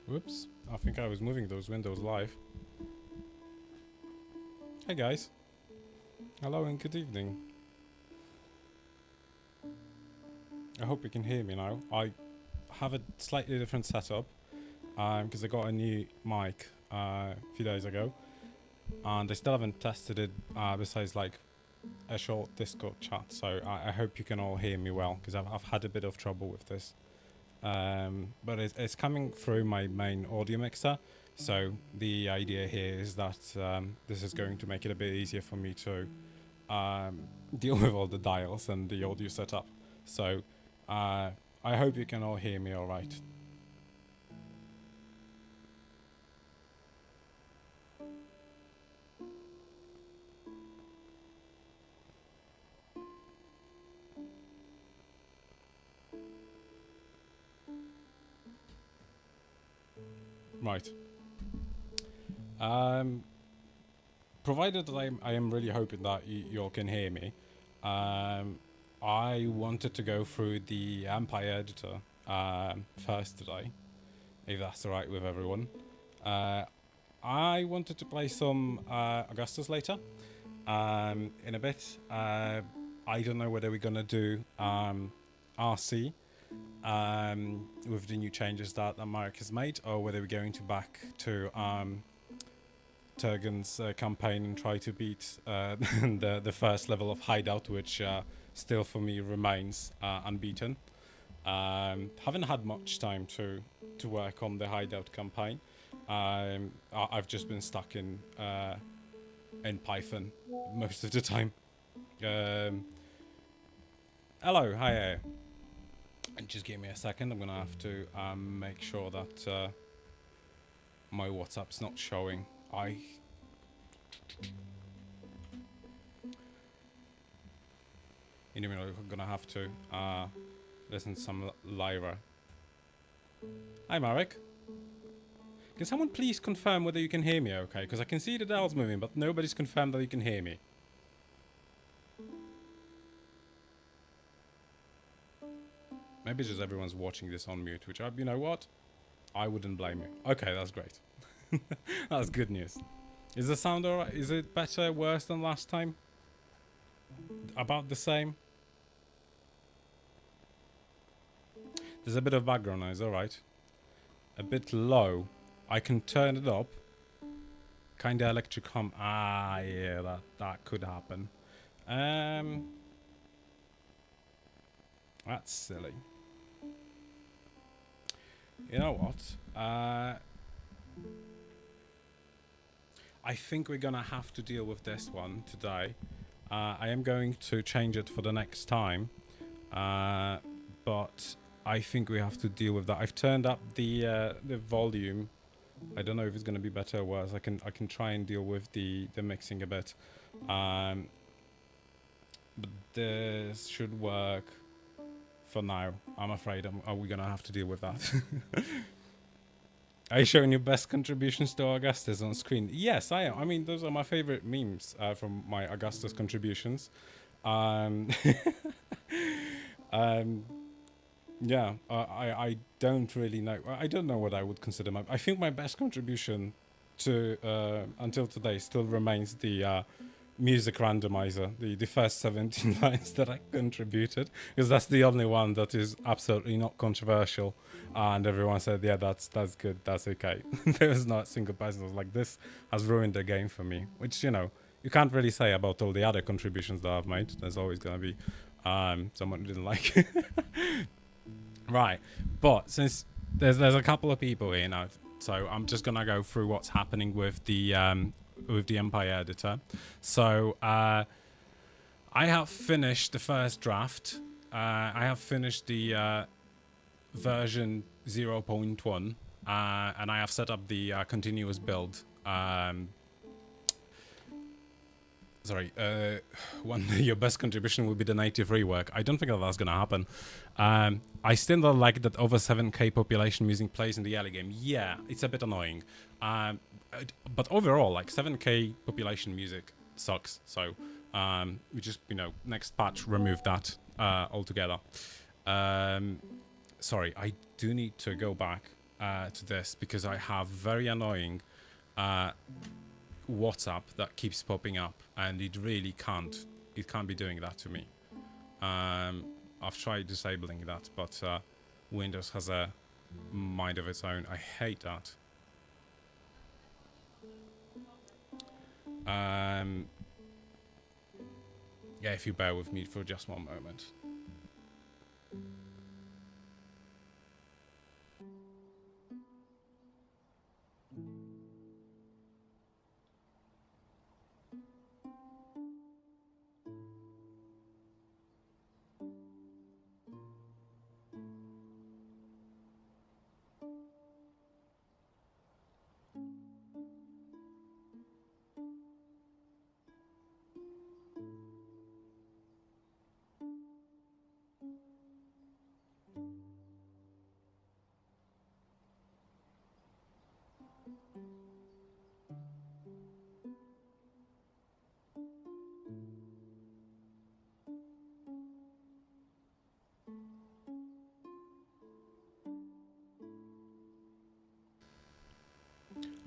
Whoops, I think I was moving those windows live. Hey guys, hello and good evening. I hope you can hear me now. I have a slightly different setup because I got a new mic a few days ago and I still haven't tested it besides like a short Discord chat, so I hope you can all hear me well because I've had a bit of trouble with this. But it's coming through my main audio mixer, so the idea here is that this is going to make it a bit easier for me to deal with all the dials and the audio setup. So I hope you can all hear me all right. Right. Provided that I am really hoping that you all can hear me, I wanted to go through the Empire editor first today, if that's alright with everyone. I wanted to play some Augustus later in a bit. I don't know whether we're gonna do RC with the new changes that Mark has made, or whether we're going to back to Turgon's campaign and try to beat the first level of Hideout, which still for me remains unbeaten. Haven't had much time to work on the Hideout campaign. I've just been stuck in Python most of the time. Hello, hi. Just give me a second. I'm gonna have to make sure that my WhatsApp's not showing. I'm gonna have to listen to some Lyra. Hi, Marek. Can someone please confirm whether you can hear me okay? Because I can see the dials moving, but nobody's confirmed that you can hear me. Maybe just everyone's watching this on mute, which, you know what? I wouldn't blame you. Okay, that's great. That's good news. Is the sound alright? Is it better, worse than last time? About the same? There's a bit of background noise, alright. A bit low. I can turn it up. Kinda electric hum. Ah, yeah, that could happen. That's silly. You know what? I think we're gonna have to deal with this one today. I am going to change it for the next time, but I think we have to deal with that. I've turned up the volume. I don't know if it's gonna be better or worse. I can try and deal with the mixing a bit, but this should work for now. I'm afraid we're gonna have to deal with that. Are you showing your best contributions to Augustus on screen? Yes, I am. I mean, those are my favorite memes from my Augustus contributions. Yeah, I don't really know. I don't know what I would consider my. I think my best contribution to until today still remains the music randomizer, the first 17 lines that I contributed, because that's the only one that is absolutely not controversial, and everyone said, yeah, that's good, that's okay. There was not a single person who was like, this has ruined the game for me, which, you know, you can't really say about all the other contributions that I've made. There's always going to be someone who didn't like it. Right, but since there's a couple of people here now, so I'm just gonna go through what's happening with the Empire editor. So I have finished the first draft. I have finished the version 0.1, and I have set up the continuous build. Sorry, your best contribution will be the native rework. I don't think that's gonna happen. I still don't like that over 7k population music plays in the early game. Yeah, it's a bit annoying. But overall, like 7k population music sucks. So we just, you know, next patch remove that altogether. Sorry, I do need to go back to this because I have very annoying WhatsApp that keeps popping up, and it really can't. It can't be doing that to me. I've tried disabling that, but Windows has a mind of its own. I hate that. Yeah, if you bear with me for just one moment.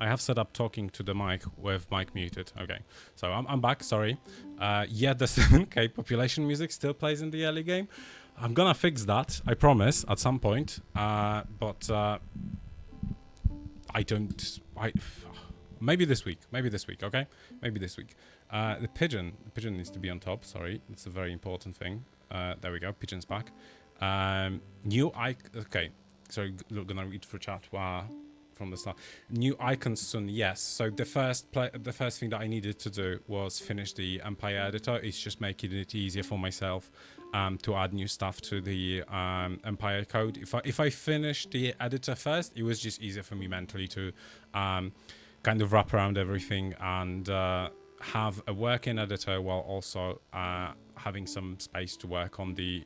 I have set up talking to the mic with mic muted. Okay, so I'm back. Sorry. Yeah, the 7K population music still plays in the early game. I'm gonna fix that. I promise at some point. But I don't. Maybe this week. Maybe this week. Okay. Maybe this week. The pigeon. The pigeon needs to be on top. Sorry, it's a very important thing. There we go. Pigeon's back. New icon. Okay. Sorry, gonna read for chat. From the start. New icons soon, yes. So the first thing that I needed to do was finish the Empire editor. It's just making it easier for myself to add new stuff to the Empire code. If I finished the editor first, it was just easier for me mentally to kind of wrap around everything and have a working editor while also having some space to work on the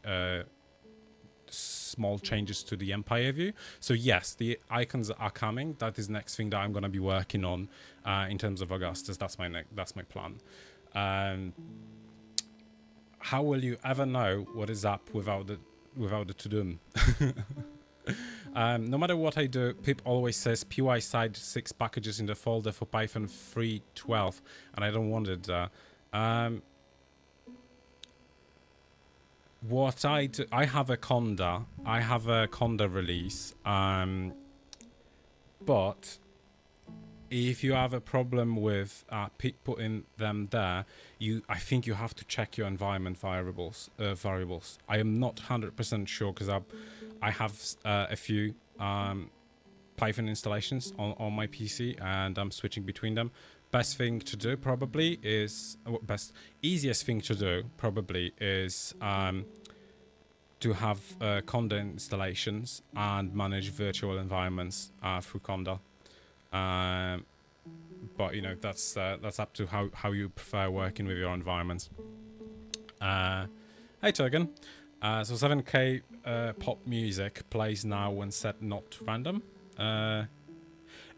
small changes to the Empire view. So yes, the icons are coming. That is the next thing that I'm going to be working on in terms of Augustus. That's my plan. How will you ever know what is up without the to-do? No matter what I do, Pip always says py side 6 packages in the folder for Python 3.12, and I don't want it there. What I do, I have a Conda release, but if you have a problem with putting them there, I think you have to check your environment variables. I am not 100% sure because I have a few Python installations on my PC and I'm switching between them. Easiest thing to do probably is to have Conda installations and manage virtual environments through Conda. But you know that's up to how you prefer working with your environments. Hey Turgon. So 7K pop music plays now when set not random.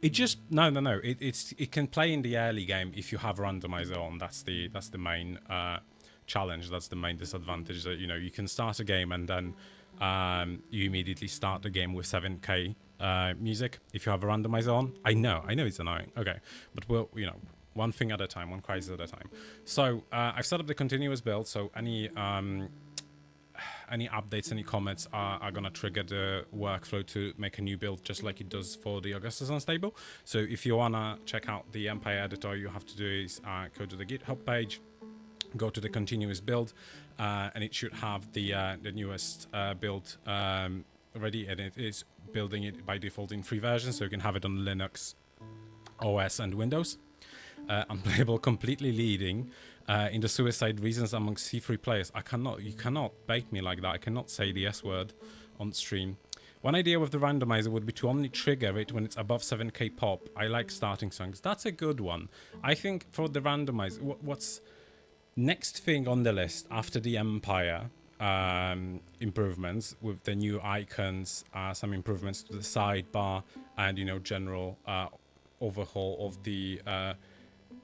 It just no. It can play in the early game if you have randomizer on. That's the main challenge. That's the main disadvantage. That you can start a game and then you immediately start the game with 7K music if you have a randomizer on. I know it's annoying. Okay, but we'll one thing at a time, one crisis at a time. So I've set up the continuous build. So any updates, any comments are going to trigger the workflow to make a new build just like it does for the Augustus Unstable. So if you want to check out the Empire editor, all you have to do is go to the GitHub page, go to the continuous build, and it should have the newest build ready, and it is building it by default in 3 versions, so you can have it on Linux, OS, and Windows. Unplayable, completely leading in the suicide reasons among C3 players. You cannot bait me like that. I cannot say the S word on stream. One idea with the randomizer would be to only trigger it when it's above 7K pop. I like starting songs. That's a good one. I think for the randomizer, what's next thing on the list after the Empire improvements with the new icons, some improvements to the sidebar, and general overhaul of the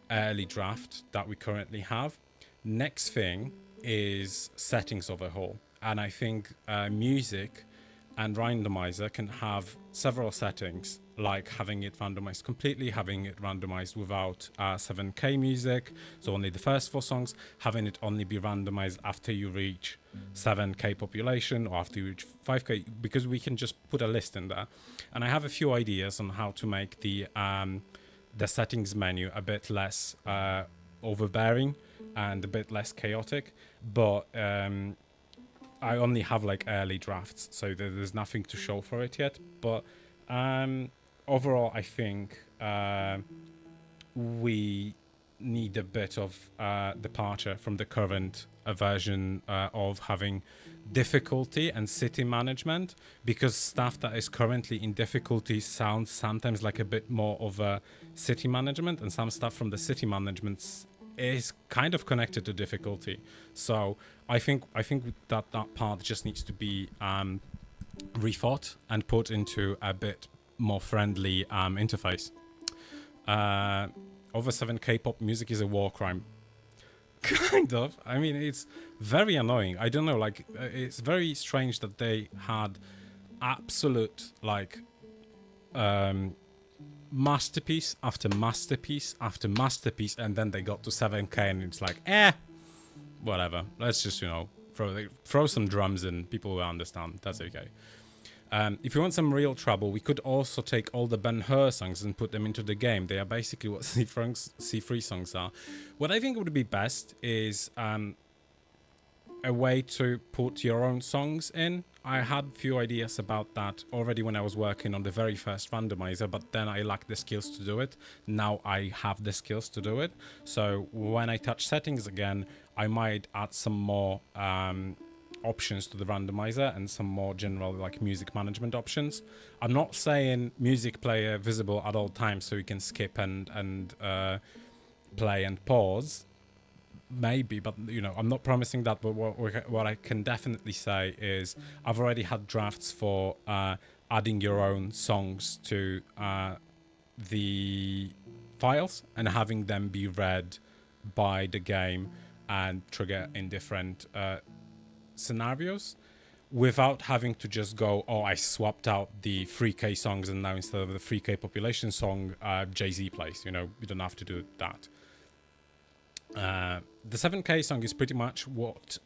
early draft that we currently have. Next thing is settings overhaul, and I think music and randomizer can have several settings, like having it randomized completely, having it randomized without 7K music, so only the first 4 songs, having it only be randomized after you reach 7K population or after you reach 5K, because we can just put a list in there. And I have a few ideas on how to make the settings menu a bit less overbearing and a bit less chaotic, but I only have like early drafts, so there's nothing to show for it yet. But overall, I think we need a bit of departure from the current version of having difficulty and city management, because stuff that is currently in difficulty sounds sometimes like a bit more of a city management, and some stuff from the city management is kind of connected to difficulty. So I think that part just needs to be rethought and put into a bit more friendly interface. Over 7K pop music is a war crime. Kind of. I mean, it's very annoying. I don't know, like, it's very strange that they had absolute, like, masterpiece after masterpiece after masterpiece, and then they got to 7K and it's like, whatever. Let's just, throw some drums in. People will understand. That's okay. If you want some real trouble, we could also take all the Ben-Hur songs and put them into the game. They are basically what C3 songs are. What I think would be best is a way to put your own songs in. I had a few ideas about that already when I was working on the very first randomizer, but then I lacked the skills to do it. Now I have the skills to do it. So when I touch settings again, I might add some more options to the randomizer and some more general like music management options. I'm not saying music player visible at all times so you can skip and play and pause. Maybe, but I'm not promising that. But what I can definitely say is I've already had drafts for adding your own songs to the files and having them be read by the game and trigger in different scenarios without having to just go, I swapped out the 3K songs and now instead of the 3K population song, Jay-Z plays. You don't have to do that. The 7K song is pretty much what...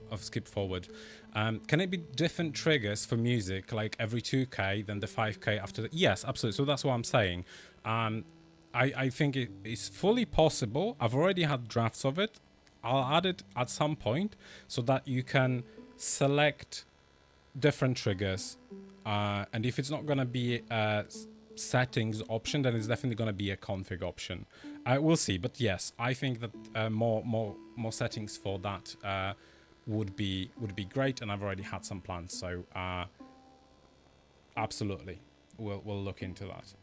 I've skipped forward. Can it be different triggers for music, like every 2K, then the 5K after the... Yes, absolutely. So that's what I'm saying. I think it is fully possible. I've already had drafts of it. I'll add it at some point so that you can select different triggers. And if it's not going to be a settings option, then it's definitely going to be a config option. We'll see. But yes, I think that more settings for that would be great. And I've already had some plans. So absolutely, we'll look into that.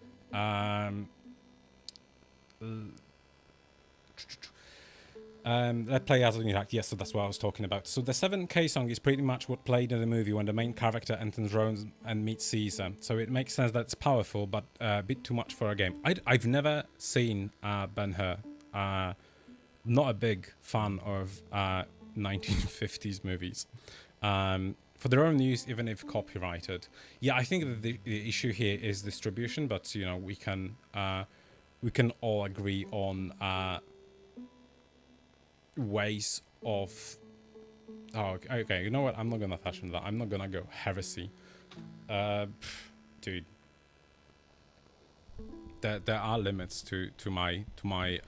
Let's play as an act. Yes, so that's what I was talking about. So the 7K song is pretty much what played in the movie when the main character enters Rome and meets Caesar. So it makes sense that it's powerful, but a bit too much for a game. I've never seen Ben-Hur. Not a big fan of 1950s movies. For their own use, even if copyrighted. Yeah, I think that the issue here is distribution, but we can all agree on ways of... okay, you know what? I'm not gonna touch on that. I'm not gonna go heresy. Dude. There are limits to my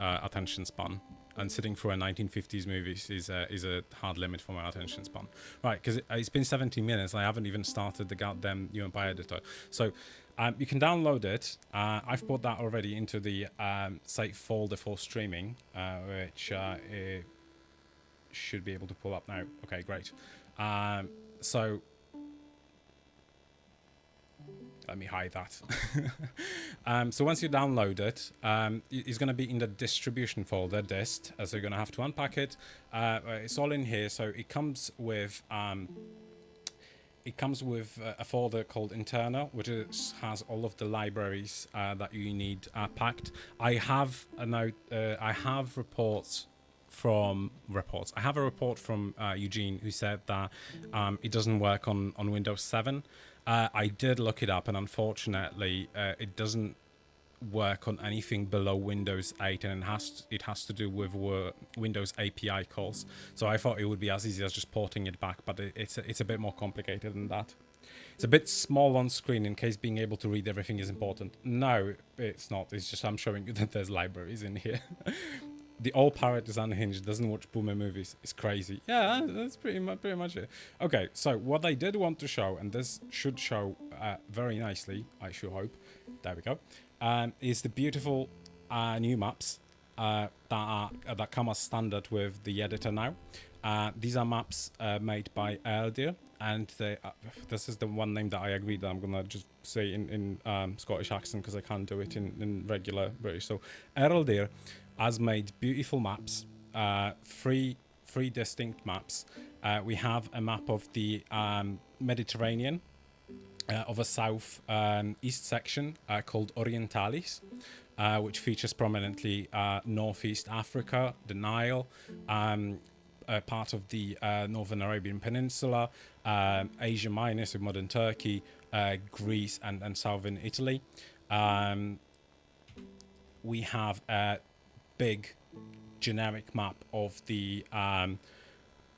attention span. And sitting through a 1950s movie is a hard limit for my attention span. Right, because it's been 17 minutes and I haven't even started the goddamn New Empire editor. So you can download it. I've put that already into the site folder for streaming, which it should be able to pull up now. Okay, great. So let me hide that. So once you download it, it's going to be in the distribution folder, dist, so you're going to have to unpack it. It's all in here. So it comes with a folder called internal, which has all of the libraries that you need packed. I have reports from reports. I have a report from Eugene who said that it doesn't work on Windows 7. I did look it up, and unfortunately, it doesn't work on anything below Windows 8, and it has to do with Windows API calls. So I thought it would be as easy as just porting it back, but it's a bit more complicated than that. It's a bit small on screen in case being able to read everything is important. No, it's not. It's just I'm showing you that there's libraries in here. The old parrot is unhinged, doesn't watch boomer movies. It's crazy. Yeah, that's pretty much it. Okay, so what I did want to show, and this should show very nicely, I sure hope. There we go. Is the beautiful new maps that come as standard with the editor now. These are maps made by Eldir, and this is the one name that I agreed that I'm gonna just say in Scottish accent because I can't do it in regular British. So Eldir has made beautiful maps, three distinct maps. We have a map of the Mediterranean, of a south east section called Orientalis, which features prominently northeast Africa, the Nile, part of the northern Arabian Peninsula, Asia Minor, so modern Turkey, Greece, and southern Italy. We have a big generic map of the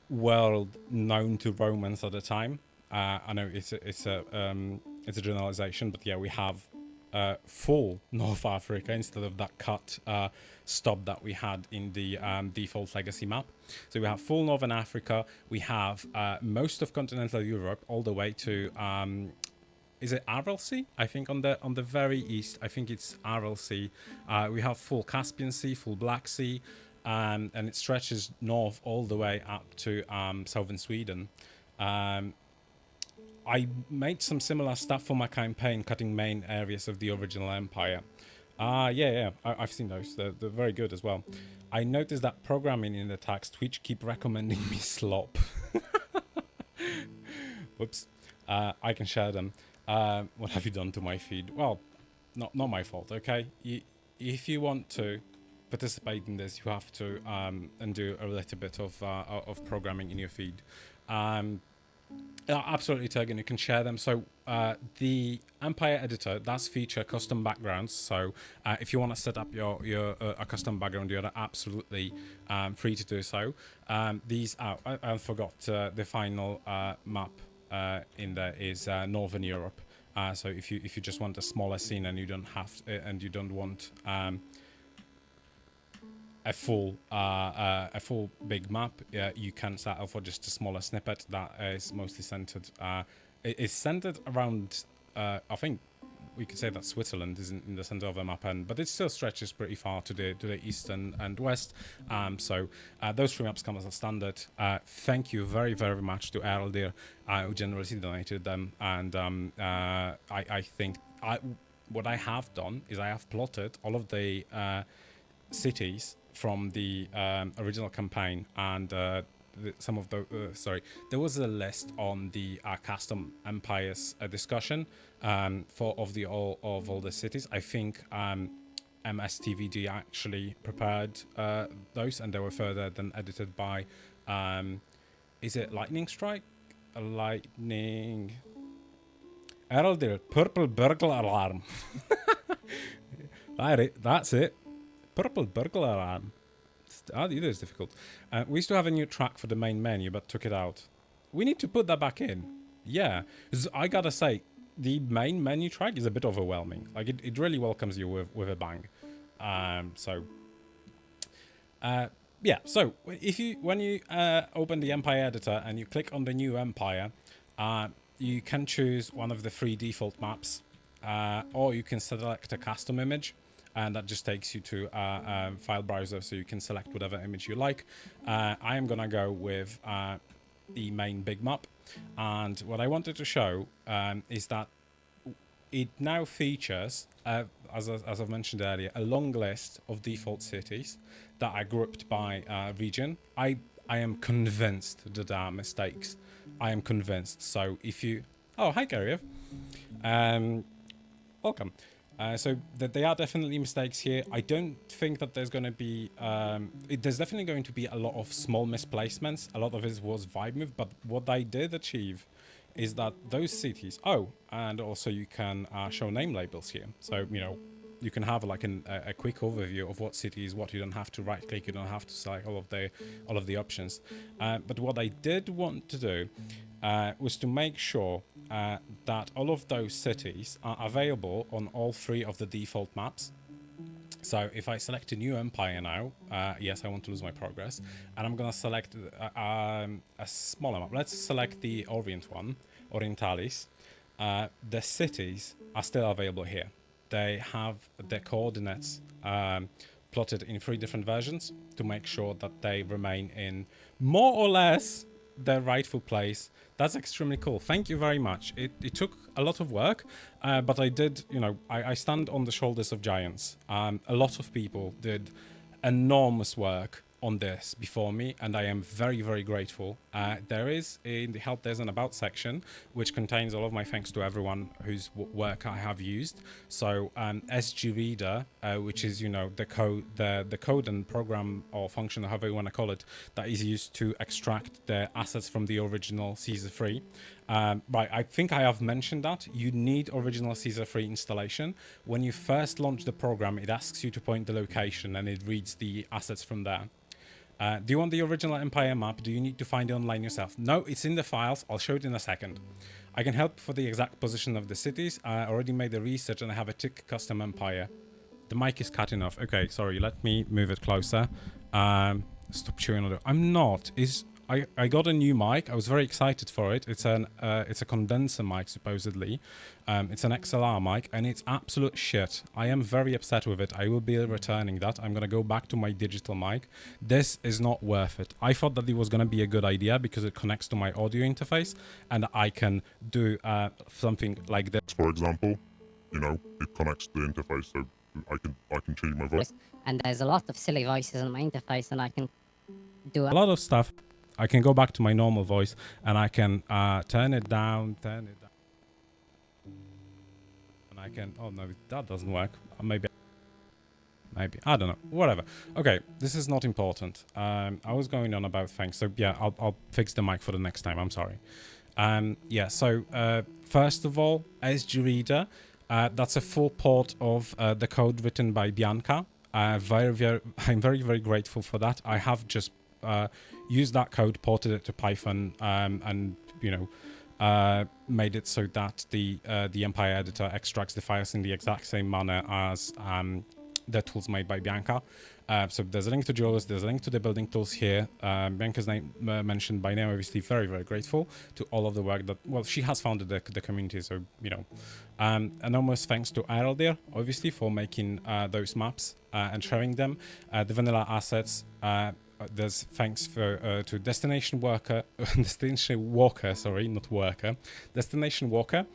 world known to Romans at the time. I know it's a generalization, but yeah, we have full North Africa instead of that cut stop that we had in the default legacy map. So we have full Northern Africa. We have most of continental Europe all the way to is it Aral Sea? I think on the very east, I think it's Aral Sea. We have full Caspian Sea, full Black Sea, and it stretches north all the way up to southern Sweden. I made some similar stuff for my campaign, cutting main areas of the original empire. Yeah, I've seen those. They're very good as well. I noticed that programming in the tags Twitch keep recommending me slop. Whoops. I can share them. What have you done to my feed? Well, not my fault, okay? If you want to participate in this, you have to and do a little bit of programming in your feed. Absolutely, Turgon, you can share them. So the Empire editor does feature custom backgrounds. So if you want to set up your a custom background, you're absolutely free to do so. These I forgot the final map in there is Northern Europe. So if you just want a smaller scene and you don't have and you don't want a full big map, you can settle for just a smaller snippet that is mostly centered. It's centered around. I think we could say that Switzerland is in the center of the map, but it still stretches pretty far to the east and west. So those three maps come as a standard. Thank you very much to Erldir, who generously donated them, and I think what I have done is I have plotted all of the cities from the original campaign, and some of the there was a list on the custom empires discussion for all the cities. I think MSTVD actually prepared those, and they were further then edited by is it Lightning Strike? Lightning Erldir, Purple Burglar Alarm. That's it. Purple Burglar Alarm. It is difficult. We used to have a new track for the main menu, but took it out. We need to put that back in. Yeah. I gotta say, the main menu track is a bit overwhelming. Like, it really welcomes you with a bang. Yeah. So, when you open the Empire editor and you click on the new Empire, you can choose one of the 3 default maps, or you can select a custom image. And that just takes you to a file browser, so you can select whatever image you like. I am going to go with the main big map. And what I wanted to show is that it now features, as I've mentioned earlier, a long list of default cities that are grouped by region. I am convinced that there are mistakes. I am convinced. So if you... Oh, hi, Gariev. Welcome. So that there are definitely mistakes here. I don't think that there's going to be there's definitely going to be a lot of small misplacements. A lot of it was vibe move, but what I did achieve is that those cities. Oh, and also you can show name labels here. So you can have like a quick overview of what city is what. You don't have to right click. You don't have to select all of the options. But what I did want to do was to make sure that all of those cities are available on all three of the default maps. So if I select a new empire now, yes, I want to lose my progress, and I'm gonna select a smaller map. Let's select the Orient one, Orientalis. The cities are still available here. They have their coordinates plotted in 3 different versions to make sure that they remain in more or less their rightful place. That's extremely cool. Thank you very much. It took a lot of work, but I did, I stand on the shoulders of giants. A lot of people did enormous work on this before me, and I am very, very grateful. There is in the help there's an about section which contains all of my thanks to everyone whose work I have used. So SG Reader, which is the code and program or function, however you want to call it, that is used to extract the assets from the original Caesar 3. Right, I think I have mentioned that you need original Caesar 3 installation. When you first launch the program, it asks you to point the location and it reads the assets from there. Do you want the original Empire map? Do you need to find it online yourself? No, it's in the files. I'll show it in a second. I can help for the exact position of the cities. I already made the research and I have a tick custom Empire. The mic is cutting off. Okay, sorry. Let me move it closer. Stop chewing on it. I'm not. I got a new mic. I was very excited for it. It's a condenser mic supposedly. It's an XLR mic and it's absolute shit. I am very upset with it. I will be returning that. I'm gonna go back to my digital mic. This is not worth it. I thought that it was gonna be a good idea because it connects to my audio interface and I can do something like this. For example, it connects to the interface, so I can change my voice. And there's a lot of silly voices on my interface, and I can do A lot of stuff. I can go back to my normal voice and I can turn it down, and I can, oh no, that doesn't work. Maybe, I don't know, whatever. Okay, this is not important. I was going on about things, so yeah, I'll fix the mic for the next time, I'm sorry. Yeah, so first of all, SG Reader, that's a full port of the code written by Bianca. I'm very, very grateful for that. I have just used that code, ported it to Python, and made it so that the Empire editor extracts the files in the exact same manner as the tools made by Bianca. So there's a link to Jules, there's a link to the building tools here. Bianca's name mentioned by name, obviously very, very grateful to all of the work that, well, she has founded the community, so, enormous thanks to Eraldir, obviously, for making those maps and sharing them. The vanilla assets, there's thanks to Destination Walker, sorry, not Worker, Destination Walker,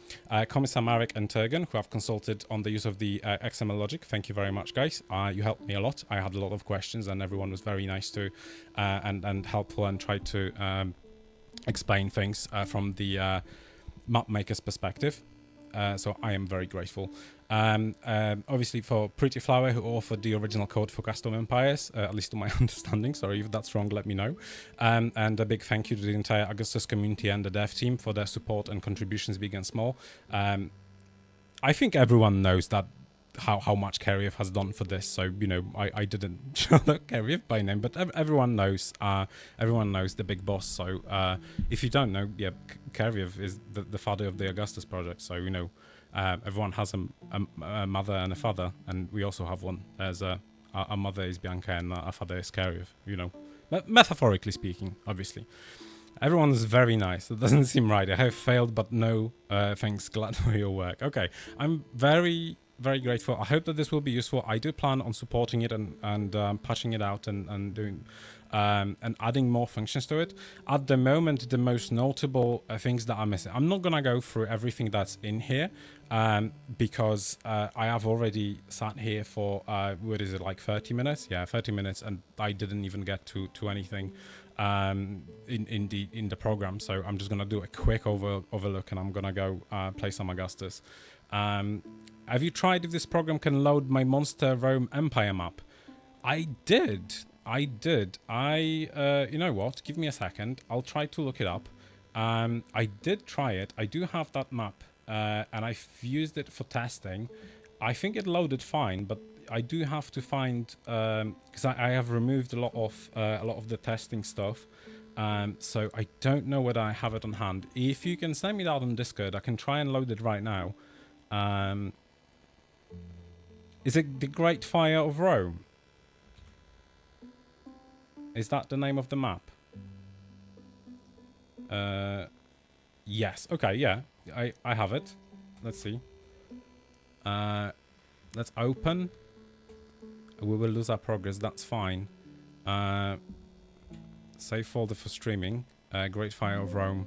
Commissar Marek and Turgon, who have consulted on the use of the XML logic. Thank you very much, guys. You helped me a lot. I had a lot of questions, and everyone was very nice to and helpful and tried to explain things from the map maker's perspective. So I am very grateful. Obviously for Pretty Flower, who offered the original code for custom empires, at least to my understanding. Sorry if that's wrong, let me know. And a big thank you to the entire Augustus community and the dev team for their support and contributions, big and small. I think everyone knows that how much Keriev has done for this, so I didn't show that Keriev by name, but everyone knows the big boss. So if you don't know, yeah, Keriev is the father of the Augustus project, so everyone has a mother and a father, and we also have one. There's a mother is Bianca and a father is Keriev, metaphorically speaking, obviously. Everyone is very nice. It doesn't seem right. I have failed, but no, thanks, glad for your work. Okay, I'm very grateful. I hope that this will be useful. I do plan on supporting it and patching it out and doing and adding more functions to it. At the moment, the most notable things that are missing. I'm not gonna go through everything that's in here because I have already sat here for what is it, like 30 minutes? Yeah, 30 minutes, and I didn't even get to anything in the program. So I'm just gonna do a quick overlook, and I'm gonna go play some Augustus. have you tried if this program can load my Monster Rome Empire map? I did. You know what? Give me a second. I'll try to look it up. I did try it. I do have that map, and I've used it for testing. I think it loaded fine, but I do have to find because I have removed a lot of the testing stuff. So I don't know whether I have it on hand. If you can send me that on Discord, I can try and load it right now. Is it the Great Fire of Rome? Is that the name of the map? Yes. Okay, yeah. I have it. Let's see. Let's open. We will lose our progress. That's fine. Save folder for streaming. Great Fire of Rome.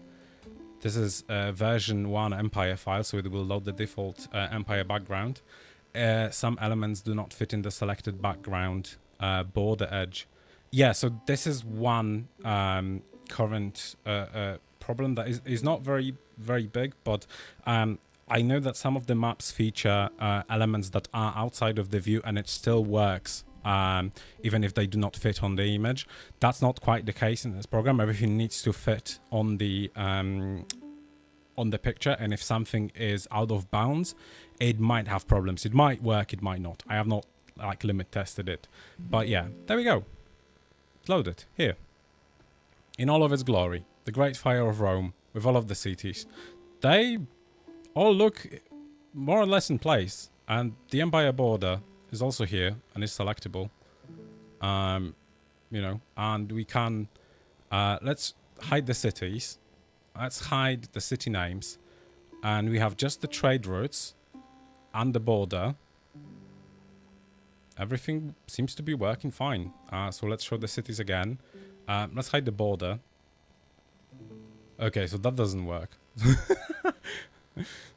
This is version 1 Empire file, so it will load the default Empire background. Some elements do not fit in the selected background border edge. Yeah, so this is one current problem that is not very big, but I know that some of the maps feature elements that are outside of the view, and it still works even if they do not fit on the image. That's not quite the case in this program. Everything needs to fit on the picture, and if something is out of bounds, it might have problems. It might work, it might not. I have not like limit tested it, but yeah, there we go. Loaded here in all of its glory. The Great Fire of Rome with all of the cities. They all look more or less in place, and the Empire border is also here and is selectable. You know, and we can let's hide the cities. Let's hide the city names, and we have just the trade routes and the border. Everything seems to be working fine. So let's show the cities again. Let's hide the border. Okay, so that doesn't work.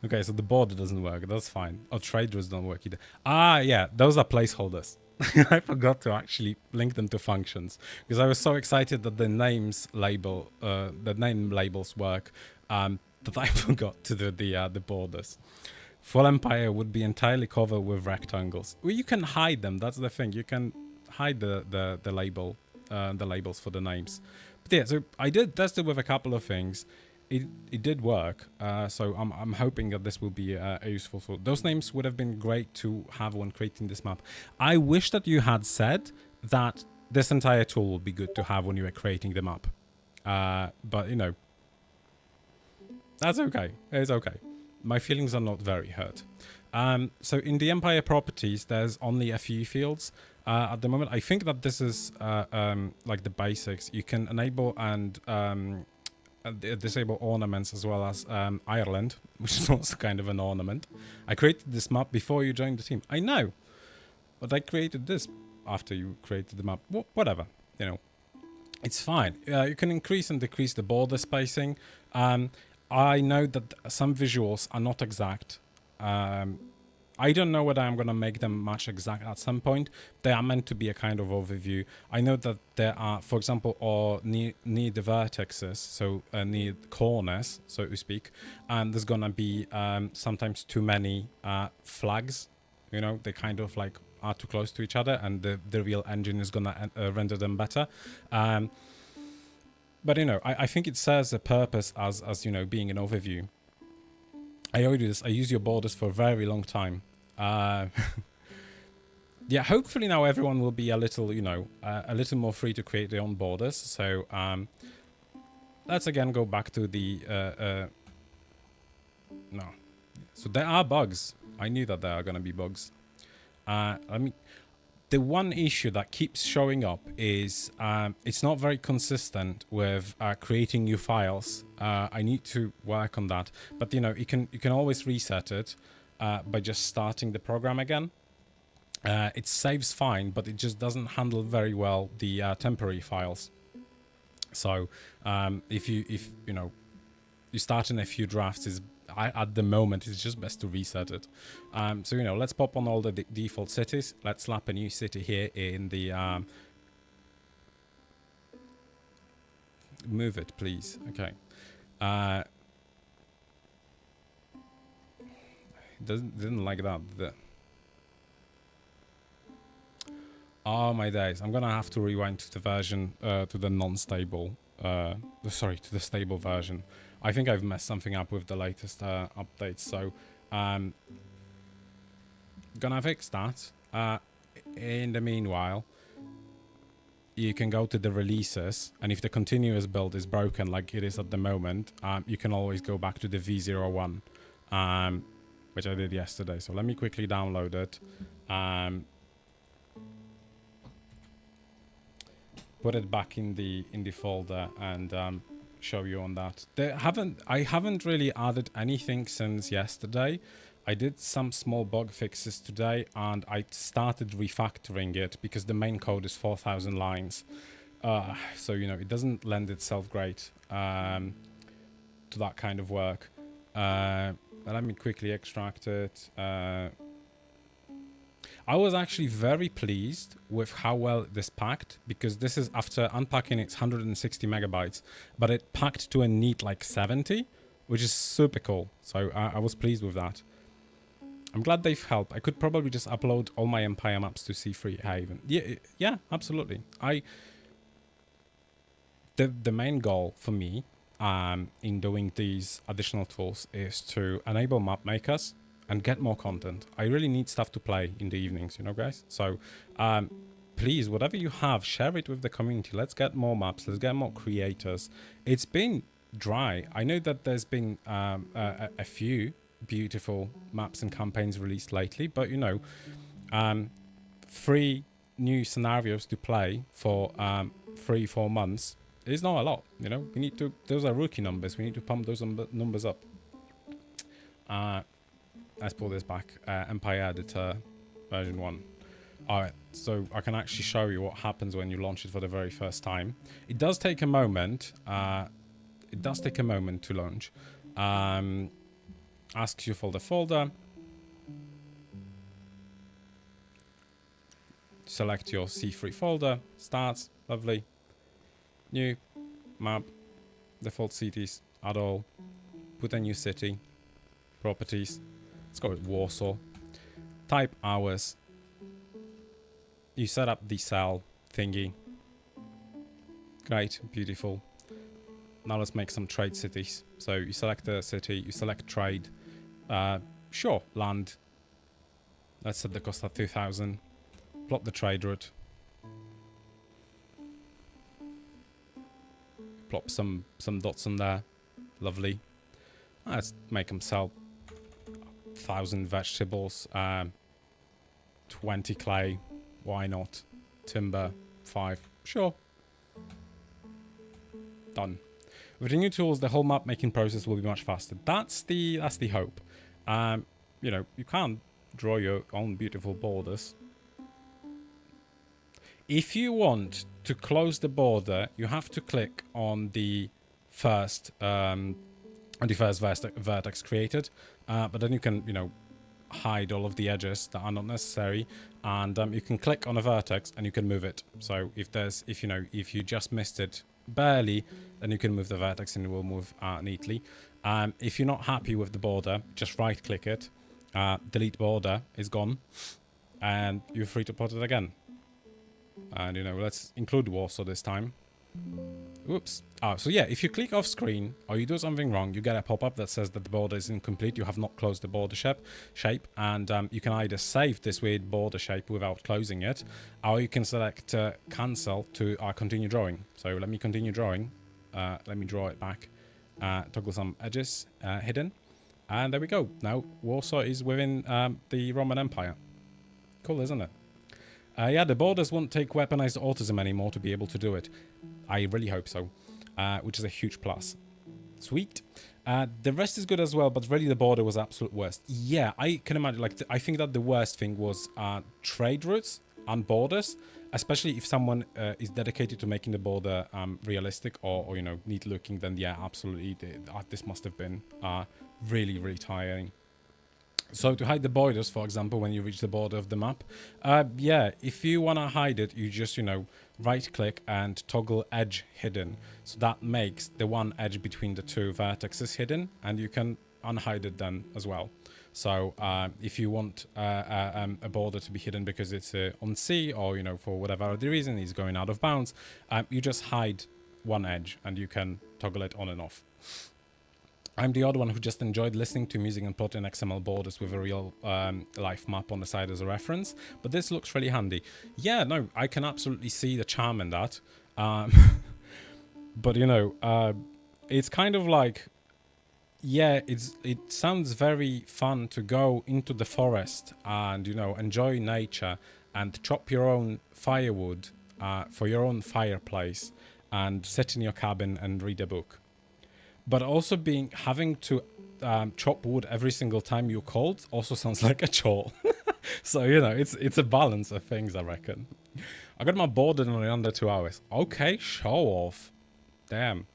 Okay, so the border doesn't work. That's fine. Oh, trade routes don't work either. Ah, yeah, those are placeholders. I forgot to actually link them to functions because I was so excited that the name labels work that I forgot to do the borders. Full Empire would be entirely covered with rectangles. Well, you can hide them. That's the thing. You can hide the labels for the names. But yeah, so I did test it with a couple of things. It did work. So I'm hoping that this will be a useful tool. Those names would have been great to have when creating this map. I wish that you had said that this entire tool would be good to have when you were creating the map. But you know, that's okay. It's okay. My feelings are not very hurt. So in the Empire properties, there's only a few fields at the moment. I think that this is like the basics. You can enable and disable ornaments as well as Ireland, which is also kind of an ornament. I created this map before you joined the team. I know, but I created this after you created the map. Whatever, you know, it's fine. You can increase and decrease the border spacing. I know that some visuals are not exact. I don't know whether I'm going to make them much exact at some point. They are meant to be a kind of overview. I know that there are, for example, or near the vertexes, so near corners, so to speak, and there's going to be sometimes too many flags. You know, they kind of like are too close to each other, and the real engine is going to render them better. But, you know, I think it serves a purpose as, you know, being an overview. I already do this. I use your borders for a very long time. Yeah, hopefully now everyone will be a little, you know, a little more free to create their own borders. So let's again go back to the... no. So there are bugs. I knew that there are going to be bugs. The one issue that keeps showing up is it's not very consistent with creating new files. I need to work on that. But you know, you can always reset it by just starting the program again. It saves fine, but it just doesn't handle very well the temporary files. So if you know you start in a few drafts, at the moment it's just best to reset it. So you know, let's pop on all the default cities. Let's slap a new city here in the move it, please. Okay. Didn't like that, did it? Oh my days! I'm gonna have to rewind to the version to the non-stable. Sorry, to the stable version. I think I've messed something up with the latest updates, so gonna fix that. In the meanwhile, you can go to the releases, and if the continuous build is broken like it is at the moment, you can always go back to the V01, which I did yesterday. So let me quickly download it. Put it back in the folder and show you on that. I haven't really added anything since yesterday. I did some small bug fixes today, and I started refactoring it because the main code is 4,000 lines. So it doesn't lend itself great to that kind of work. Let me quickly extract it. I was actually very pleased with how well this packed, because this is after unpacking it's 160 megabytes, but it packed to a neat like 70, which is super cool. So I was pleased with that. I'm glad they've helped. I could probably just upload all my Empire maps to C3 Haven. Yeah, absolutely. The main goal for me in doing these additional tools is to enable map makers and get more content. I really need stuff to play in the evenings, guys. So please, whatever you have, share it with the community. Let's get more maps. Let's get more creators. It's been dry. I know that there's been a few beautiful maps and campaigns released lately, but 3 new scenarios to play for 3-4 months is not a lot. We need to, those are rookie numbers. We need to pump those numbers up. Let's pull this back. Empire Editor version 1. Alright, so I can actually show you what happens when you launch it for the very first time. It does take a moment. To launch. Asks you for the folder. Select your C3 folder. Starts. Lovely. New. Map. Default cities. Add all. Put a new city. Properties. Let's go with Warsaw. Type hours. You set up the cell thingy. Great. Beautiful. Now let's make some trade cities. So you select the city. You select trade. Sure, land. Let's set the cost at 2,000. Plot the trade route. Plop some dots on there. Lovely. Let's make them sell 1,000 vegetables. 20 clay. Why not? Timber. 5. Sure. Done. With the new tools, the whole map making process will be much faster. That's the hope. You can't draw your own beautiful borders. If you want to close the border, you have to click on the first vertex created, but then you can hide all of the edges that are not necessary, and you can click on a vertex and you can move it. So if you just missed it barely, then you can move the vertex and it will move neatly. If you're not happy with the border, just right click it, delete border, is gone, and you're free to plot it again. And let's include Warsaw this time. Oops. So yeah, if you click off screen or you do something wrong, you get a pop-up that says that the border is incomplete. You have not closed the border shape, and you can either save this weird border shape without closing it, or you can select cancel to continue drawing. So let me continue drawing. Let me draw it back. Toggle some edges hidden, and there we go. Now Warsaw is within the Roman Empire. Cool, isn't it? Yeah, the borders won't take weaponized autism anymore to be able to do it. I really hope so, which is a huge plus. Sweet. The rest is good as well, but really the border was absolute worst. Yeah, I can imagine. I think that the worst thing was trade routes and borders, especially if someone is dedicated to making the border realistic or neat looking. Then yeah, absolutely, this must have been really, really tiring. So to hide the borders, for example, when you reach the border of the map, yeah, if you want to hide it, you just, right click and toggle edge hidden. So that makes the one edge between the two vertexes hidden, and you can unhide it then as well. So if you want a border to be hidden because it's on sea, or for whatever other reason it's going out of bounds, you just hide one edge and you can toggle it on and off. I'm the odd one who just enjoyed listening to music and plotting XML borders with a real life map on the side as a reference, but this looks really handy. Yeah, no, I can absolutely see the charm in that. But it's kind of like, yeah, it sounds very fun to go into the forest and enjoy nature and chop your own firewood for your own fireplace and sit in your cabin and read a book. But also having to chop wood every single time you're cold also sounds like a chore. So it's a balance of things, I reckon. I got my board in under 2 hours. Okay, show off. Damn.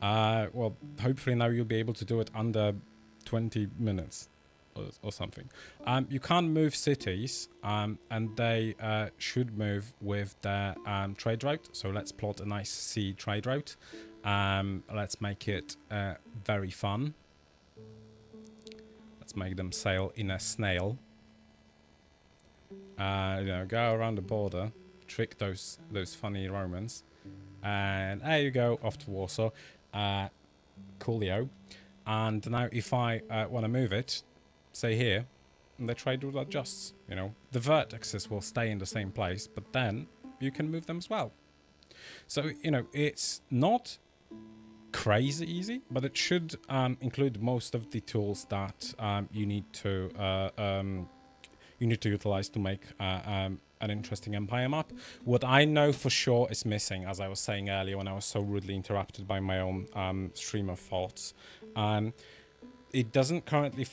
Well, hopefully now you'll be able to do it under 20 minutes or something. You can't move cities, and they should move with their trade route. So let's plot a nice sea trade route. Let's make it very fun. Let's make them sail in a snail. Go around the border, trick those funny Romans, and there you go, off to Warsaw. Coolio. And now if I want to move it, say here, the trade route adjusts. The vertices will stay in the same place, but then you can move them as well. So it's not crazy easy, but it should include most of the tools that you need to utilize to make an interesting empire map. What I know for sure is missing, as I was saying earlier when I was so rudely interrupted by my own stream of thoughts, it doesn't currently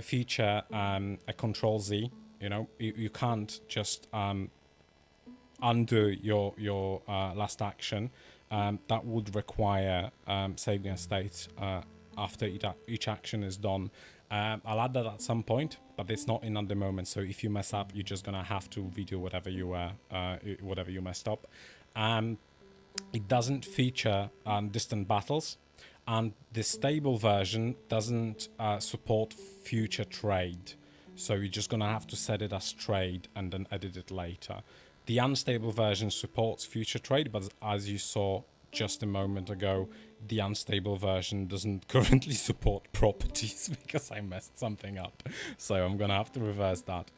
feature a Control Z. You can't just undo your last action. That would require saving a state after each action is done. I'll add that at some point, but it's not in at the moment. So if you mess up, you're just gonna have to redo whatever you messed up. It doesn't feature distant battles, and the stable version doesn't support future trade. So you're just gonna have to set it as trade and then edit it later. The unstable version supports future trade, but as you saw just a moment ago, the unstable version doesn't currently support properties because I messed something up. So I'm gonna have to reverse that.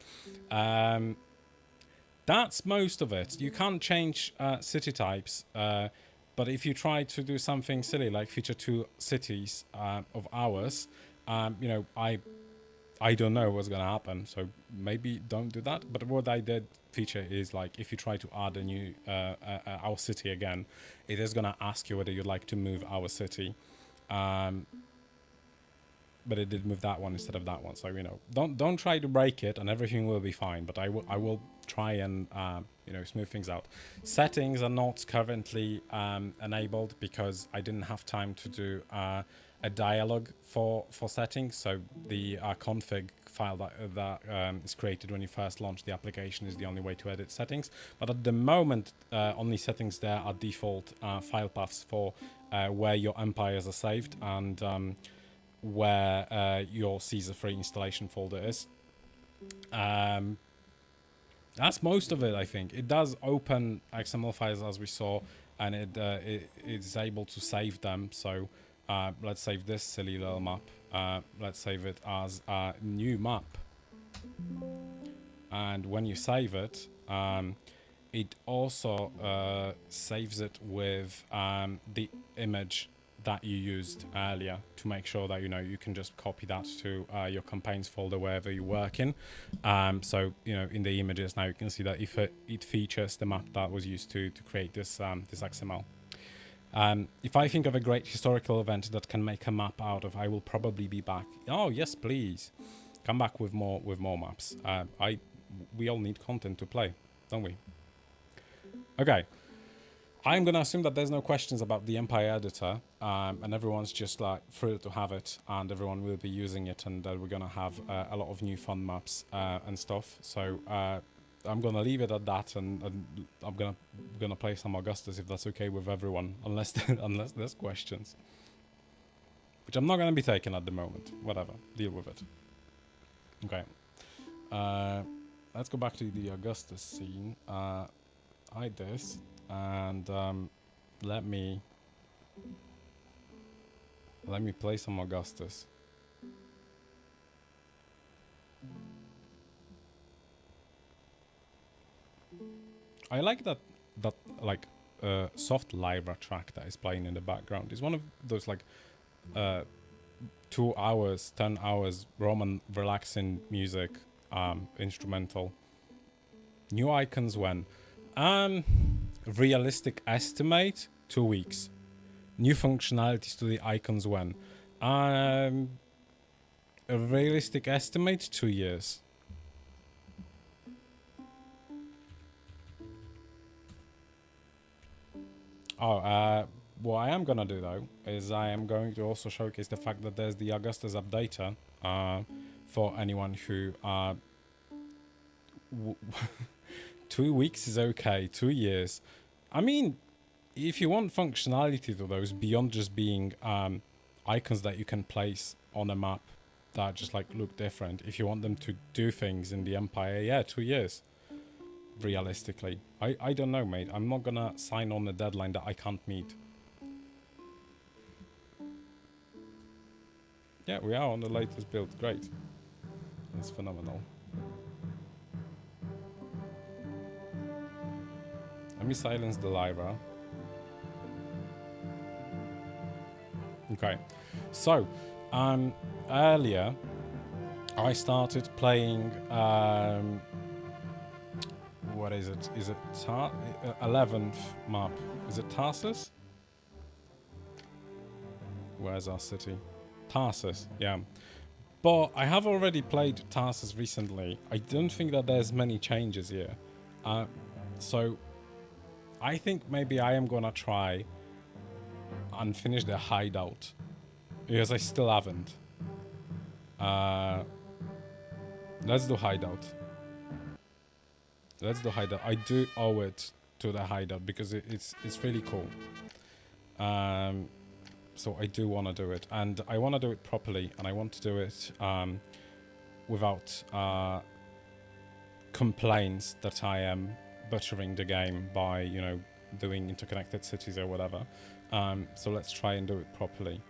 That's most of it. You can't change city types, but if you try to do something silly like feature 2 cities of ours, I don't know what's gonna happen, so maybe don't do that. But what I did feature is, like, if you try to add a new our city again, it is gonna ask you whether you'd like to move our city, but it did move that one instead of that one. So don't try to break it, and everything will be fine. But I will try and smooth things out. Settings are not currently enabled because I didn't have time to do a dialog for settings. So the config file that is created when you first launch the application is the only way to edit settings. But at the moment, only settings there are default file paths for where your empires are saved and where your Caesar 3 installation folder is. That's most of it, I think. It does open XML files, as we saw, and it is able to save them. So let's save this silly little map. Let's save it as a new map. And when you save it, it also saves it with the image that you used earlier to make sure that you can just copy that to your campaigns folder wherever you work in. So in the images now you can see that if it features the map that was used to create this this XML. If I think of a great historical event that can make a map out of, I will probably be back. Oh yes, please come back with more maps. We all need content to play, don't we? Okay. I'm going to assume that there's no questions about the Empire editor, and everyone's just like thrilled to have it, and everyone will be using it, and we're going to have a lot of new fun maps and stuff. So I'm going to leave it at that, and I'm going to play some Augustus if that's okay with everyone, unless unless there's questions, which I'm not going to be taking at the moment. Whatever, deal with it. Okay. Let's go back to the Augustus scene. Hide this and let me play some Augustus. I like that like soft lyra track that is playing in the background. It's one of those like 2 hours, 10 hours Roman relaxing music, instrumental. New icons when? Realistic estimate 2 weeks. New functionalities to the icons when? A realistic estimate 2 years. Oh, what I am gonna do though is I am going to also showcase the fact that there's the Augustus updater for anyone who 2 weeks is okay. 2 years. I mean, if you want functionality to those beyond just being icons that you can place on a map that just like look different, if you want them to do things in the Empire, yeah, 2 years. Realistically, I don't know, mate. I'm not gonna sign on a deadline that I can't meet. Yeah, we are on the latest build. Great. That's phenomenal. Let me silence the Lyra. Okay. So, earlier I started playing what is it? Is it 11th map? Is it Tarsus? Where's our city? Tarsus, yeah. But I have already played Tarsus recently. I don't think that there's many changes here. So I think maybe I am gonna try and finish the Hideout. Because I still haven't. Let's do Hideout. Let's do Hideout. I do owe it to the Hideout because it's really cool. So I do want to do it, and I want to do it properly, and I want to do it without complaints that I am butchering the game by, you know, doing interconnected cities or whatever. So let's try and do it properly,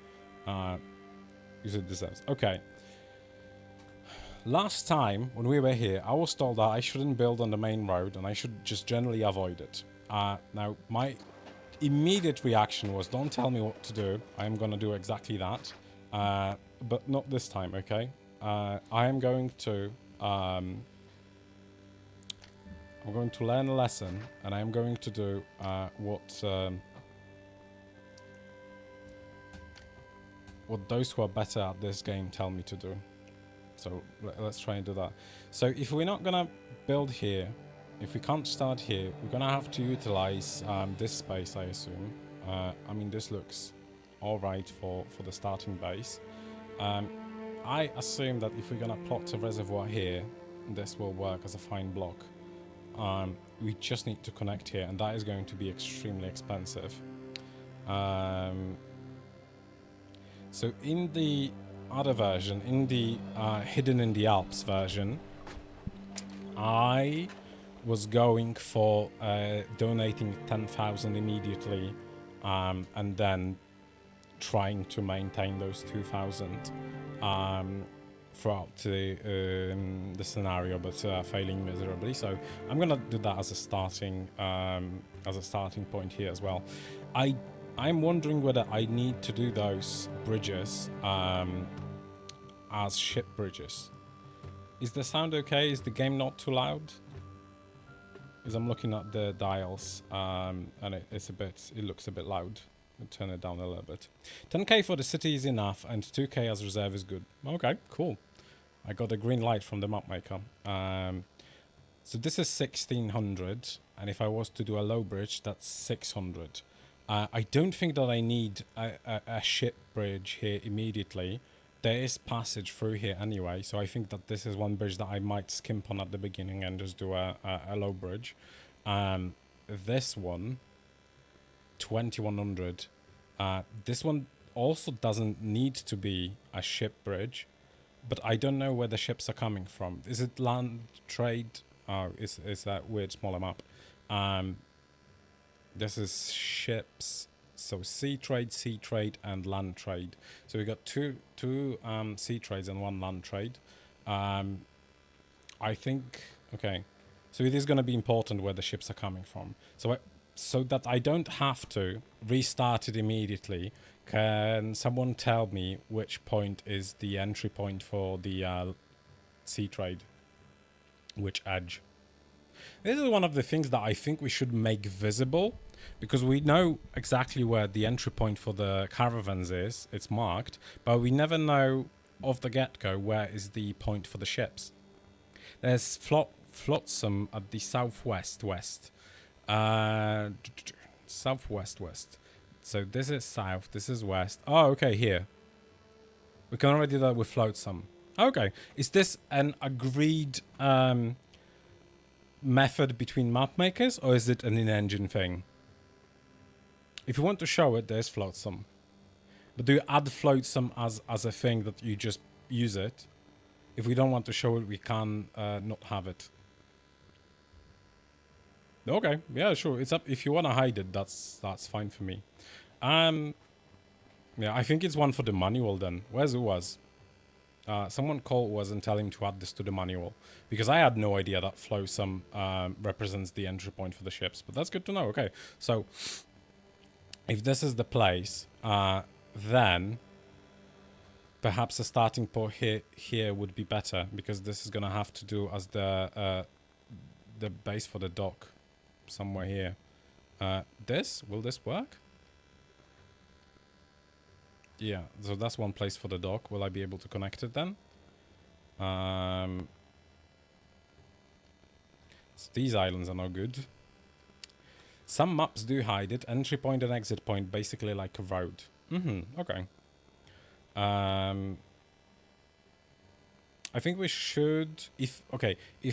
because it deserves. Okay. Last time when we were here, I was told that I shouldn't build on the main road and I should just generally avoid it. Now, my immediate reaction was, don't tell me what to do. I am going to do exactly that. But not this time, okay? I am going to... I'm going to learn a lesson, and I am going to do what those who are better at this game tell me to do. So let's try and do that. So if we're not gonna build here, if we can't start here, we're gonna have to utilize this space, I assume. I mean, this looks all right for the starting base. I assume that if we're gonna plot a reservoir here, this will work as a fine block. We just need to connect here, and that is going to be extremely expensive. So in the other version, in the Hidden in the Alps version, I was going for donating 10,000 immediately, and then trying to maintain those 2,000 throughout the scenario, but failing miserably. So I'm gonna do that as a starting point here as well. I'm wondering whether I need to do those bridges as ship bridges. Is the sound okay? Is the game not too loud? Because I'm looking at the dials, and it looks a bit loud. I'll turn it down a little bit. 10k for the city is enough, and 2k as reserve is good. Okay, cool. I got a green light from the map maker. So this is 1600, and if I was to do a low bridge, that's 600. I don't think that I need a ship bridge here immediately. There is passage through here anyway, so I think that this is one bridge that I might skimp on at the beginning and just do a low bridge. This one, 2100. This one also doesn't need to be a ship bridge. but I don't know where the ships are coming from. Is it land trade? Oh, is that weird smaller map? This is ships. So sea trade, and land trade. So we got two sea trades and one land trade. I think okay. So it is going to be important where the ships are coming from. So that I don't have to restart it immediately. Can someone tell me which point is the entry point for the sea trade? Which edge? This is one of the things that I think we should make visible, because we know exactly where the entry point for the caravans is. It's marked, but we never know off the get-go where is the point for the ships. There's flotsam at the southwest west. Southwest west. So this is south, this is west. Oh, okay, here. We can already do that with flotsam. Okay, is this an agreed method between map makers, or is it an in-engine thing? If you want to show it, there's flotsam. But do you add flotsam as a thing that you just use it? If we don't want to show it, we can not have it. Okay, yeah, sure. It's up. If you want to hide it, that's fine for me. Yeah, I think it's one for the manual then. Where's Uaz? Someone call Uaz and tell him to add this to the manual, because I had no idea that flotsam represents the entry point for the ships. But that's good to know. Okay, so if this is the place, then perhaps a starting point here would be better, because this is gonna have to do as the base for the dock somewhere here. Will this work? Yeah, so that's one place for the dock. Will I be able to connect it then? So these islands are no good. Some maps do hide it. Entry point and exit point, basically like a road. Okay. I think we should, if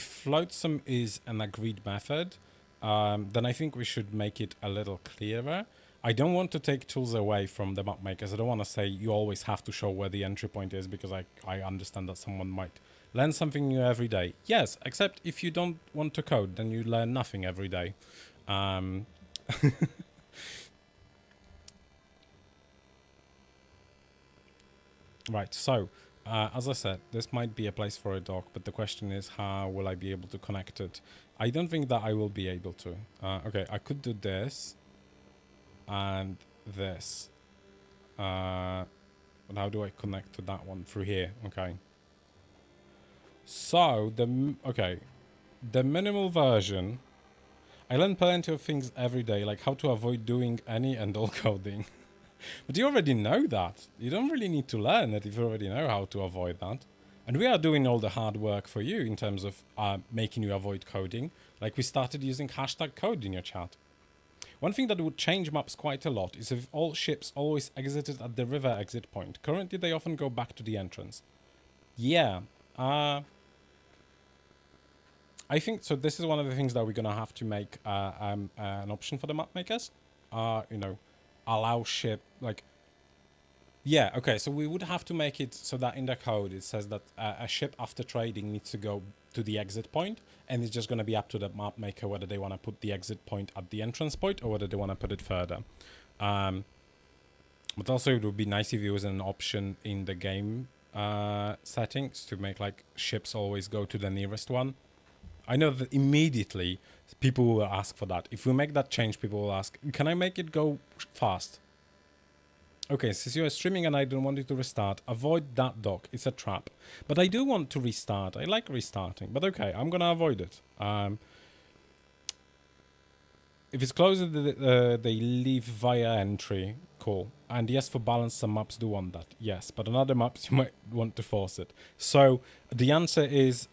flotsam is an agreed method, then I think we should make it a little clearer. I don't want to take tools away from the map makers. I don't want to say you always have to show where the entry point is, because I understand that someone might learn something new every day. Yes, except if you don't want to code, then you learn nothing every day. Right, so as I said, this might be a place for a dock, but the question is, how will I be able to connect it? I don't think that I will be able to. Okay, I could do this and this. But how do I connect to that one? Through here. Okay. So the minimal version. I learn plenty of things every day, like how to avoid doing any and all coding. But you already know that. You don't really need to learn it if you already know how to avoid that. And we are doing all the hard work for you in terms of making you avoid coding. Like we started using #code in your chat. One thing that would change maps quite a lot is if all ships always exited at the river exit point. Currently, they often go back to the entrance. Yeah. I think so. This is one of the things that we're gonna have to make an option for the map makers. Allow ship like. Yeah. Okay. So we would have to make it so that in the code it says that a ship after trading needs to go to the exit point, and it's just gonna be up to the map maker whether they want to put the exit point at the entrance point or whether they want to put it further. But also it would be nice if there was an option in the game settings to make like ships always go to the nearest one. I know that immediately people will ask for that. If we make that change, people will ask, can I make it go fast? Okay, since you're streaming and I don't want it to restart, avoid that dock. It's a trap. But I do want to restart. I like restarting. But okay, I'm going to avoid it. If it's closed, they leave via entry. Cool. And yes, for balance, some maps do want that. Yes, but on other maps, you might want to force it. So the answer is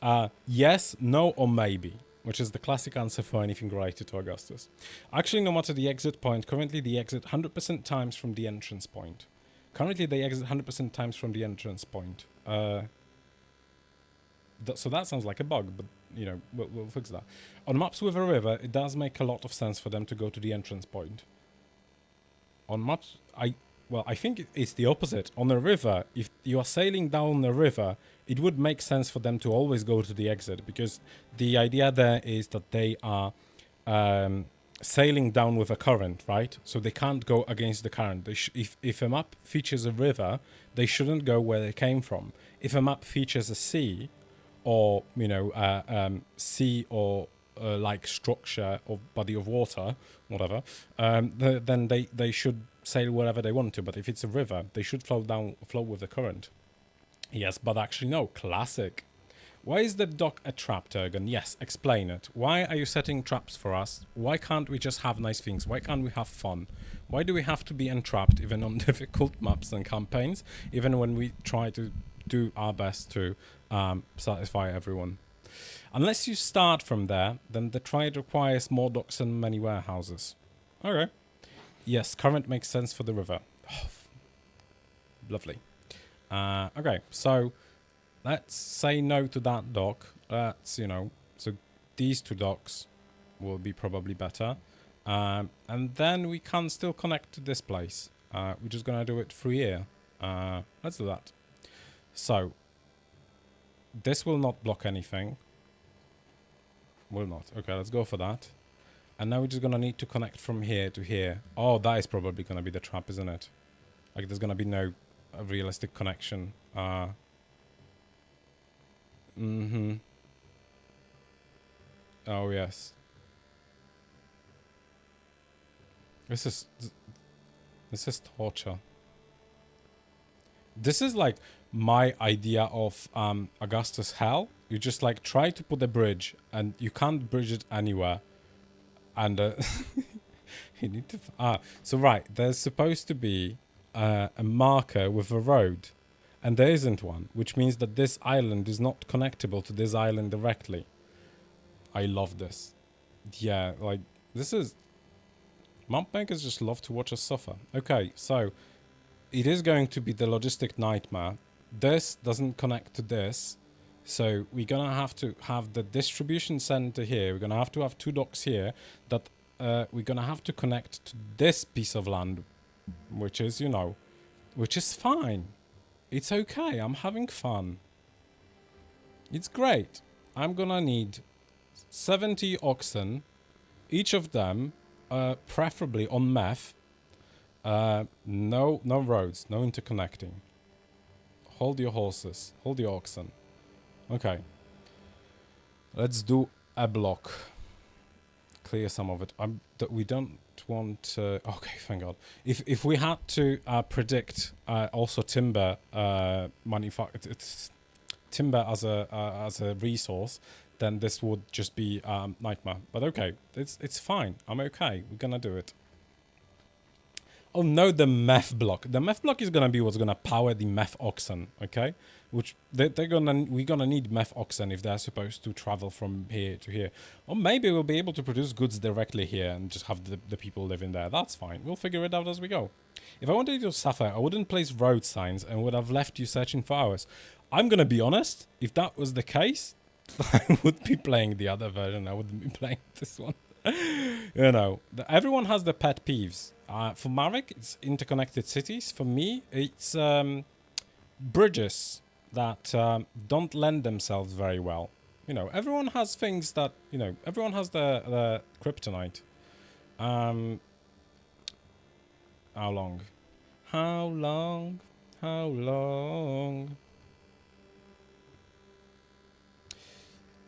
yes, no, or maybe, which is the classic answer for anything related to Augustus. Actually, no matter the exit point, currently they exit 100% times from the entrance point. Currently, they exit 100% times from the entrance point. So that sounds like a bug, but we'll fix that. On maps with a river, it does make a lot of sense for them to go to the entrance point. On maps, well, I think it's the opposite. On a river, if you are sailing down the river, it would make sense for them to always go to the exit, because the idea there is that they are sailing down with a current, right? So they can't go against the current. If a map features a river, they shouldn't go where they came from. If a map features a sea, or sea or like structure or body of water, whatever, then they should sail wherever they want to. But if it's a river, they should flow with the current. Yes, but actually no. Classic. Why is the dock a trap, Turgon? Yes, explain it. Why are you setting traps for us? Why can't we just have nice things? Why can't we have fun? Why do we have to be entrapped even on difficult maps and campaigns, even when we try to do our best to satisfy everyone? Unless you start from there, then the trade requires more docks and many warehouses. Okay. Yes, current makes sense for the river. Oh, lovely. Okay, so let's say no to that dock. Let's, so these two docks will be probably better. And then we can still connect to this place. We're just going to do it through here. Let's do that. So, this will not block anything. Will not. Okay, let's go for that. And now we're just going to need to connect from here to here. Oh, that is probably going to be the trap, isn't it? Like, there's going to be no realistic connection. Oh, yes. This is torture. This is like my idea of Augustus hell. You just like try to put a bridge and you can't bridge it anywhere. And you need to... so right, there's supposed to be a marker with a road. And there isn't one, which means that this island is not connectable to this island directly. I love this. Yeah, like, this is... Map makers just love to watch us suffer. Okay, so it is going to be the logistic nightmare. This doesn't connect to this. So we're going to have the distribution center here. We're going to have two docks here that we're going to have to connect to this piece of land, which is, which is fine. It's okay. I'm having fun. It's great. I'm going to need 70 oxen, each of them preferably on meth. No roads, no interconnecting. Hold your horses, hold your oxen. Okay. Let's do a block. Clear some of it. We don't want... okay, thank God. If we had to predict also timber timber as a resource, then this would just be nightmare. But okay, it's fine. I'm okay. We're gonna do it. Oh no, the meth block. The meth block is gonna be what's gonna power the meth oxen, okay? Which we're gonna need meth oxen if they're supposed to travel from here to here. Or maybe we'll be able to produce goods directly here and just have the people live in there. That's fine. We'll figure it out as we go. If I wanted you to suffer, I wouldn't place road signs and would have left you searching for hours. I'm gonna be honest, if that was the case, I would be playing the other version. I wouldn't be playing this one. Everyone has their pet peeves. For Marek, it's interconnected cities. For me, it's bridges that don't lend themselves very well. Everyone has things that, everyone has their kryptonite. How long? How long? How long?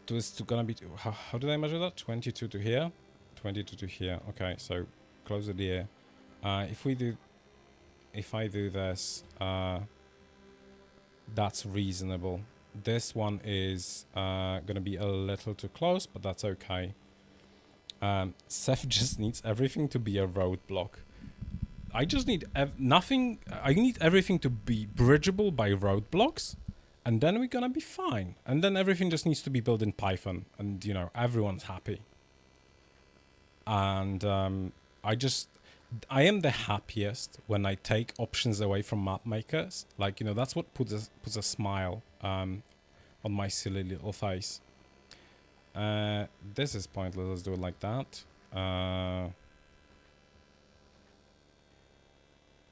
It's gonna be... How do they measure that? 22 to here? 22 to here. Okay, so close it here. If I do this, that's reasonable. This one is gonna be a little too close, but that's okay. Seth just needs everything to be a roadblock. I just need nothing. I need everything to be bridgeable by roadblocks, and then we're gonna be fine. And then everything just needs to be built in Python, and everyone's happy. And I am the happiest when I take options away from map makers. Like, that's what puts a smile on my silly little face. This is pointless. Let's do it like that.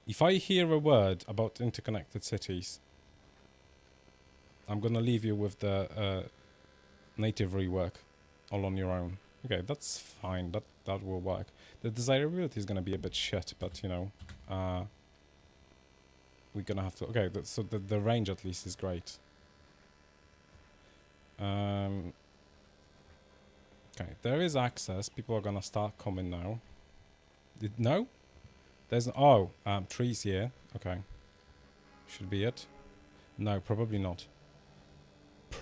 If I hear a word about interconnected cities, I'm gonna leave you with the native rework all on your own. Okay, that's fine. That will work. The desirability is gonna be a bit shit, but you know, we're gonna have to. Okay, so the range at least is great. Okay, there is access. People are gonna start coming now. No? There's trees here. Okay, should be it. No, probably not.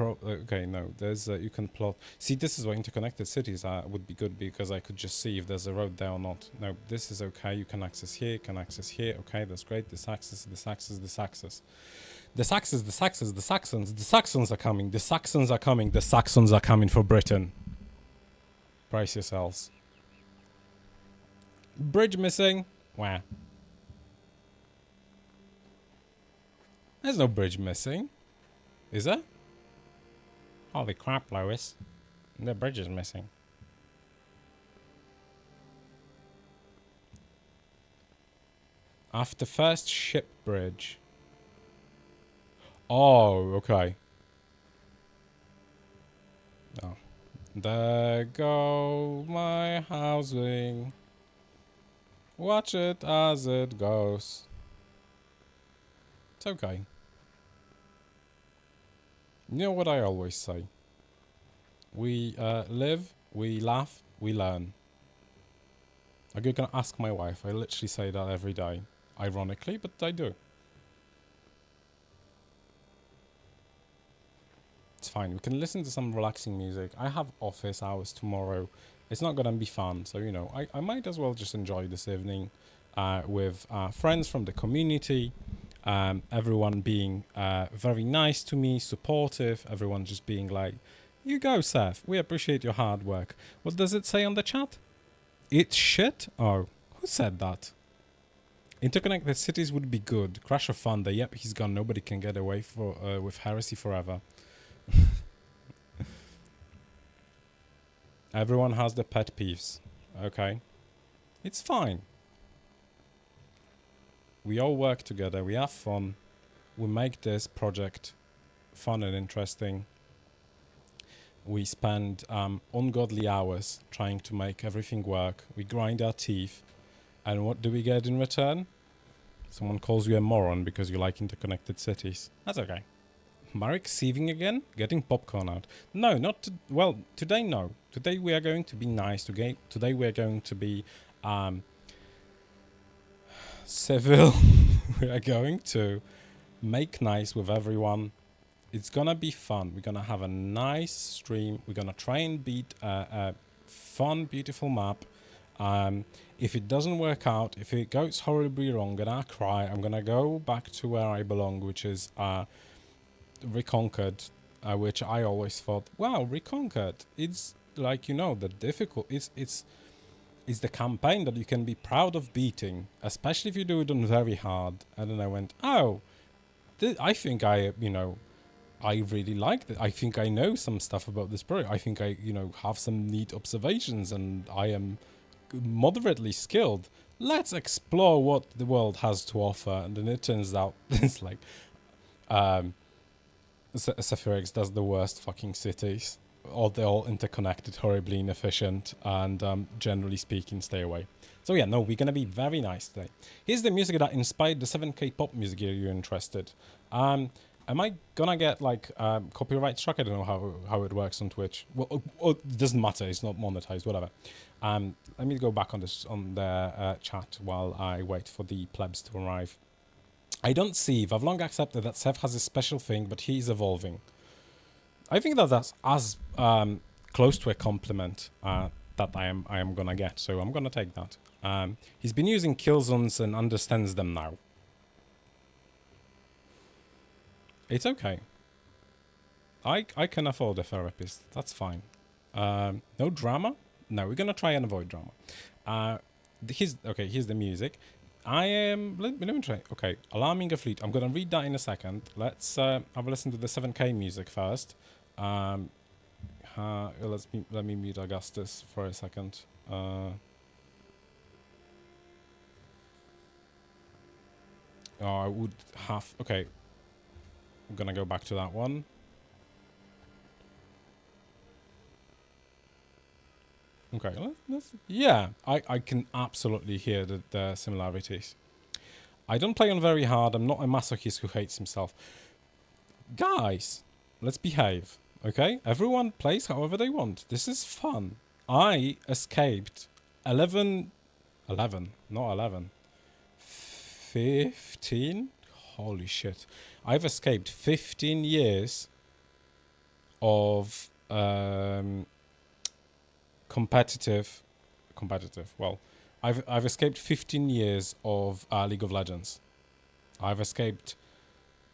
Okay, no. There's you can plot. See, this is why interconnected cities would be good because I could just see if there's a road there or not. No, this is okay. You can access here. Can access here. Okay, that's great. This access. This access. This access. This access. This access. The Saxons. The Saxons are coming. The Saxons are coming. The Saxons are coming for Britain. Brace yourselves. Bridge missing. Where? There's no bridge missing. Is there? Holy crap, Lois. The bridge is missing. After first ship bridge. Oh, okay. Oh. There go my housing. Watch it as it goes. It's okay. You know what I always say? We live, we laugh, we learn. Like you're gonna ask my wife. I literally say that every day. Ironically, but I do. It's fine. We can listen to some relaxing music. I have office hours tomorrow. It's not gonna be fun, so you know, I might as well just enjoy this evening with friends from the community. Everyone being very nice to me, supportive. Everyone just being like, "You go, Seth. We appreciate your hard work." What does it say on the chat? It's shit? Oh, who said that? Interconnected cities would be good. Crash of Thunder. Yep, he's gone. Nobody can get away with heresy forever. Everyone has the pet peeves. Okay. It's fine. We all work together. We have fun. We make this project fun and interesting. We spend ungodly hours trying to make everything work. We grind our teeth. And what do we get in return? Someone calls you a moron because you like interconnected cities. That's okay. Marek seething again? Getting popcorn out. No, not... well, today no. Today we are going to be nice. Today we are going to be civil. We are going to make nice with everyone. It's gonna be fun. We're gonna have a nice stream. We're gonna try and beat a fun, beautiful map. If it doesn't work out, if it goes horribly wrong, I'm gonna cry. I'm gonna go back to where I belong, which is Reconquered, which I always thought, wow, Reconquered. It's like, you know, the difficult. It's the campaign that you can be proud of beating, especially if you do it on very hard. And then I went, oh, I think I really like it. I think I know some stuff about this project. I think I, have some neat observations and I am moderately skilled. Let's explore what the world has to offer. And then it turns out it's like, Sephirex does the worst fucking cities. Or they're all interconnected, horribly inefficient, and generally speaking, stay away. So yeah, no, we're gonna be very nice today. Here's the music that inspired the 7K pop music. Are you interested? Am I gonna get like copyright struck? I don't know how it works on Twitch. Well, it doesn't matter. It's not monetized. Whatever. Let me go back on the chat while I wait for the plebs to arrive. I don't see. I've long accepted that Seth has a special thing, but he's evolving. I think that's as close to a compliment that I am gonna get. So I'm gonna take that. He's been using kill zones and understands them now. It's okay. I can afford a therapist. That's fine. No drama? No, we're gonna try and avoid drama. Here's the music. Let me try. Okay, alarming a fleet. I'm gonna read that in a second. Let's have a listen to the 7K music first. Let me mute Augustus for a second. I would have... Okay. I'm gonna go back to that one. Okay, yeah, I can absolutely hear the similarities. I don't play on very hard. I'm not a masochist who hates himself. Guys, let's behave, okay? Everyone plays however they want. This is fun. I escaped 11, not 11, 15? Holy shit. I've escaped 15 years of competitive, well, I've escaped 15 years of League of Legends. I've escaped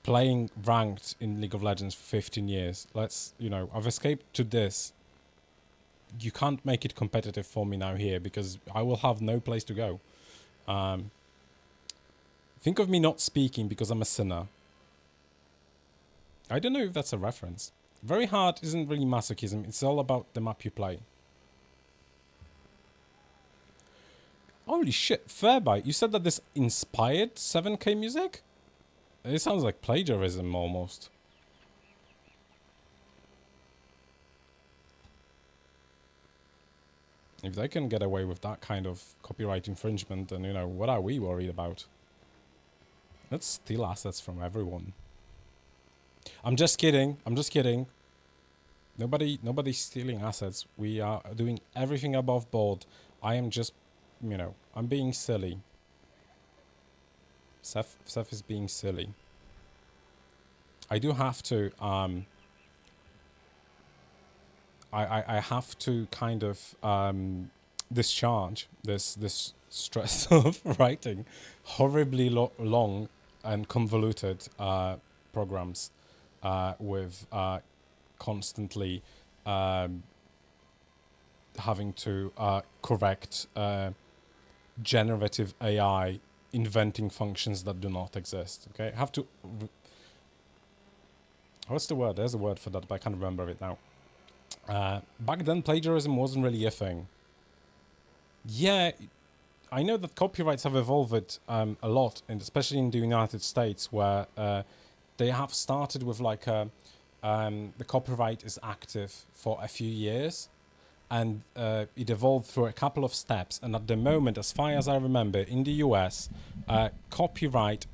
playing ranked in League of Legends for 15 years. I've escaped to this. You can't make it competitive for me now here because I will have no place to go. Think of me not speaking because I'm a sinner. I don't know if that's a reference. Very hard isn't really masochism. It's all about the map you play. Holy shit, Fairbite, you said that this inspired 7K music? It sounds like plagiarism almost. If they can get away with that kind of copyright infringement, then, what are we worried about? Let's steal assets from everyone. I'm just kidding. Nobody's stealing assets. We are doing everything above board. I am just, I'm being silly. Seth is being silly. I do have to, I have to kind of discharge this stress of writing horribly long and convoluted programs with constantly having to correct generative AI inventing functions that do not exist. Okay, I have to. What's the word? There's a word for that, but I can't remember it now. Back then, plagiarism wasn't really a thing. Yeah, I know that copyrights have evolved a lot, and especially in the United States, where they have started with the copyright is active for a few years, and it evolved through a couple of steps. And at the moment, as far as I remember, in the US, copyright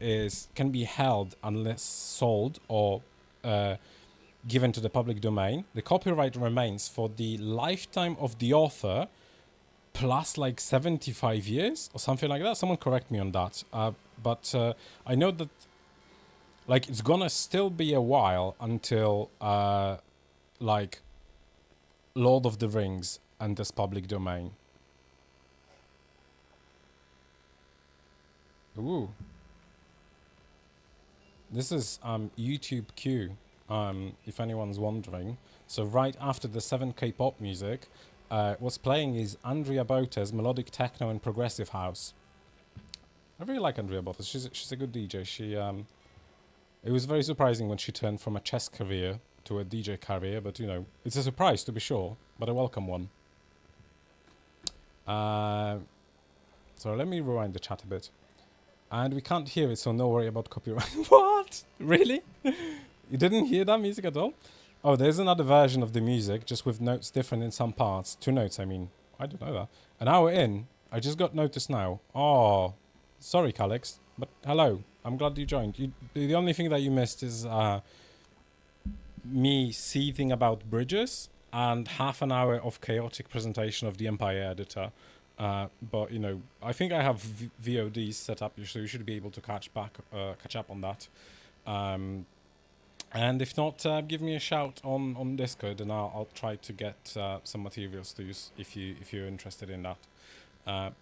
can be held unless sold or given to the public domain. The copyright remains for the lifetime of the author, plus 75 years or something like that. Someone correct me on that. But I know that it's gonna still be a while until Lord of the Rings enters public domain. Ooh. This is YouTube Q, if anyone's wondering. So right after the 7K pop music, what's playing is Andrea Bota's melodic techno and progressive house. I really like Andrea Bota. She's a good DJ. It was very surprising when she turned from a chess career to a DJ career, but it's a surprise to be sure, but a welcome one. So let me rewind the chat a bit. And we can't hear it, so no worry about copyright. What? Really? You didn't hear that music at all? Oh, there's another version of the music, just with notes different in some parts. 2 notes, I mean. I don't know that. An hour in, I just got noticed now. Oh, sorry, Calix. But hello, I'm glad you joined. The only thing that you missed is me seething about bridges and half an hour of chaotic presentation of the Empire editor. But I think I have VODs set up, so you should be able to catch up on that. And if not, give me a shout on Discord, and I'll try to get some materials to use if you're interested in that.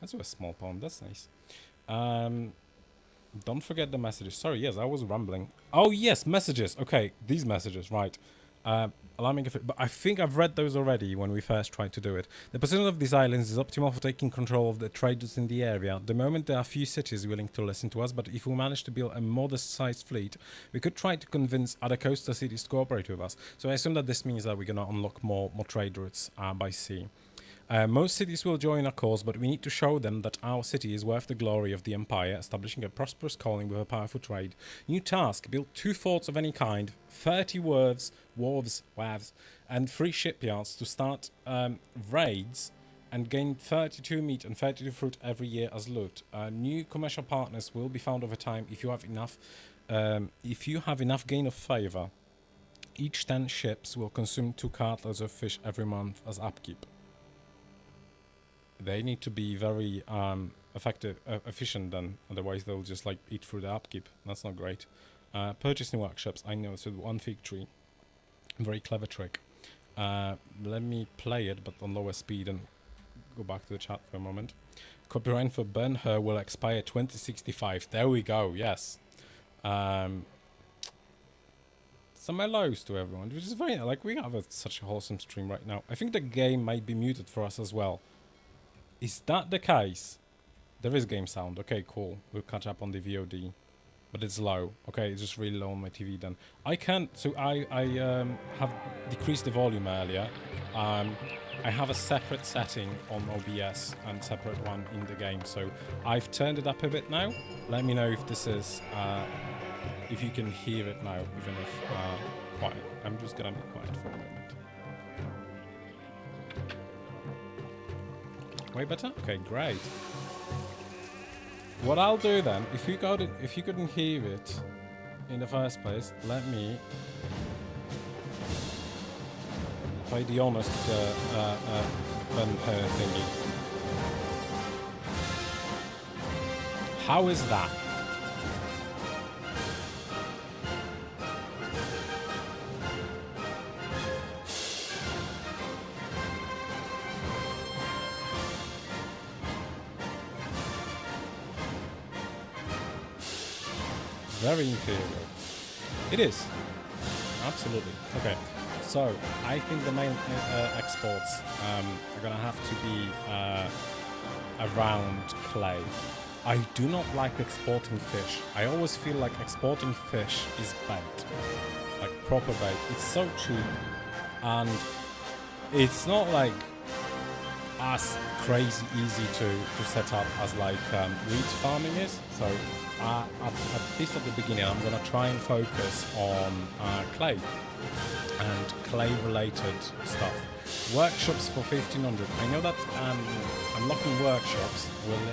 That's a small pond. That's nice. Don't forget the messages. Sorry, yes, I was rambling. Oh yes, messages. Okay, these messages, right. Allow me, but I think I've read those already when we first tried to do it. The position of these islands is optimal for taking control of the traders in the area. At the moment, there are few cities willing to listen to us, but if we manage to build a modest-sized fleet, we could try to convince other coastal cities to cooperate with us. So I assume that this means that we're going to unlock more trade routes by sea. Most cities will join our cause, but we need to show them that our city is worth the glory of the empire, establishing a prosperous colony with a powerful trade. New task: build 2 forts of any kind, 30 wharves, and 3 shipyards to start raids, and gain 32 meat and 32 fruit every year as loot. New commercial partners will be found over time if you have enough. If you have enough gain of favor. Each 10 ships will consume 2 cartloads of fish every month as upkeep. They need to be very efficient then, otherwise they'll just like eat through the upkeep. That's not great. Purchasing workshops, I know, so 1 fig tree. Very clever trick. Let me play it, but on lower speed, and go back to the chat for a moment. Copyright for Ben-Hur will expire 2065. There we go, yes. Some hellos to everyone, which is very, like, we have such a wholesome stream right now. I think the game might be muted for us as well. Is that the case? There is game sound. Okay, cool. We'll catch up on the VOD. But it's low. Okay, it's just really low on my TV then. I can't... So I have decreased the volume earlier. I have a separate setting on OBS and separate one in the game. So I've turned it up a bit now. Let me know if this is... if you can hear it now, even if quiet. I'm just gonna be quiet for a moment. Way better? Okay, great. What I'll do then, if you couldn't hear it in the first place, let me play the honest Ben-Hur thingy. How is that? Very imperial. It is. Absolutely. Okay. So, I think the main exports are going to have to be around clay. I do not like exporting fish. I always feel like exporting fish is bait. Like proper bait. It's so cheap. And it's not like as crazy easy to set up as like wheat farming is. So at least at the beginning, I'm going to try and focus on clay and clay-related stuff. Workshops for 1500. I know that unlocking workshops will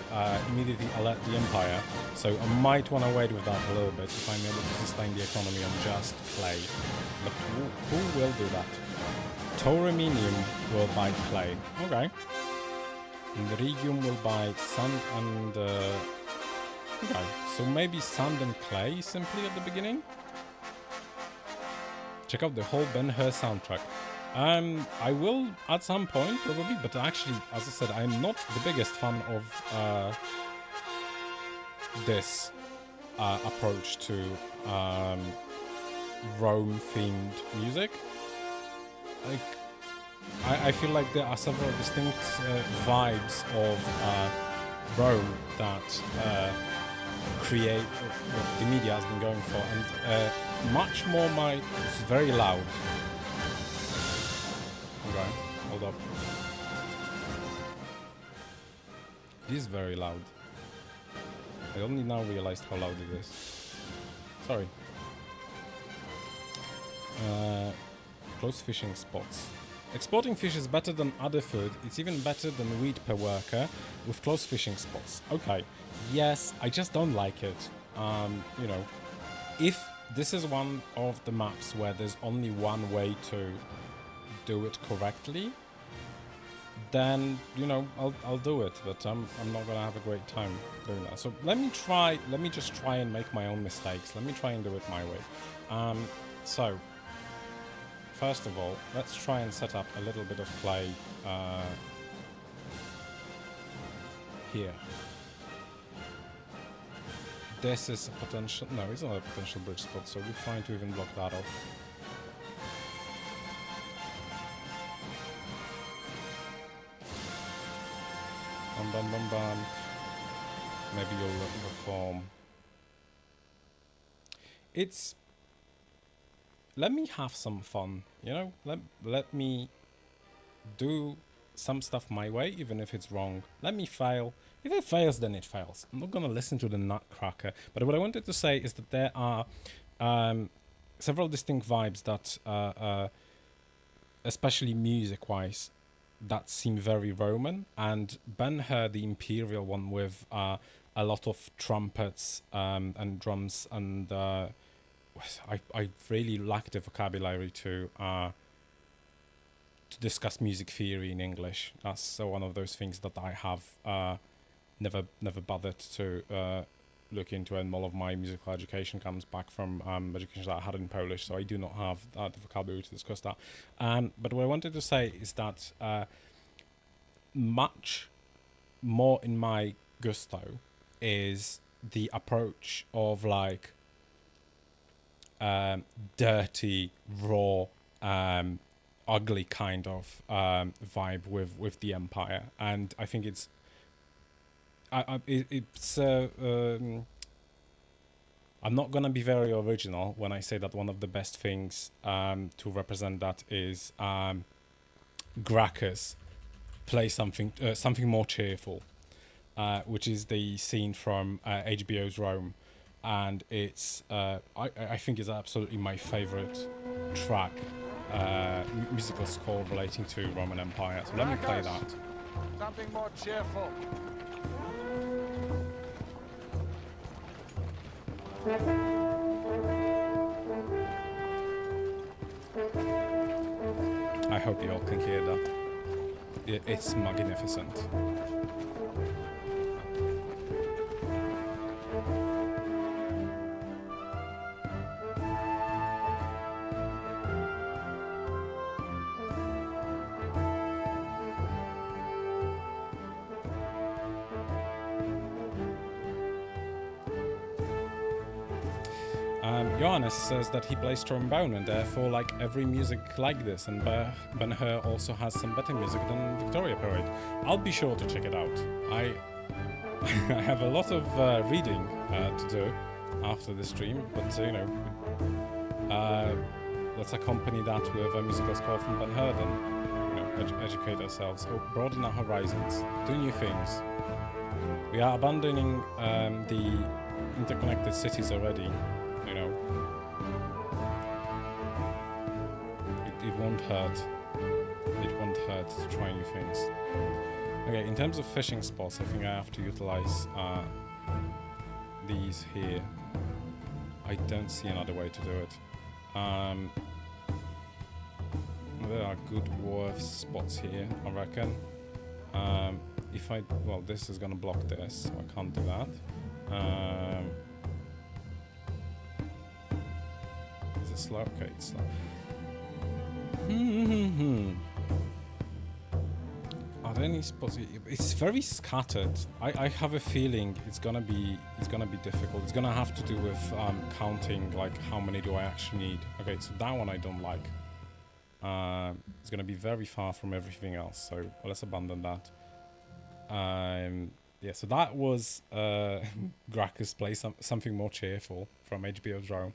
immediately alert the Empire, so I might want to wait with that a little bit if I'm able to sustain the economy on just clay. But who will do that? Taurominium will buy clay. Okay. And Regium will buy sand and... okay, so maybe sand and clay simply at the beginning? Check out the whole Ben-Hur soundtrack. I will at some point probably, but actually, as I said, I'm not the biggest fan of this approach to Rome-themed music. Like, I feel like there are several distinct vibes of Rome that create what the media has been going for, and much more it's very loud. Okay, hold up. It is very loud. I only now realized how loud it is. Sorry. Close fishing spots. Exporting fish is better than other food. It's even better than wheat per worker with close fishing spots. Okay, yes, I just don't like it. You know, if this is one of the maps where there's only one way to do it correctly, then, you know, I'll do it, but I'm not gonna have a great time doing that. So let me just try and make my own mistakes. Let me try and do it my way. So first of all, let's try and set up a little bit of clay here. This is a potential... no, it's not a potential bridge spot, so we're fine to even block that off. Bam, bam, bam, bam. Maybe you'll reform. It's... let me have some fun, you know? Let me do some stuff my way, even if it's wrong. Let me fail. If it fails, then it fails. I'm not gonna listen to the nutcracker. But what I wanted to say is that there are several distinct vibes that, especially music-wise, that seem very Roman. And Ben-Hur, the Imperial one, with a lot of trumpets and drums, and I really lack the vocabulary to discuss music theory in English. That's one of those things that I have never bothered to look into, and all of my musical education comes back from education that I had in Polish, so I do not have the vocabulary to discuss that. But what I wanted to say is that much more in my gusto is the approach of like dirty, raw, ugly kind of vibe with the Empire, and I think it's I'm not gonna be very original when I say that one of the best things to represent that is Gracchus play something more cheerful, which is the scene from HBO's Rome, and it's I think it's absolutely my favorite track, musical score relating to Roman Empire. So let me play that. Something more cheerful. I hope you all can hear that. It's magnificent. Johannes says that he plays trombone, and therefore like every music like this, and Ben-Hur also has some better music than Victoria Parade. I'll be sure to check it out. I I have a lot of reading to do after the stream, but you know, let's accompany that with a musical score from Ben-Hur, then you know, educate ourselves, broaden our horizons, do new things. We are abandoning the interconnected cities already. You know, it won't hurt. It won't hurt to try new things. Okay, in terms of fishing spots, I think I have to utilize these here. I don't see another way to do it. There are good wharf spots here, I reckon. If I, well, this is gonna block this, so I can't do that. Is it slow? Okay, it's slow. Are there any spots? It's very scattered. I have a feeling it's gonna be difficult. It's gonna have to do with counting, like how many do I actually need. Okay, so that one I don't like. It's gonna be very far from everything else, so let's abandon that. Yeah, so that was Gracchus play something more cheerful from HBO's Rome.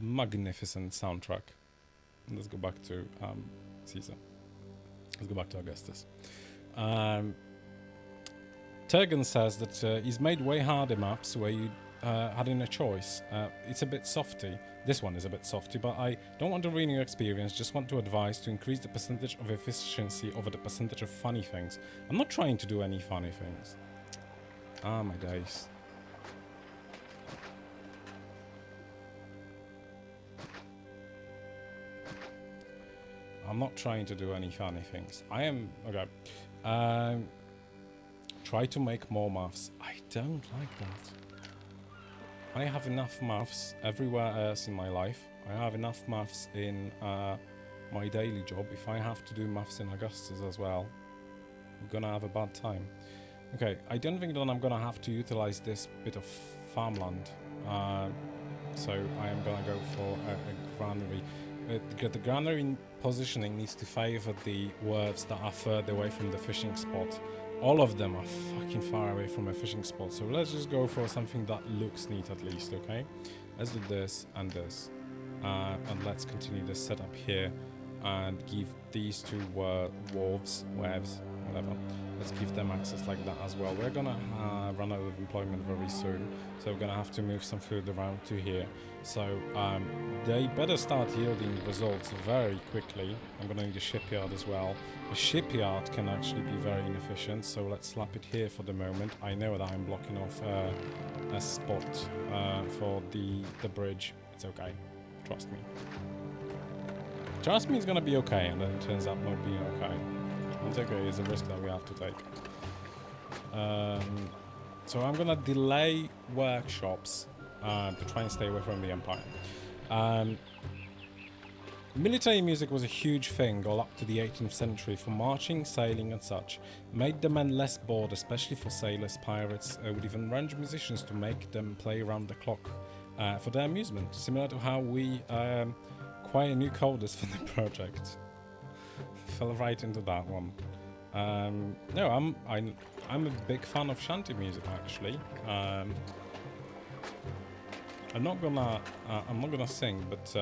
Magnificent soundtrack. Let's go back to Caesar. Let's go back to Augustus. Turgon says that he's made way harder maps where you had in a choice. It's a bit softy. This one is a bit softy, but I don't want to ruin your experience, just want to advise to increase the percentage of efficiency over the percentage of funny things. I'm not trying to do any funny things. Ah, my days. I'm not trying to do any funny things. I am... Okay. Try to make more maths. I don't like that. I have enough maths everywhere else in my life. I have enough maths in my daily job. If I have to do maths in Augustus as well, I'm gonna have a bad time. Okay, I don't think that I'm gonna have to utilize this bit of farmland. So I am gonna go for a granary. The granary positioning needs to favor the wharves that are further away from the fishing spot. All of them are fucking far away from a fishing spot, so let's just go for something that looks neat at least, okay? Let's do this and this. And let's continue this setup here. and give these two werves, whatever. Let's give them access like that as well. We're gonna run out of employment very soon, so we're gonna have to move some food around to here. So they better start yielding results very quickly. I'm gonna need a shipyard as well. A shipyard can actually be very inefficient, so let's slap it here for the moment. I know that I'm blocking off a spot for the bridge. It's okay, trust me. Trust me, it's gonna be okay, and then it turns out not being okay. It's okay, it's a risk that we have to take. So I'm gonna delay workshops to try and stay away from the Empire. Military music was a huge thing all up to the 18th century for marching, sailing and such. Made the men less bored, especially for sailors, pirates, would even arrange musicians to make them play around the clock for their amusement, similar to how we acquire new coders for the project. Fell right into that one. No, I'm a big fan of shanty music actually. I'm not gonna sing, but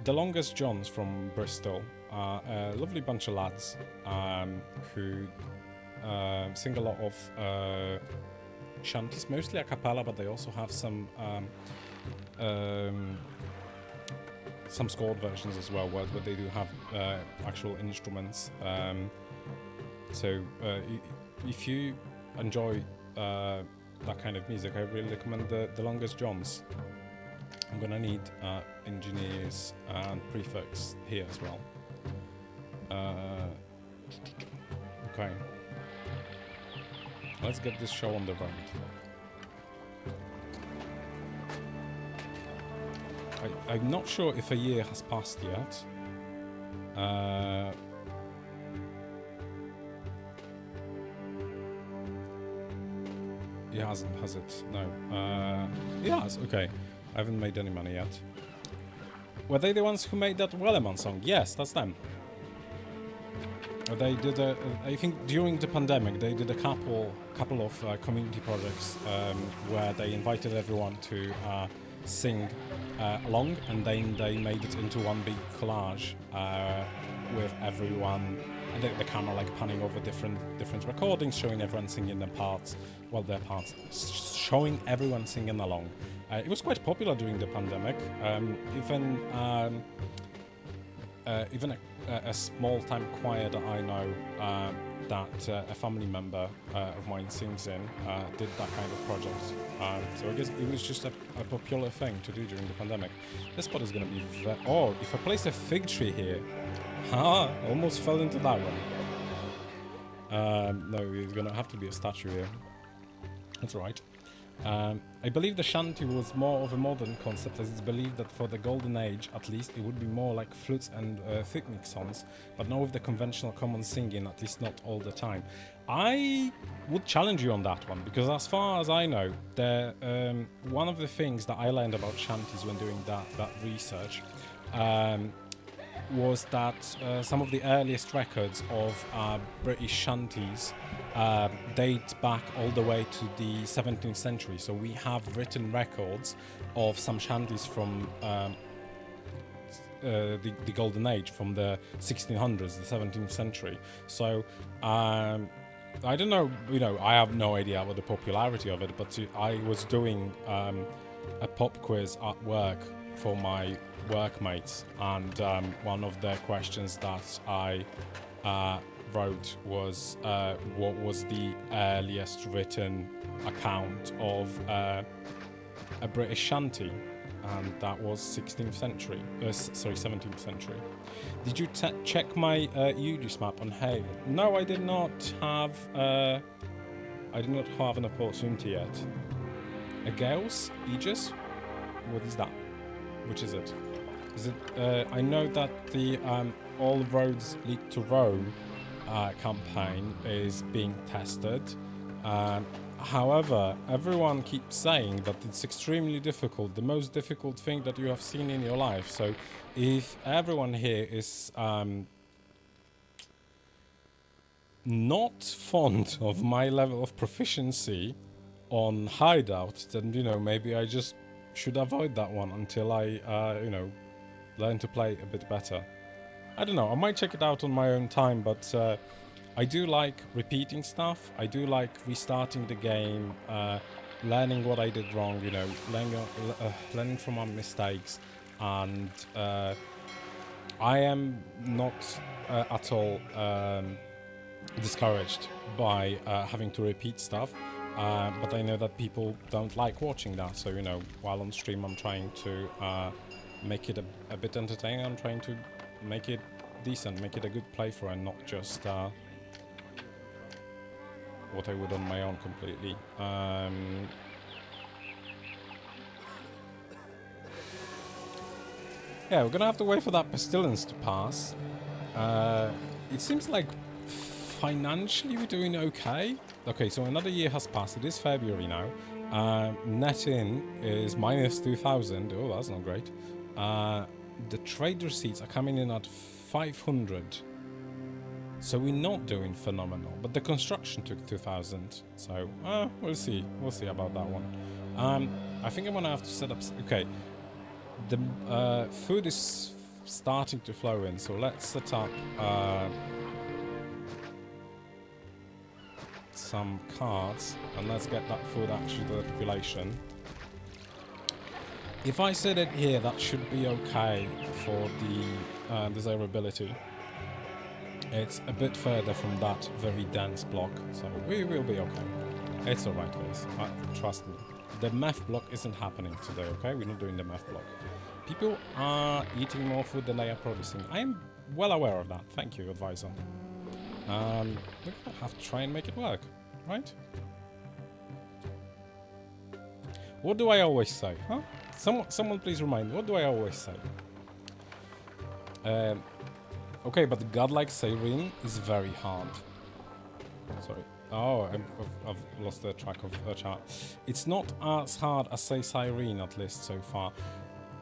the Longest Johns from Bristol are a lovely bunch of lads who sing a lot of shanties, mostly a cappella, but they also have some scored versions as well, where they do have actual instruments. So if you enjoy that kind of music, I really recommend the Longest Johns. I'm gonna need engineers and prefix here as well. Okay, let's get this show on the road. I'm not sure if a year has passed yet. It hasn't, has it? No. It has, okay. I haven't made any money yet. Were they the ones who made that Wellerman song? Yes, that's them. They did I think during the pandemic, they did a couple of community projects where they invited everyone to sing along, and then they made it into one big collage with everyone, and the camera like panning over different recordings, showing everyone singing their parts, showing everyone singing along. It was quite popular during the pandemic. Even a small-time choir that I know that a family member of mine sings in did that kind of project. So I guess it was just a popular thing to do during the pandemic. This spot is going to be oh, if I place a fig tree here, almost fell into that one. No, it's going to have to be a statue here. That's right. I believe the shanty was more of a modern concept, as it's believed that for the golden age, at least, it would be more like flutes and picnic songs, but not with the conventional common singing, at least not all the time. I would challenge you on that one, because as far as I know, one of the things that I learned about shanties when doing that research was that some of the earliest records of British shanties date back all the way to the 17th century. So we have written records of some shanties from the Golden Age, from the 1600s, the 17th century. So I don't know, I have no idea about the popularity of it, but I was doing a pop quiz at work for my workmates, and one of the questions that I wrote was what was the earliest written account of a British shanty, and that was 16th century, 17th century. Did you check my UGIS map on Hale? No, I did not have an opportunity yet. Aegeus? Aegis? What is that? Which is it? Is it? I know that the All Roads Lead to Rome campaign is being tested. However, everyone keeps saying that it's extremely difficult, the most difficult thing that you have seen in your life. So if everyone here is not fond of my level of proficiency on Hideout, then, maybe I just should avoid that one until I, learn to play a bit better. I don't know. I might check it out on my own time, but I do like repeating stuff. I do like restarting the game, learning what I did wrong. You know, learning from my mistakes, and I am not at all discouraged by having to repeat stuff. But I know that people don't like watching that, so you know, while on stream I'm trying to make it a bit entertaining. I'm trying to make it decent, make it a good playthrough, and not just what I would on my own completely. Yeah, we're gonna have to wait for that pestilence to pass. It seems like financially we're doing okay. Okay, so another year has passed. It is February now. Net in is minus 2,000. Oh, that's not great. The trade receipts are coming in at 500. So we're not doing phenomenal. But the construction took 2,000. So we'll see. We'll see about that one. I think I'm gonna have to set up. Okay, the food is starting to flow in. So let's set up some cards and let's get that food actually to the population. If I set it here, that should be okay for the desirability. It's a bit further from that very dense block, so we will be okay. It's alright, guys. Trust me. The meth block isn't happening today, okay? We're not doing the meth block. People are eating more food than they are producing. I am well aware of that. Thank you, advisor. We're gonna have to try and make it work, right? What do I always say, huh? Someone please remind me, what do I always say? Okay, but the godlike Siren is very hard. Sorry. Oh, I've lost the track of her chat. It's not as hard as, say, Siren, at least so far.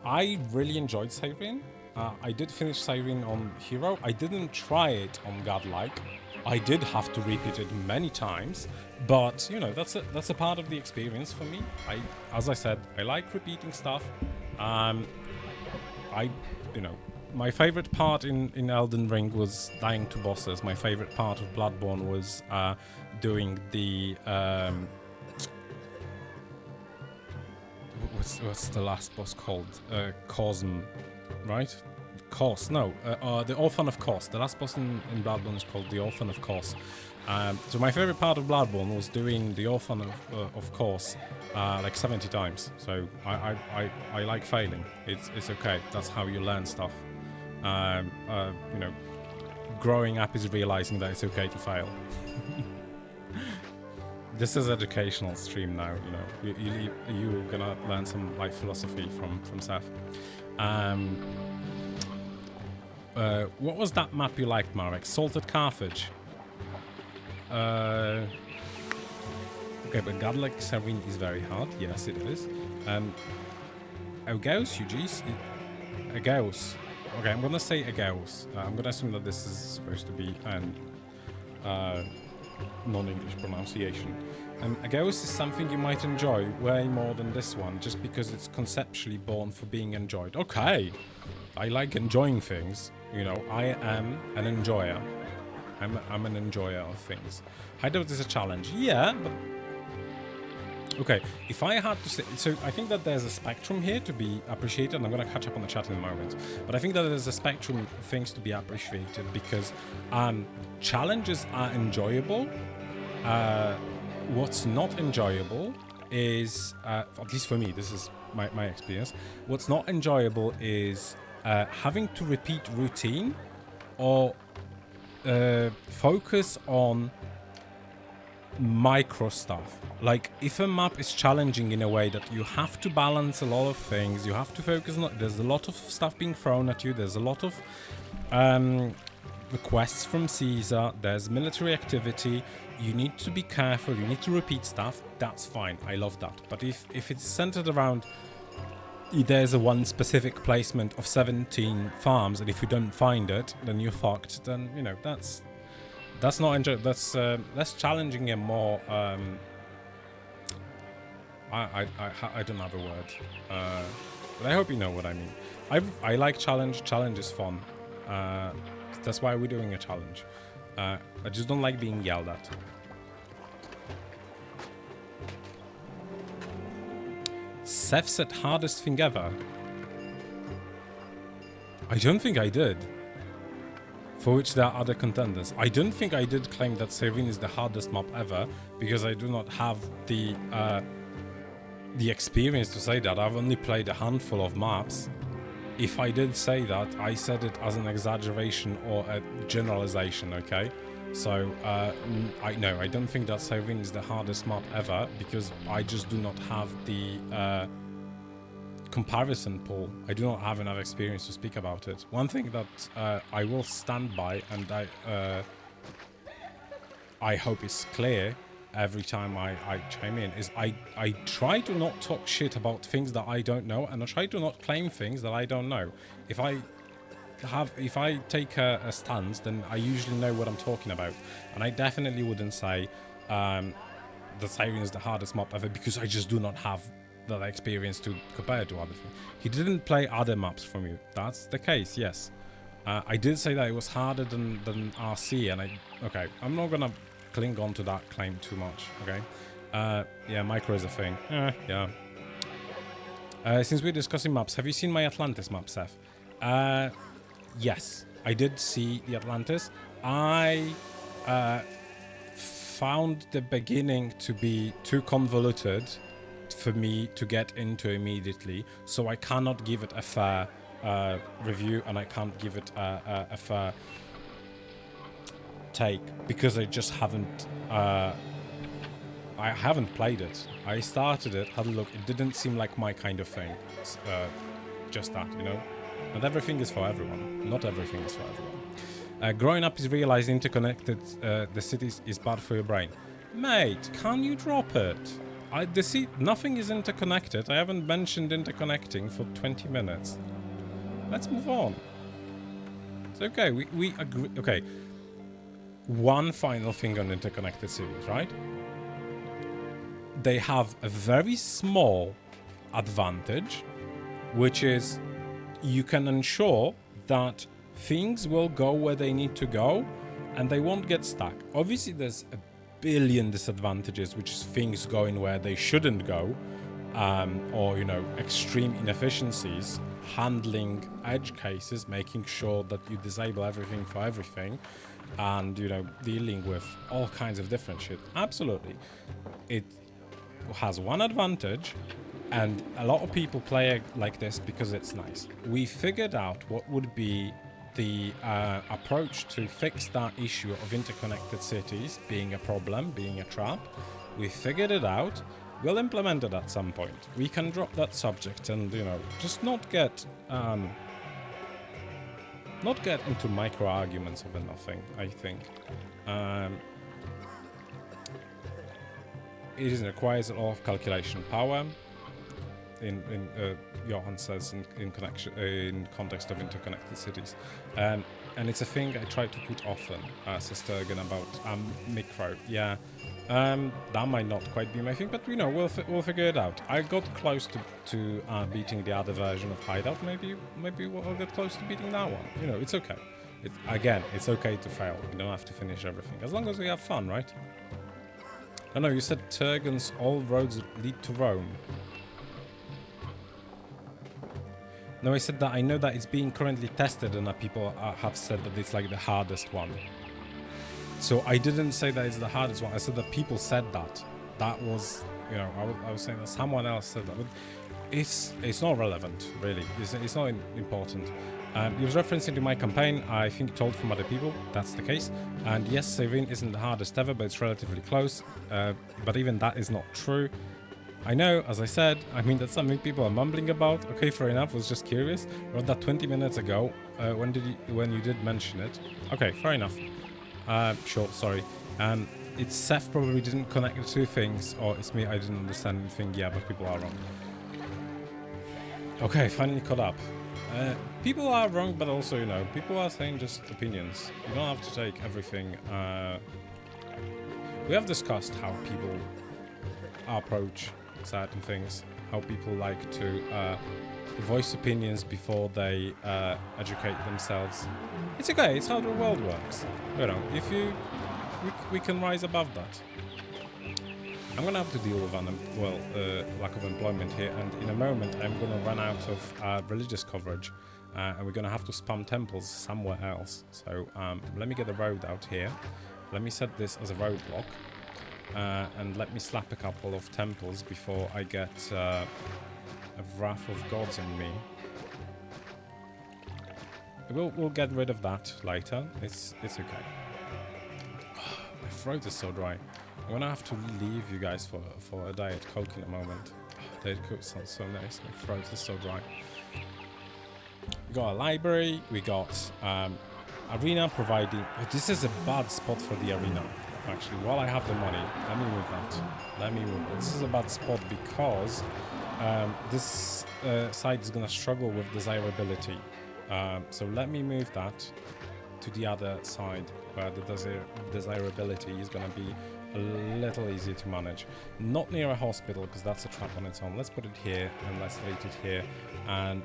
I really enjoyed Siren. I did finish Siren on Hero. I didn't try it on Godlike. I did have to repeat it many times, but you know, that's a part of the experience for me. As I said, I like repeating stuff. You know, my favorite part in Elden Ring was dying to bosses. My favorite part of Bloodborne was doing the what's the last boss called? Cosm, right? Kos, no, the Orphan of Kos. The last boss in Bloodborne is called the Orphan of Kos. So my favorite part of Bloodborne was doing the Orphan of Kos like 70 times. So I like failing. It's okay. That's how you learn stuff. You know, growing up is realizing that it's okay to fail. This is educational stream now. You know, you're gonna learn some life philosophy from Seth. What was that map you liked, Marek? Salted Carthage. Okay, but Godlike Serene is very hard. Yes, it is. Augustus, UGs? Augustus. Okay, I'm gonna say Augustus. I'm gonna assume that this is supposed to be an non-English pronunciation. Augustus is something you might enjoy way more than this one, just because it's conceptually born for being enjoyed. Okay, I like enjoying things. You know, I am an enjoyer. I'm an enjoyer of things. Hideout is a challenge. Yeah, but... Okay, if I had to say... So I think that there's a spectrum here to be appreciated. I'm going to catch up on the chat in a moment. But I think that there's a spectrum of things to be appreciated because challenges are enjoyable. What's not enjoyable is... at least for me, this is my experience. What's not enjoyable is... having to repeat routine or focus on micro stuff. Like if a map is challenging in a way that you have to balance a lot of things, you have to focus on, there's a lot of stuff being thrown at you, there's a lot of requests from Caesar, there's military activity, you need to be careful, you need to repeat stuff, that's fine, I love that. But if it's centered around there's a one specific placement of 17 farms, and if you don't find it, then you're fucked. Then you know that's not enjoy. That's less challenging and more. I don't have a word, but I hope you know what I mean. I like challenge. Challenge is fun. That's why we're doing a challenge. I just don't like being yelled at. Seth said hardest thing ever. I don't think I did. For which there are other contenders. I don't think I did claim that Serene is the hardest map ever, because I do not have the experience to say that. I've only played a handful of maps. If I did say that, I said it as an exaggeration or a generalization, okay? So, I don't think that Serene is the hardest map ever, because I just do not have the comparison pool. I do not have enough experience to speak about it. One thing that I will stand by, and I hope is clear every time I chime in, is I try to not talk shit about things that I don't know, and I try to not claim things that I don't know. If I take a stance, then I usually know what I'm talking about, and I definitely wouldn't say that Siren is the hardest map ever, because I just do not have that experience to compare to other things. He didn't play other maps from you. That's the case, yes. I did say that it was harder than RC, and I'm not gonna cling on to that claim too much, okay? Yeah, micro is a thing. Yeah. Since we're discussing maps, have you seen my Atlantis map, Seth? Yes, I did see the Atlantis. I found the beginning to be too convoluted for me to get into immediately, so I cannot give it a fair review, and I can't give it a fair take, because I just haven't I haven't played it. I started it, had a look, it didn't seem like my kind of thing. Just that, you know? Not everything is for everyone. Not everything is for everyone. Growing up is realizing interconnected the cities is bad for your brain. Mate, can you drop it? Nothing is interconnected. I haven't mentioned interconnecting for 20 minutes. Let's move on. It's okay, we agree. Okay. One final thing on interconnected cities, right? They have a very small advantage, which is you can ensure that things will go where they need to go and they won't get stuck. Obviously, there's a billion disadvantages, which is things going where they shouldn't go, or, you know, extreme inefficiencies, handling edge cases, making sure that you disable everything for everything, and, you know, dealing with all kinds of different shit. Absolutely. It has one advantage, and a lot of people play it like this because it's nice. We figured out what would be the approach to fix that issue of interconnected cities being a problem, being a trap. We figured it out. We'll implement it at some point. We can drop that subject and, you know, just not get into micro arguments over nothing, I think. It requires a lot of calculation power. Johan says in context of interconnected cities, and it's a thing I try to put often, says Turgon, about micro. Yeah, that might not quite be my thing, but you know, we'll figure it out. I got close to beating the other version of Hideout. Maybe we'll get close to beating that one. You know, it's okay. It's okay to fail. You don't have to finish everything as long as we have fun, right? No, you said Turgon's all roads lead to Rome. No, I said that I know that it's being currently tested and that people have said that it's like the hardest one. So I didn't say that it's the hardest one. I said that people said that. That was, you know, I was saying that someone else said that. But it's not relevant, really. It's not important. He was referencing to my campaign. I think told from other people. That's the case. And yes, Serene isn't the hardest ever, but it's relatively close. But even that is not true. I know, as I said, I mean, that's something people are mumbling about. Okay, fair enough, was just curious. Wrote that 20 minutes ago, when you did mention it. Okay, fair enough. Sure, sorry. It's Seth probably didn't connect the two things, or it's me, I didn't understand anything. Yeah, but people are wrong. Okay, finally caught up. People are wrong, but also, you know, people are saying just opinions. You don't have to take everything. We have discussed how people approach certain things, how people like to voice opinions before they educate themselves. It's okay. It's how the world works. You know, if you, we can rise above that. I'm gonna have to deal with lack of employment here, and in a moment I'm gonna run out of religious coverage, and we're gonna have to spam temples somewhere else. So let me get a road out here. Let me set this as a roadblock, and let me slap a couple of temples before I get a wrath of gods on me. We'll get rid of that later. It's okay. My throat is so dry. I'm gonna have to leave you guys for a Diet Coke in a moment. Diet Coke sounds so nice. My throat is so dry. We got a library. We got arena providing. Oh, this is a bad spot for the arena. Actually, while I have the money, let me move that. Let me move that. This is a bad spot because this site is gonna struggle with desirability. So let me move that to the other side where the desirability is gonna be a little easier to manage. Not near a hospital because that's a trap on its own. Let's put it here and let's delete it here. And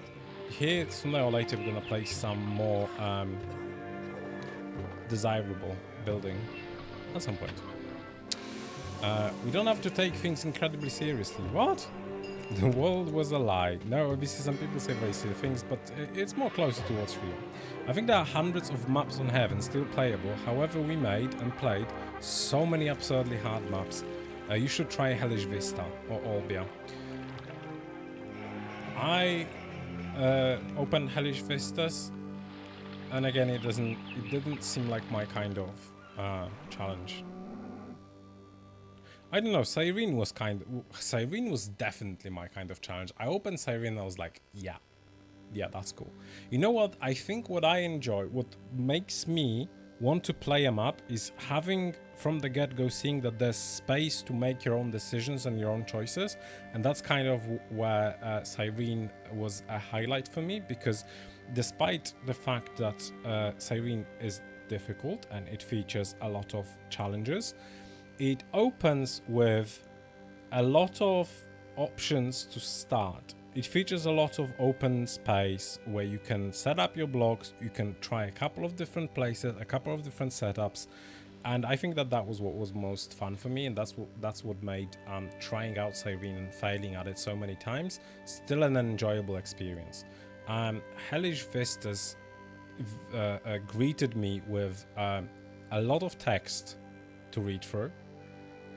here, sooner or later, we're gonna place some more desirable building at some point. We don't have to take things incredibly seriously. What? The world was a lie. No, obviously some people say very silly things, but it's more closer to what's real. I think there are hundreds of maps on Heaven still playable. However, we made and played so many absurdly hard maps. You should try Hellish Vista or Olbia. I opened Hellish Vistas, and again, it didn't seem like my kind of challenge. I don't know, Cyrene was definitely my kind of challenge. I opened Cyrene and I was like, yeah, that's cool. You know what? I think what I enjoy, what makes me want to play a map is having from the get-go seeing that there's space to make your own decisions and your own choices. And that's kind of where Cyrene was a highlight for me, because despite the fact that Cyrene is difficult and it features a lot of challenges, it opens with a lot of options to start. It features a lot of open space where you can set up your blocks, you can try a couple of different places, a couple of different setups, and I think that was what was most fun for me, and that's what made trying out Cyrene and failing at it so many times still an enjoyable experience. Hellish Vistas greeted me with a lot of text to read through,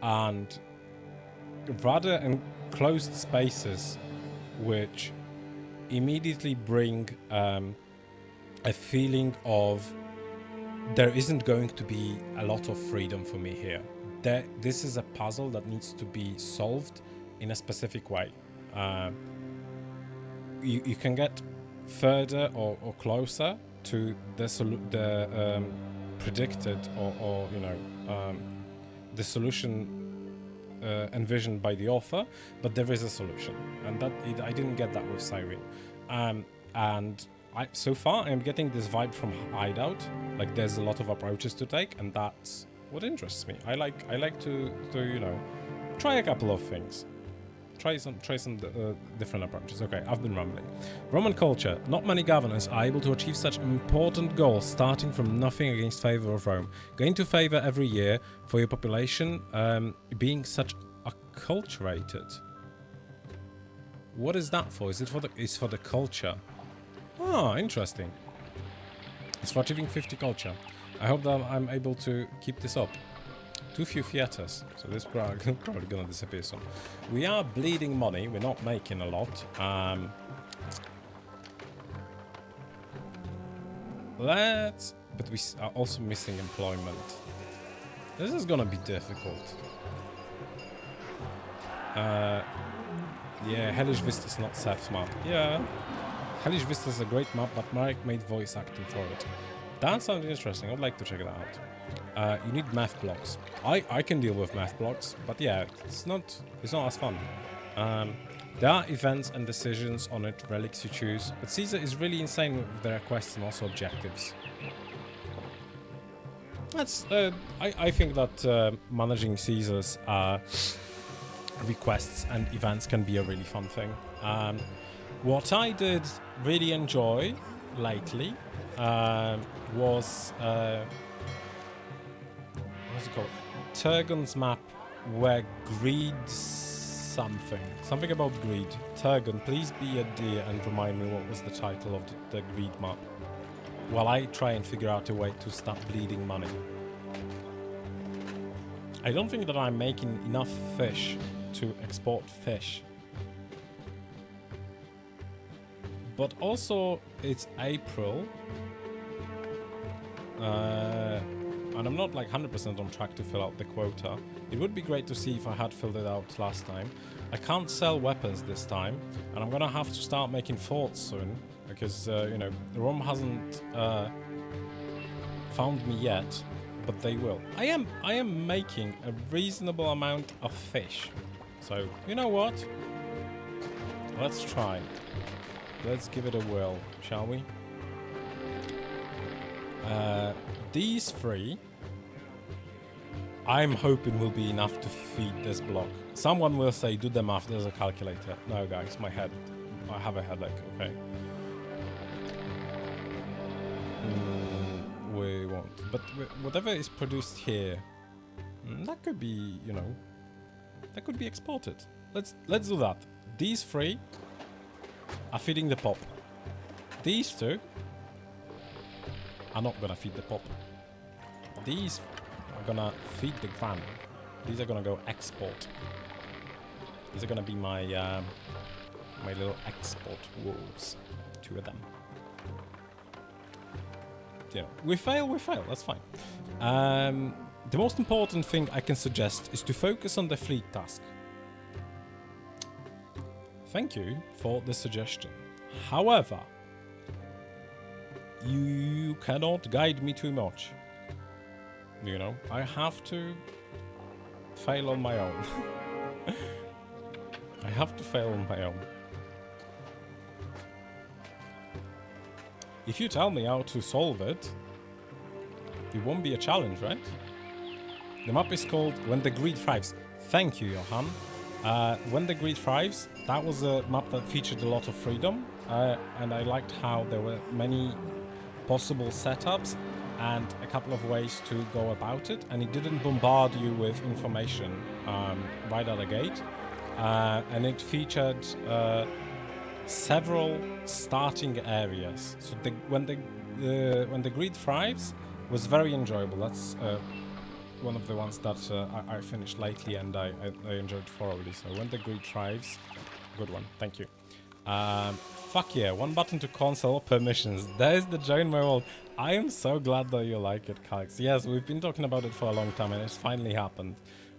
and rather enclosed spaces which immediately bring a feeling of there isn't going to be a lot of freedom for me here. This is a puzzle that needs to be solved in a specific way. You can get further or closer to the predicted or the solution envisioned by the author, but there is a solution, and I didn't get that with Cyrene. And so far I'm getting this vibe from Hideout, like there's a lot of approaches to take, and that's what interests me. I like to try a couple of things. Try some different approaches. Okay, I've been rambling. Roman culture. Not many governors are able to achieve such important goals, starting from nothing against favor of Rome. Gain to favor every year for your population being such acculturated. What is that for? Is it for it's for the culture? Oh, interesting. It's for achieving 50 culture. I hope that I'm able to keep this up. Too few theaters, so this is probably gonna disappear soon. We are bleeding money, we're not making a lot. But we are also missing employment. This is gonna be difficult. Yeah, Hellish Vista is not Seth's map. Yeah, Hellish Vista is a great map, but Marek made voice acting for it. That sounds interesting, I'd like to check it out. You need math blocks. I can deal with math blocks, but yeah, it's not as fun. There are events and decisions on it, relics you choose, but Caesar is really insane with their quests and also objectives. That's I think that managing Caesar's requests and events can be a really fun thing. What I did really enjoy lately was what's it called? Turgon's map where greed something about greed. Turgon, please be a dear and remind me what was the title of the greed map. While I try and figure out a way to stop bleeding money. I don't think that I'm making enough fish to export fish. But also, it's April. And I'm not like 100% on track to fill out the quota. It would be great to see if I had filled it out last time. I can't sell weapons this time, and I'm gonna have to start making forts soon, because, you know, Rome hasn't found me yet, but they will. I am making a reasonable amount of fish. So, you know what? Let's try. Let's give it a whirl, shall we? These three, I'm hoping will be enough to feed this block. Someone will say, do the math, there's a calculator. No, guys, I have a headache, okay? We won't. But whatever is produced here, that could be, you know, that could be exported. Let's do that. These three are feeding the pop. These two are not gonna feed the pop. These are gonna feed the clan. These are gonna go export. These are gonna be my my little export wolves. Two of them. Yeah, we fail. That's fine. The most important thing I can suggest is to focus on the fleet task. Thank you for the suggestion. However, you cannot guide me too much. You know, I have to fail on my own. I have to fail on my own. If you tell me how to solve it, it won't be a challenge, right? The map is called When the Greed Thrives. Thank you, Johan. When the Greed Thrives, that was a map that featured a lot of freedom, and I liked how there were many possible setups and a couple of ways to go about it, and it didn't bombard you with information right out of the gate, and it featured several starting areas. So when the Greed Thrives was very enjoyable. That's one of the ones that I finished lately, and I enjoyed thoroughly. So When the Greed Thrives, good one. Thank you. Fuck yeah, one button to console permissions. There's the join my world. I am so glad that you like it, Calix. Yes, we've been talking about it for a long time, and it's finally happened.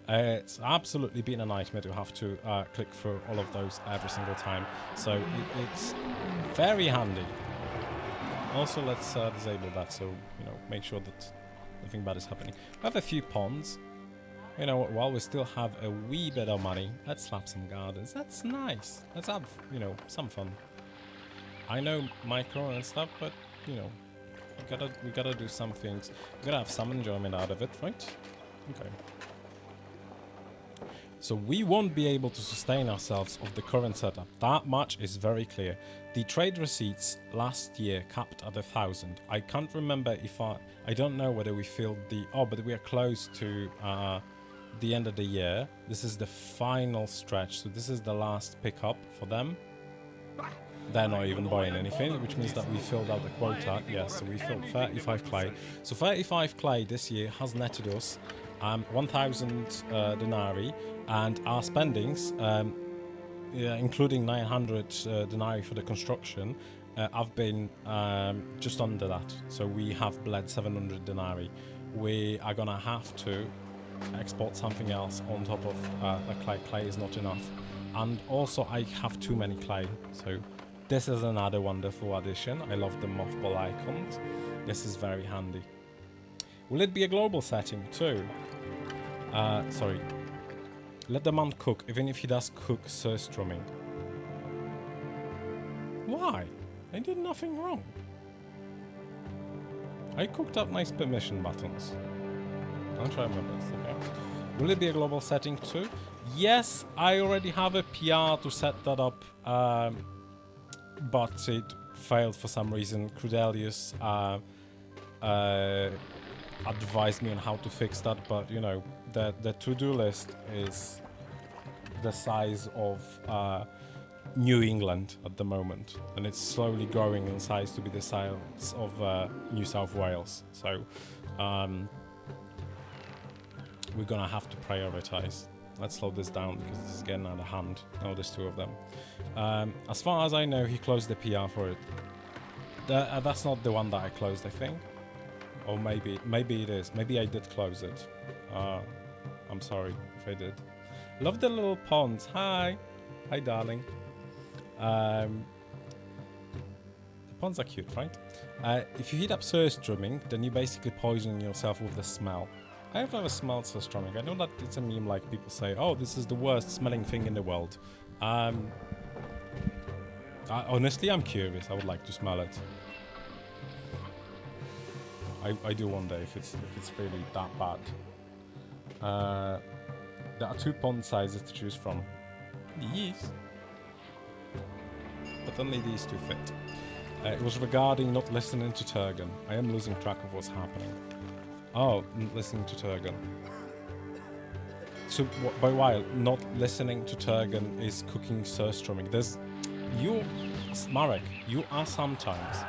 It's absolutely been a nightmare to have to click through all of those every single time. So it's very handy. Also, let's disable that, so, you know, make sure that nothing bad is happening. We have a few ponds. You know, while we still have a wee bit of money, let's slap some gardens. That's nice. Let's have, you know, some fun. I know micro and stuff, but, you know, we gotta do some things. We gotta have some enjoyment out of it, right? Okay. So we won't be able to sustain ourselves of the current setup. That much is very clear. The trade receipts last year capped at 1,000. I can't remember if I don't know whether we filled the... Oh, but we are close to the end of the year. This is the final stretch. So this is the last pickup for them. They're not even buying anything, which means that we filled out the quota. Yes, so we filled 35 clay. So 35 clay this year has netted us 1,000 denarii, and our spendings, including 900 denarii for the construction, have been just under that. So we have bled 700 denarii. We are gonna have to export something else on top of the clay. Clay is not enough, and also I have too many clay. So this is another wonderful addition. I love the mothball icons. This is very handy. Will it be a global setting too? Sorry. Let the man cook, even if he does cook surströmming. Why? I did nothing wrong. I cooked up nice permission buttons. I'll try my best, okay? Will it be a global setting too? Yes, I already have a PR to set that up but it failed for some reason. Crudelius advised me on how to fix that, but you know, the to-do list is the size of New England at the moment, and it's slowly growing in size to be the size of New South Wales. So we're gonna have to prioritize. Let's slow this down because this is getting out of hand. Oh, there's two of them. As far as I know, he closed the PR for it. That's not the one that I closed, I think. Or maybe it is. Maybe I did close it. I'm sorry if I did. Love the little ponds. Hi, darling. The ponds are cute, right? If you heat up surströmming, then you're basically poisoning yourself with the smell. I have never smelled surströmming. I know that it's a meme, like people say, "Oh, this is the worst smelling thing in the world." Honestly, I'm curious. I would like to smell it. I do wonder if it's really that bad. There are 2 pond sizes to choose from. Yes. But only these 2 fit. It was regarding not listening to Turgon. I am losing track of what's happening. Oh, listening to Turgon. So, by while not listening to Turgon is cooking surströmming. Marek, you are sometimes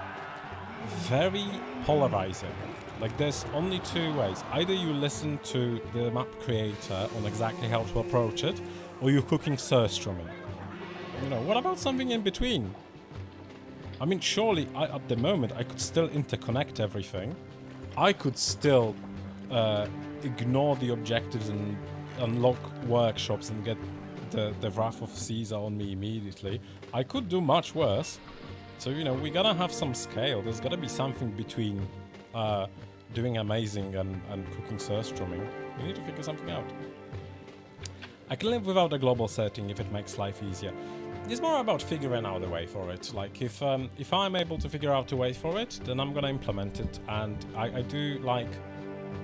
very polarizing. Like, there's only 2 ways. Either you listen to the map creator on exactly how to approach it, or you're cooking surströmming. You know, what about something in between? I mean, surely, at the moment, I could still interconnect everything. I could still ignore the objectives and unlock workshops and get the Wrath of Caesar on me immediately. I could do much worse. So, you know, we gotta have some scale. There's gotta be something between doing amazing and cooking surströmming. We need to figure something out. I can live without a global setting if it makes life easier. It's more about figuring out a way for it. Like, if I'm able to figure out a way for it, then I'm gonna implement it. And I do like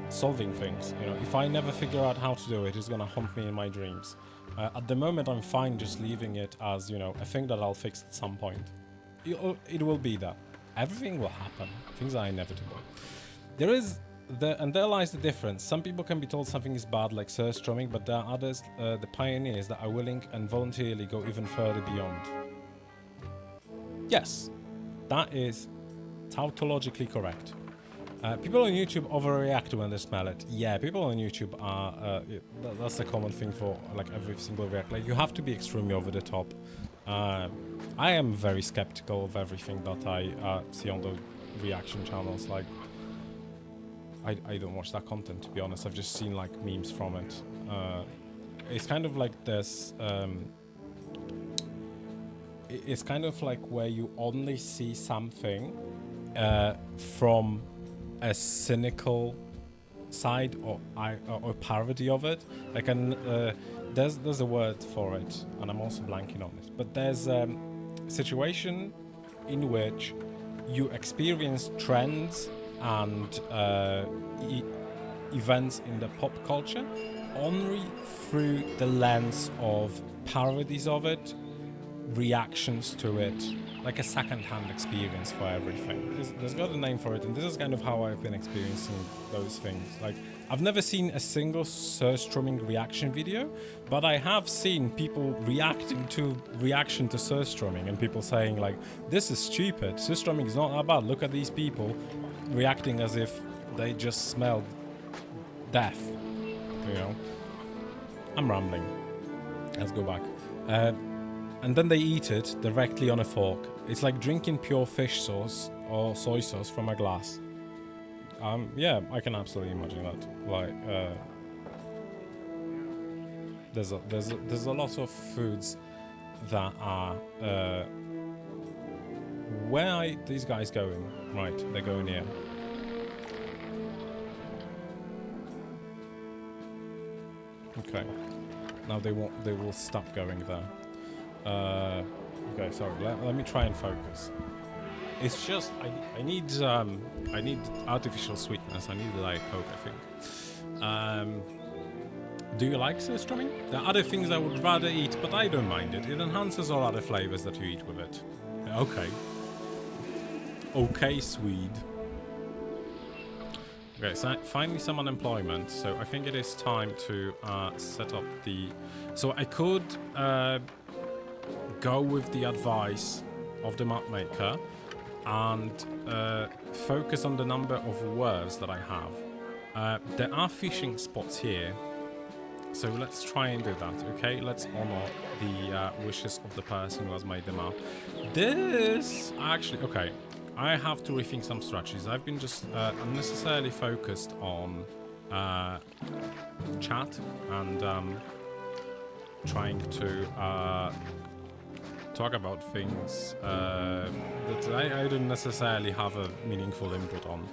solving things. You know, if I never figure out how to do it, it's gonna haunt me in my dreams. At the moment, I'm fine just leaving it as, you know, a thing that I'll fix at some point. It will be that. Everything will happen. Things are inevitable. And there lies the difference. Some people can be told something is bad, like surströmming, but there are others, the pioneers, that are willing and voluntarily go even further beyond. Yes, that is tautologically correct. People on YouTube overreact when they smell it. Yeah, people on YouTube are... that's a common thing for like every single react. Like, you have to be extremely over the top. I am very skeptical of everything that I see on the reaction channels. Like, I don't watch that content, to be honest. I've just seen like memes from it. It's kind of like this... it's kind of like where you only see something from a cynical side or parody of it. Like, there's a word for it, and I'm also blanking on it. But there's a situation in which you experience trends and events in the pop culture only through the lens of parodies of it, reactions to it, like a second-hand experience for everything. There's got a name for it, and this is kind of how I've been experiencing those things. Like, I've never seen a single surströmming reaction video, but I have seen people reacting to reaction to surströmming, and people saying like, "This is stupid. Surströmming is not that bad. Look at these people reacting as if they just smelled death." You know, I'm rambling. Let's go back. And then they eat it directly on a fork. It's like drinking pure fish sauce or soy sauce from a glass. Yeah, I can absolutely imagine that. Like, there's a lot of foods that are. Where are these guys going? Right, they're going here. Okay. Now they will stop going there. Okay, sorry. Let me try and focus. It's just I need artificial sweetness. I need Diet Coke, I think. Do you like surströmming? There are other things I would rather eat, but I don't mind it. It enhances all other flavors that you eat with it. Okay. Okay, Swede. Okay, so finally some unemployment. So I think it is time to set up the... So I could go with the advice of the map maker and focus on the number of words that I have. There are fishing spots here, so let's try and do that, okay? Let's honor the wishes of the person who has made the map. This... Actually, okay. I have to rethink some strategies. I've been just unnecessarily focused on chat and trying to talk about things that I didn't necessarily have a meaningful input on.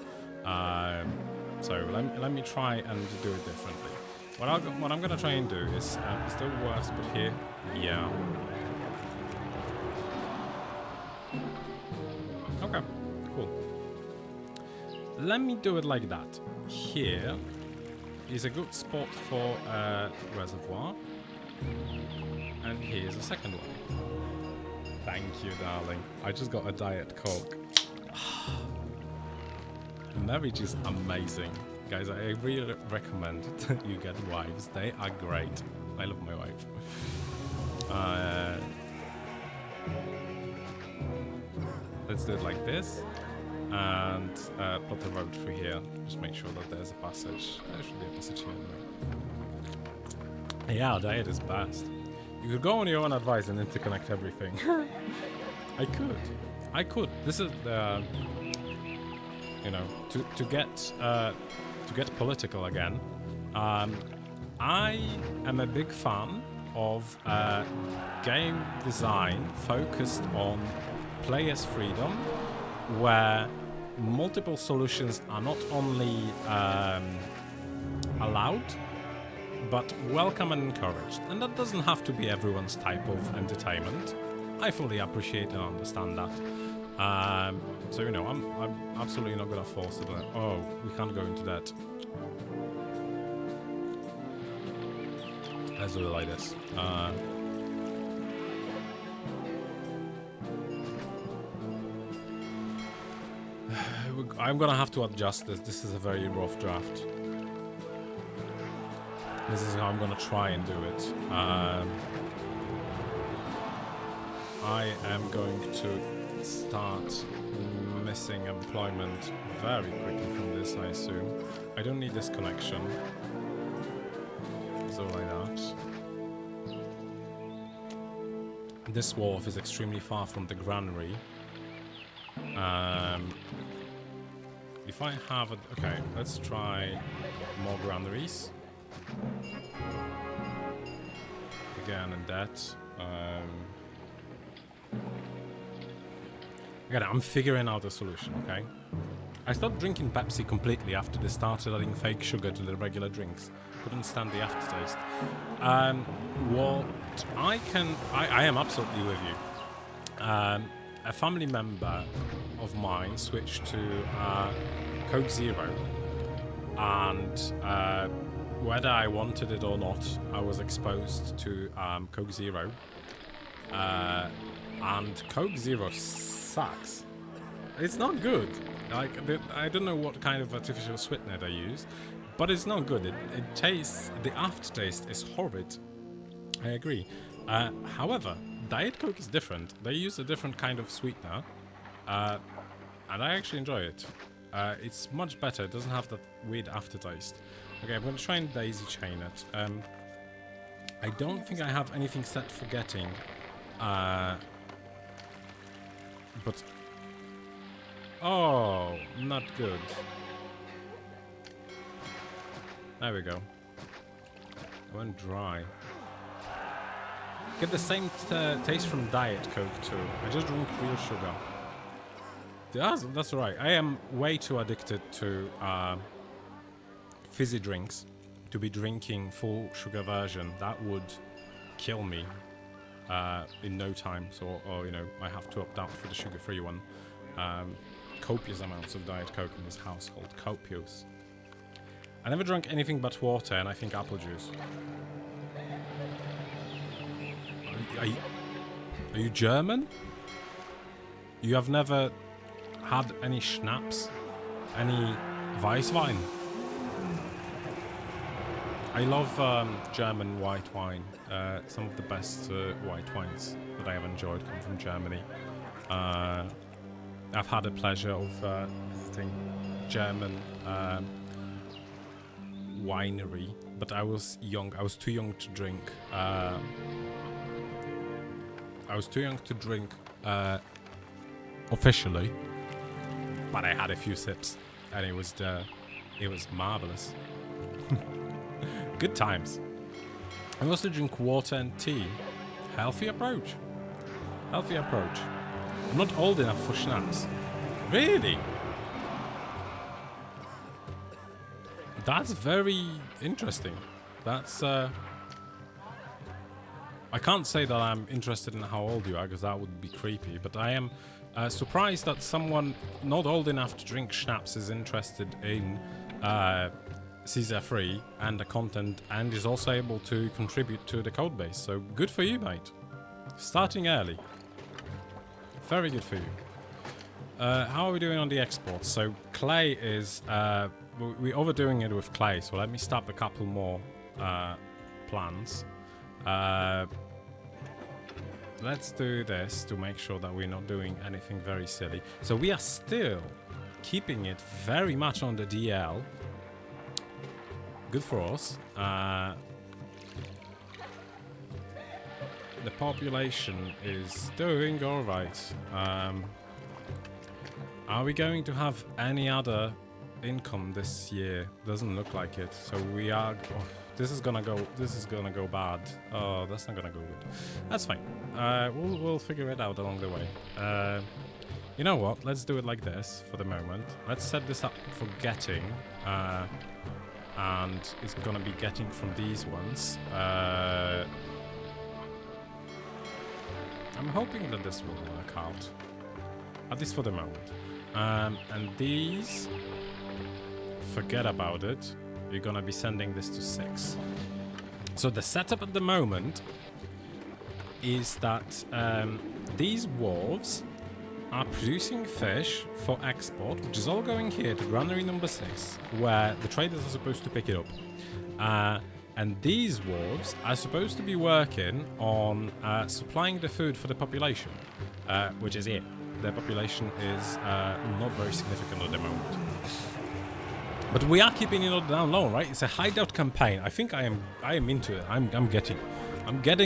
So let me try and do it differently. What I'm going to try and do is the worst spot here? Yeah. Okay, cool. Let me do it like that. Here is a good spot for a reservoir. And here's a second one. Thank you, darling. I just got a Diet Coke. Marriage is amazing. Guys, I really recommend that you get wives. They are great. I love my wife. Let's do it like this. And put the road through here. Just make sure that there's a passage. There should be a passage here anyway. Yeah, Diet is best. You could go on your own advice and interconnect everything. I could. This is the... You know, to get political again. I am a big fan of game design focused on players' freedom, where multiple solutions are not only allowed, but welcome and encouraged. And that doesn't have to be everyone's type of entertainment. I fully appreciate and understand that. So, you know, I'm absolutely not going to force it. Oh, we can't go into that. Let's do it like this. I'm going to have to adjust this. This is a very rough draft. This is how I'm going to try and do it. I am going to start missing employment very quickly from this, I assume. I don't need this connection. So like that. This wharf is extremely far from the granary. If I have it... Okay, let's try more granaries. Again, and that. Again, I'm figuring out a solution, okay? I stopped drinking Pepsi completely after they started adding fake sugar to the regular drinks. Couldn't stand the aftertaste. What I am absolutely with you. A family member of mine switched to Coke Zero, and whether I wanted it or not, I was exposed to Coke Zero. And Coke Zero sucks. It's not good. Like, I don't know what kind of artificial sweetener they use, but it's not good. It tastes... The aftertaste is horrid. I agree. However, Diet Coke is different. They use a different kind of sweetener, and I actually enjoy it. It's much better. It doesn't have that weird aftertaste. Okay, I'm going to try and daisy chain it. I don't think I have anything set for getting, but... Oh, not good. There we go. I went dry. Get the same taste from Diet Coke too. I just drink real sugar. That's right. I am way too addicted to fizzy drinks to be drinking full sugar version. That would kill me in no time. So, or you know, I have to opt out for the sugar-free one. Copious amounts of Diet Coke in this household. Copious. I never drank anything but water, and I think apple juice. Are you German? You have never had any schnapps? Any Weisswein? I love German white wine. Some of the best white wines that I have enjoyed come from Germany. I've had the pleasure of visiting German winery, but I was young. I was too young to drink. Officially, but I had a few sips, and it was marvelous. Good times. I also drink water and tea. Healthy approach. Healthy approach. I'm not old enough for schnapps. Really? That's very interesting. That's I can't say that I'm interested in how old you are, because that would be creepy, but I am surprised that someone not old enough to drink schnapps is interested in Caesar Free and the content, and is also able to contribute to the code base. So good for you, mate. Starting early. Very good for you. How are we doing on the exports? So clay is... we're overdoing it with clay, so let me stop a couple more plans. Let's do this to make sure that we're not doing anything very silly. So we are still keeping it very much on the DL. Good for us. The population is doing alright. Are we going to have any other income this year? Doesn't look like it. So we are... Oh, this is gonna go bad. Oh, that's not gonna go good. That's fine. We'll figure it out along the way. You know what? Let's do it like this for the moment. Let's set this up for getting. And it's gonna be getting from these ones. I'm hoping that this will work out. At least for the moment. And these... Forget about it. You're gonna be sending this to 6. So the setup at the moment is that these wharves are producing fish for export, which is all going here to granary number 6, where the traders are supposed to pick it up. And these wharves are supposed to be working on supplying the food for the population, which is here. The population is not very significant at the moment. But we are keeping it down low, right? It's a hideout campaign. I think I am into it. I'm getting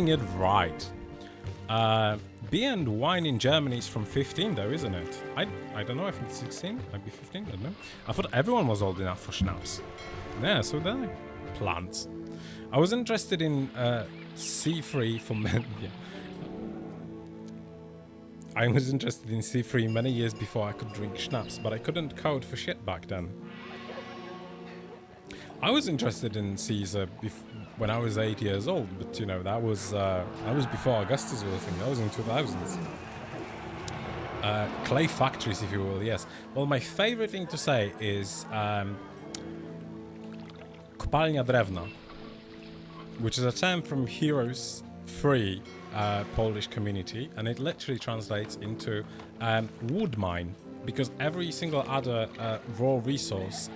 it right. Beer and wine in Germany is from 15 though, isn't it? I don't know, I think it's 16, maybe 15, I don't know. I thought everyone was old enough for schnapps. Yeah, so did I. Plants. I was interested in C3 for men. Yeah. I was interested in C3 many years before I could drink schnapps, but I couldn't code for shit back then. I was interested in Caesar when I was 8 years old, but you know, that was before Augustus was a thing. That was in 2000s. Clay factories, if you will, yes. Well, my favorite thing to say is kopalnia drewna, which is a term from Heroes 3 Polish community, and it literally translates into wood mine, because every single other raw resource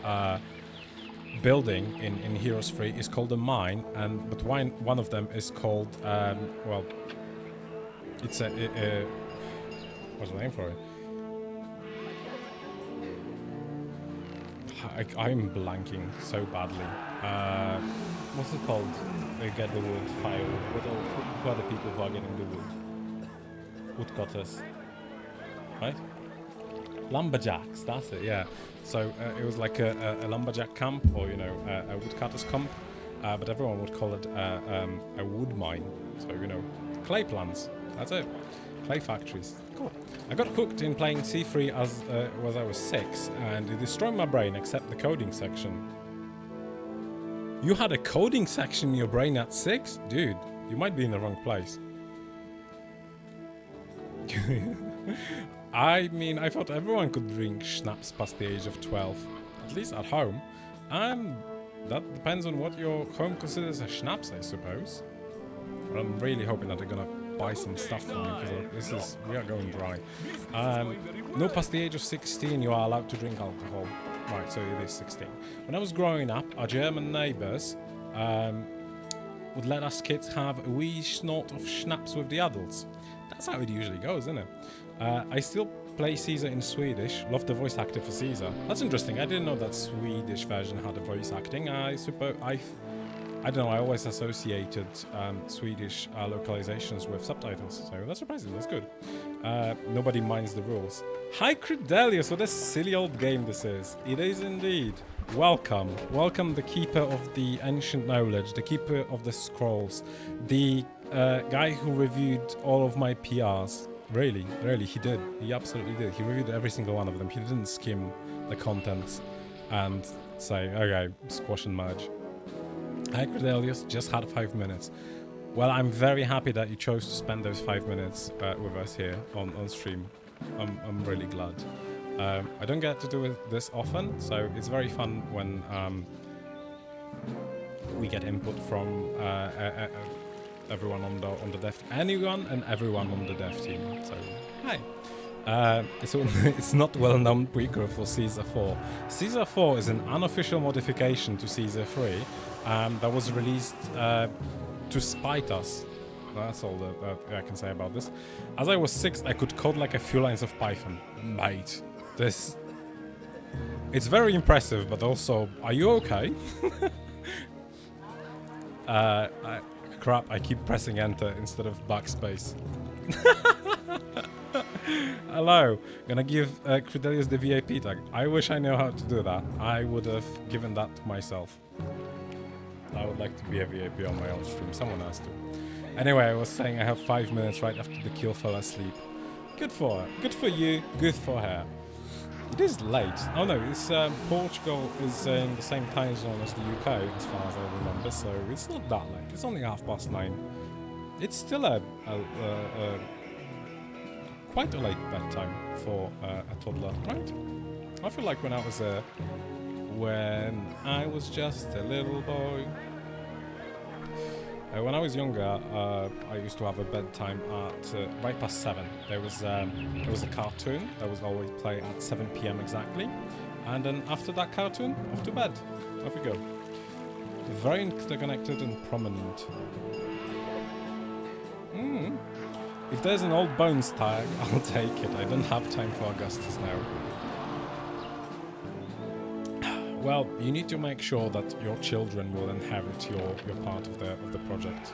building in Heroes 3 is called a mine, but one of them is called well, it's what's the name for it? I'm blanking so badly. What's it called? They get the wood, firewood. Who are the people who are getting the wood? Woodcutters, right? Lumberjacks, that's it, yeah. So it was like a lumberjack camp, or you know, a woodcutter's camp, but everyone would call it a wood mine. So you know, clay plants. That's it. Clay factories. Cool. I got hooked in playing C3 as I was 6, and it destroyed my brain except the coding section. You had a coding section in your brain at 6, dude. You might be in the wrong place. I mean, I thought everyone could drink schnapps past the age of 12, at least at home. That depends on what your home considers a schnapps, I suppose. But I'm really hoping that they're gonna buy some stuff for me because we are going dry. No, past the age of 16, you are allowed to drink alcohol. Right, so it is 16. When I was growing up, our German neighbours would let us kids have a wee snort of schnapps with the adults. That's how it usually goes, isn't it? I still play Caesar in Swedish. Love the voice actor for Caesar. That's interesting. I didn't know that Swedish version had a voice acting. I suppose I don't know. I always associated Swedish localizations with subtitles, so that's surprising. That's good. Nobody minds the rules. Hi, Credelius. What a silly old game this is. It is indeed. Welcome. Welcome, the keeper of the ancient knowledge, the keeper of the scrolls, the guy who reviewed all of my PRs. Really, he did. He absolutely did. He reviewed every single one of them. He didn't skim the contents and say, okay, squash and merge. Hi, Credelius. Just had 5 minutes. Well, I'm very happy that you chose to spend those 5 minutes with us here on stream. I'm really glad. I don't get to do this often, so it's very fun when we get input from everyone on the dev, anyone and everyone on the dev team. So hi. So it's not well-known prequel for Caesar 4. Caesar 4 is an unofficial modification to Caesar 3 that was released to spite us. That's all that I can say about this. As I was 6, I could code like a few lines of Python. Mate, it's very impressive, but also, are you okay? Crap, I keep pressing enter instead of backspace. Hello, gonna give Credelius the VIP tag. I wish I knew how to do that. I would have given that to myself. I would like to be a VIP on my own stream. Someone has to. Anyway, I was saying I have 5 minutes right after the kill fell asleep. Good for her. Good for you. Good for her. It is late. Oh no, it's Portugal is in the same time zone as the UK, as far as I remember, so it's not that late. It's only 9:30. It's still quite a late bedtime for a toddler, right? I feel like when I was just a little boy. When I was younger, I used to have a bedtime at right past 7. There was a cartoon that was always played at 7 p.m. exactly, and then after that cartoon, off to bed. Off we go. Very interconnected and prominent. If there's an old bones tag, I'll take it. I don't have time for Augustus now. Well, you need to make sure that your children will inherit your part of the project.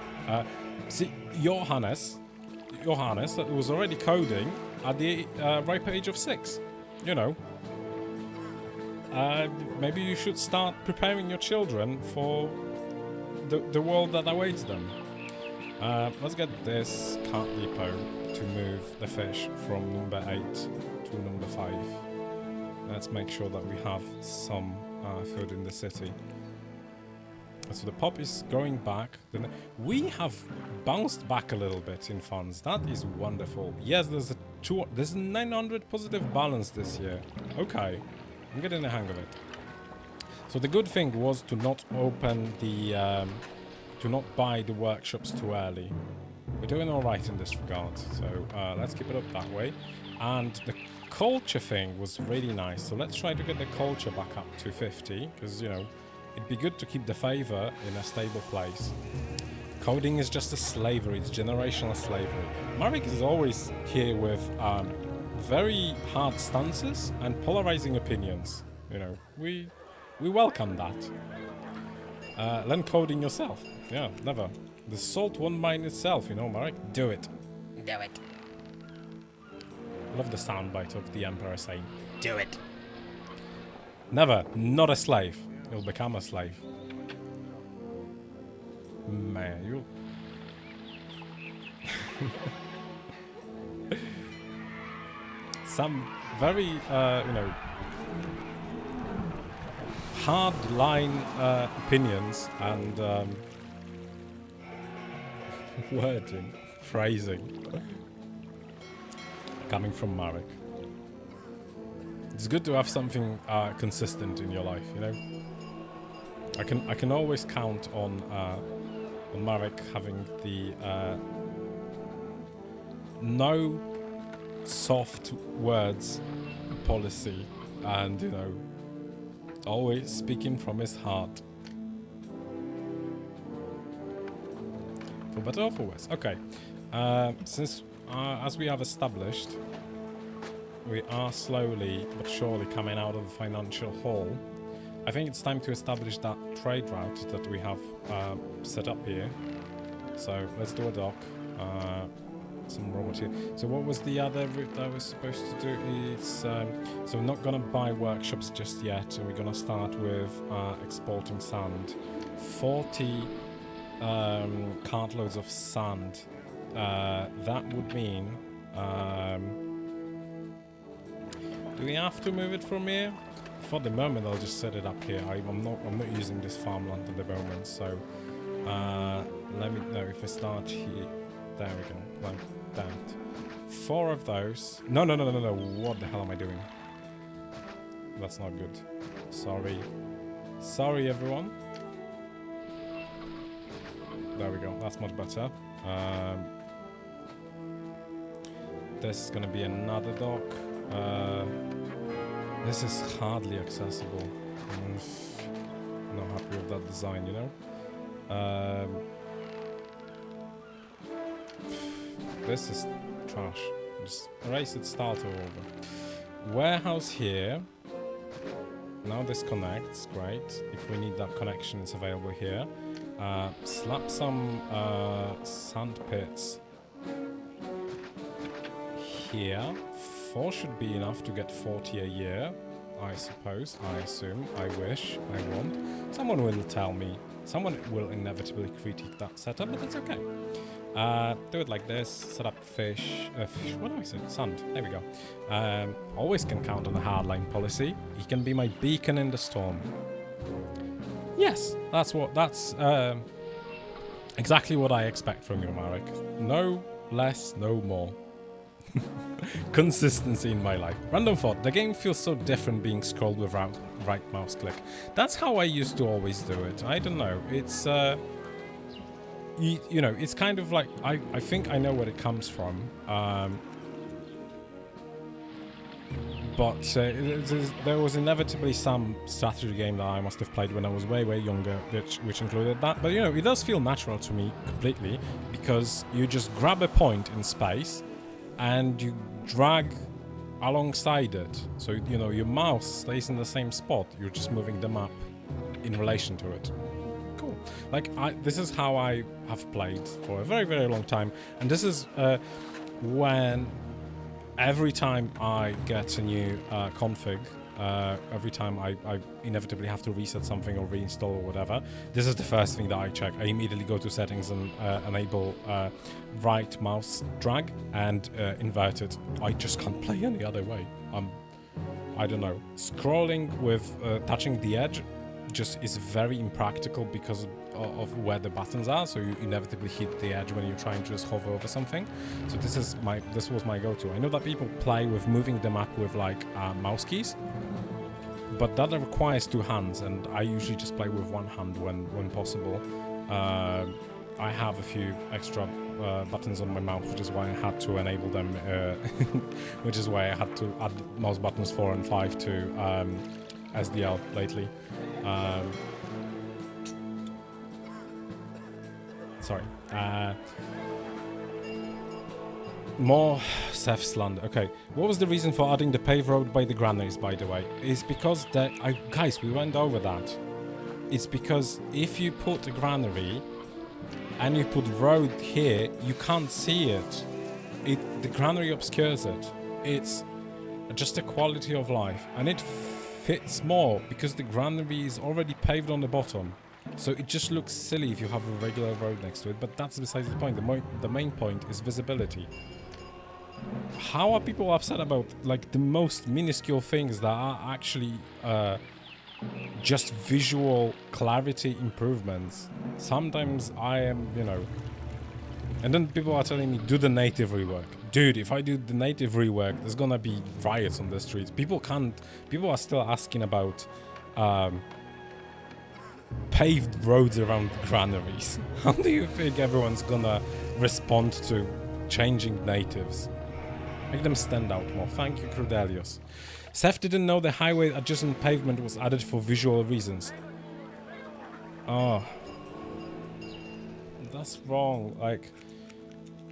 See, Johannes was already coding at the ripe age of 6. You know. Maybe you should start preparing your children for the world that awaits them. Let's get this cart depot to move the fish from number 8 to number 5. Let's make sure that we have some food in the city. So the pop is going back. We have bounced back a little bit in funds. That is wonderful. Yes, there's a 900 positive balance this year. Okay, I'm getting the hang of it. So the good thing was to not open the, to not buy the workshops too early. We're doing all right in this regard. So let's keep it up that way. And the culture thing was really nice, so let's try to get the culture back up to 50, because, you know, it'd be good to keep the favor in a stable place. Coding is just a slavery, it's generational slavery. Marek is always here with very hard stances and polarizing opinions. You know, we welcome that. Learn coding yourself. Yeah, never. The salt won't mine itself, you know, Marek. Do it. Do it. I love the soundbite of the Emperor saying, "Do it." Never, not a slave. You'll become a slave. Man, you. Some very, you know, hard line opinions and wording, phrasing. Coming from Marek. It's good to have something consistent in your life, you know. I can always count on Marek having the no soft words policy, and always speaking from his heart. For better or for worse. Okay. Since, as we have established, we are slowly but surely coming out of the financial hole, I think it's time to establish that trade route that we have set up here. So let's do a dock. Some raw material. So what was the other route that I was supposed to do? It's so we're not gonna buy workshops just yet, and we're gonna start with exporting sand. 40 cartloads of sand. That would mean. Do we have to move it from here? For the moment, I'll just set it up here. I'm not using this farmland at the moment, so let me know if I start here. There we go, like that. 4 of those. No. What the hell am I doing? That's not good. Sorry, everyone. There we go. That's much better. This is gonna be another dock. This is hardly accessible. Not happy with that design, This is trash. Just erase it, start all over. Warehouse here. Now this connects, great. If we need that connection, it's available here. Slap some sand pits here. 4 should be enough to get 40 a year, I suppose, I assume, I wish, I want. Someone will tell me. Someone will inevitably critique that setup, but that's okay. Do it like this, set up fish, what do I say? Sand, there we go. Always can count on the hardline policy. He can be my beacon in the storm. Yes, that's exactly what I expect from you, Marek. No less, no more. Consistency in my life. Random thought, the game feels so different being scrolled with right mouse click. That's how I used to always do it. I don't know, it's it's kind of like, I think I know where it comes from, but there was inevitably some strategy game that I must have played when I was way younger, which included that. But it does feel natural to me completely, because you just grab a point in space and you drag alongside it, so your mouse stays in the same spot. You're just moving the map in relation to it. Cool. Like, this is how I have played for a very long time, and this is when every time I get a new config, every time I inevitably have to reset something or reinstall or whatever, this is the first thing that I check. I immediately go to settings and enable right mouse drag and invert it. I just can't play any other way. I don't know. Scrolling with touching the edge just is very impractical because of where the buttons are, so you inevitably hit the edge when you're trying to just hover over something. So this was my go-to. I know that people play with moving the map with like mouse keys, but that requires 2 hands, and I usually just play with 1 hand when possible. I have a few extra buttons on my mouse, which is why I had to enable them, which is why I had to add mouse buttons 4 and 5 to SDL lately. Sorry. More Seth's land. Okay. What was the reason for adding the paved road by the granaries, by the way? It's because guys, we went over that. It's because if you put a granary and you put road here, you can't see it. The granary obscures it. It's just a quality of life, and it fits more because the granary is already paved on the bottom. So it just looks silly if you have a regular road next to it, but that's besides the point. The main point is visibility. How are people upset about like the most minuscule things that are actually just visual clarity improvements? Sometimes I am, and then people are telling me, do the native rework. Dude, if I do the native rework, there's gonna be riots on the streets. People are still asking about paved roads around granaries. How do you think everyone's gonna respond to changing natives. Make them stand out more. Thank you, Crudelius. Seth didn't know the highway adjacent pavement was added for visual reasons. Oh. That's wrong. Like,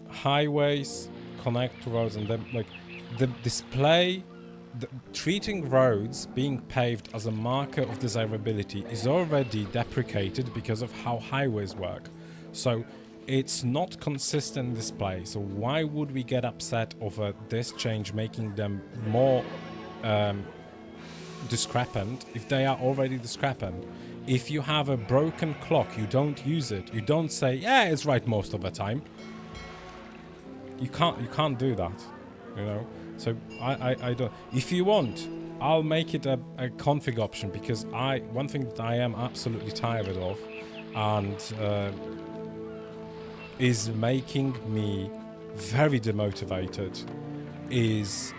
highways connect to roads, and then, like, the display... treating roads being paved as a marker of desirability is already deprecated because of how highways work. So it's not consistent display. So why would we get upset over this change making them more discrepant if they are already discrepant? If you have a broken clock, you don't use it. You don't say, yeah, it's right most of the time. You can't do that, you know? So I don't. If you want, I'll make it a config option, because one thing that I am absolutely tired of, and is making me very demotivated, is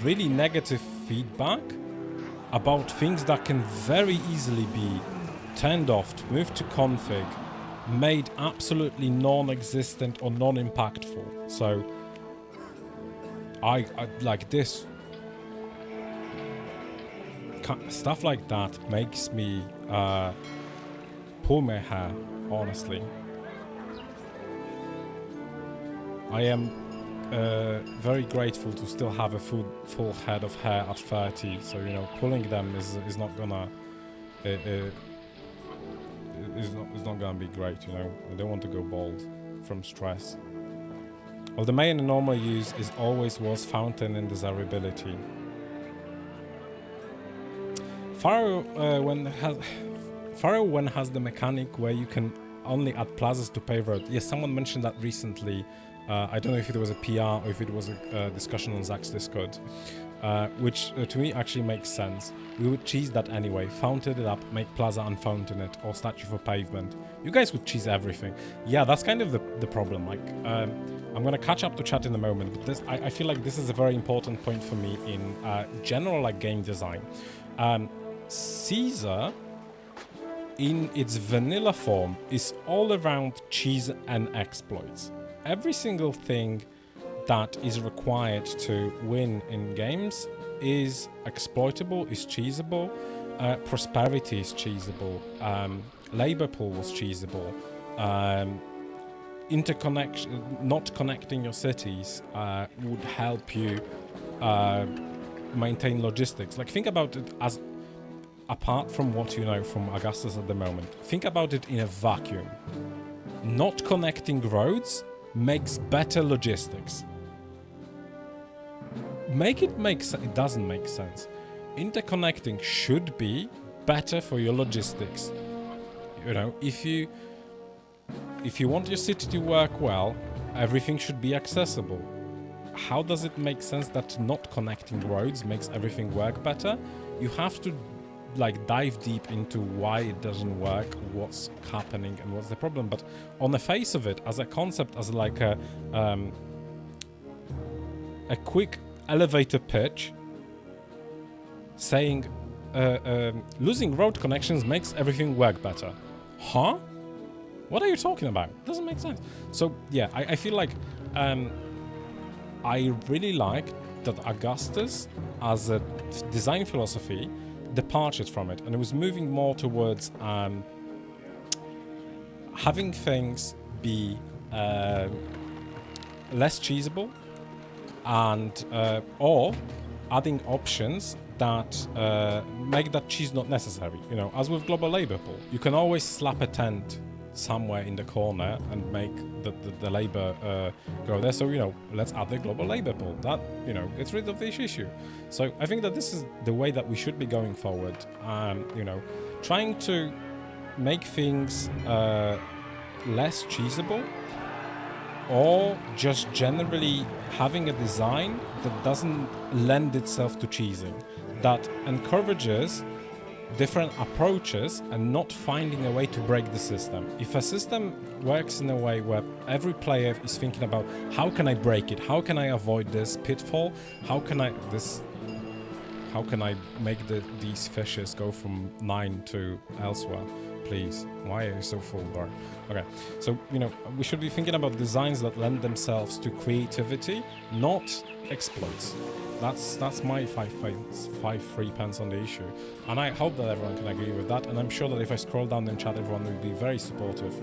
really negative feedback about things that can very easily be turned off, moved to config, made absolutely non-existent or non-impactful. So I like this stuff like that makes me pull my hair, honestly. I am very grateful to still have a full head of hair at 30, so, you know, pulling them is not gonna is not gonna be great, you know. I don't want to go bald from stress. Well, the main and normal use is always was fountain and desirability. Pharaoh when has the mechanic where you can only add plazas to pave road. Yes, someone mentioned that recently. I don't know if it was a PR or if it was a discussion on Zach's Discord, which to me actually makes sense. We would cheese that anyway, fountain it up, make plaza unfountain it, or statue for pavement. You guys would cheese everything. Yeah, that's kind of the problem. Like, I'm gonna catch up to chat in a moment, but this I feel like this is a very important point for me in general, like, game design. Caesar, in its vanilla form, is all around cheese and exploits. Every single thing that is required to win in games is exploitable, is cheesable, prosperity is cheesable, labor pool is cheesable, interconnection, not connecting your cities would help you maintain logistics. Like, think about it as, apart from what you know from Augustus at the moment, think about it in a vacuum. Not connecting roads makes better logistics. Make it make sense. It doesn't make sense. Interconnecting should be better for your logistics. You know, if you want your city to work well, everything should be accessible. How does it make sense that not connecting roads makes everything work better? You have to, like, dive deep into why it doesn't work, what's happening, and what's the problem. But on the face of it, as a concept, as like a quick elevator pitch, saying losing road connections makes everything work better. Huh? What are you talking about? Doesn't make sense. So yeah, I feel like I really like that Augustus, as a design philosophy, departed from it, and it was moving more towards having things be less cheesable, and or adding options that make that cheese not necessary. You know, as with global labor pool, you can always slap a tent somewhere in the corner and make the labor go there. So, you know, let's add the global labor pool. That, you know, gets rid of this issue. So I think that this is the way that we should be going forward. You know, trying to make things less cheesable, or just generally having a design that doesn't lend itself to cheesing, that encourages different approaches and not finding a way to break the system. If a system works in a way where every player is thinking about, how can I break it? How can I avoid this pitfall? How can I make these fishes go from 9 to elsewhere? please. Why are you so full, bar? Okay, so, you know, we should be thinking about designs that lend themselves to creativity, not exploits. That's my five free pence on the issue. And I hope that everyone can agree with that. And I'm sure that if I scroll down in chat, everyone will be very supportive.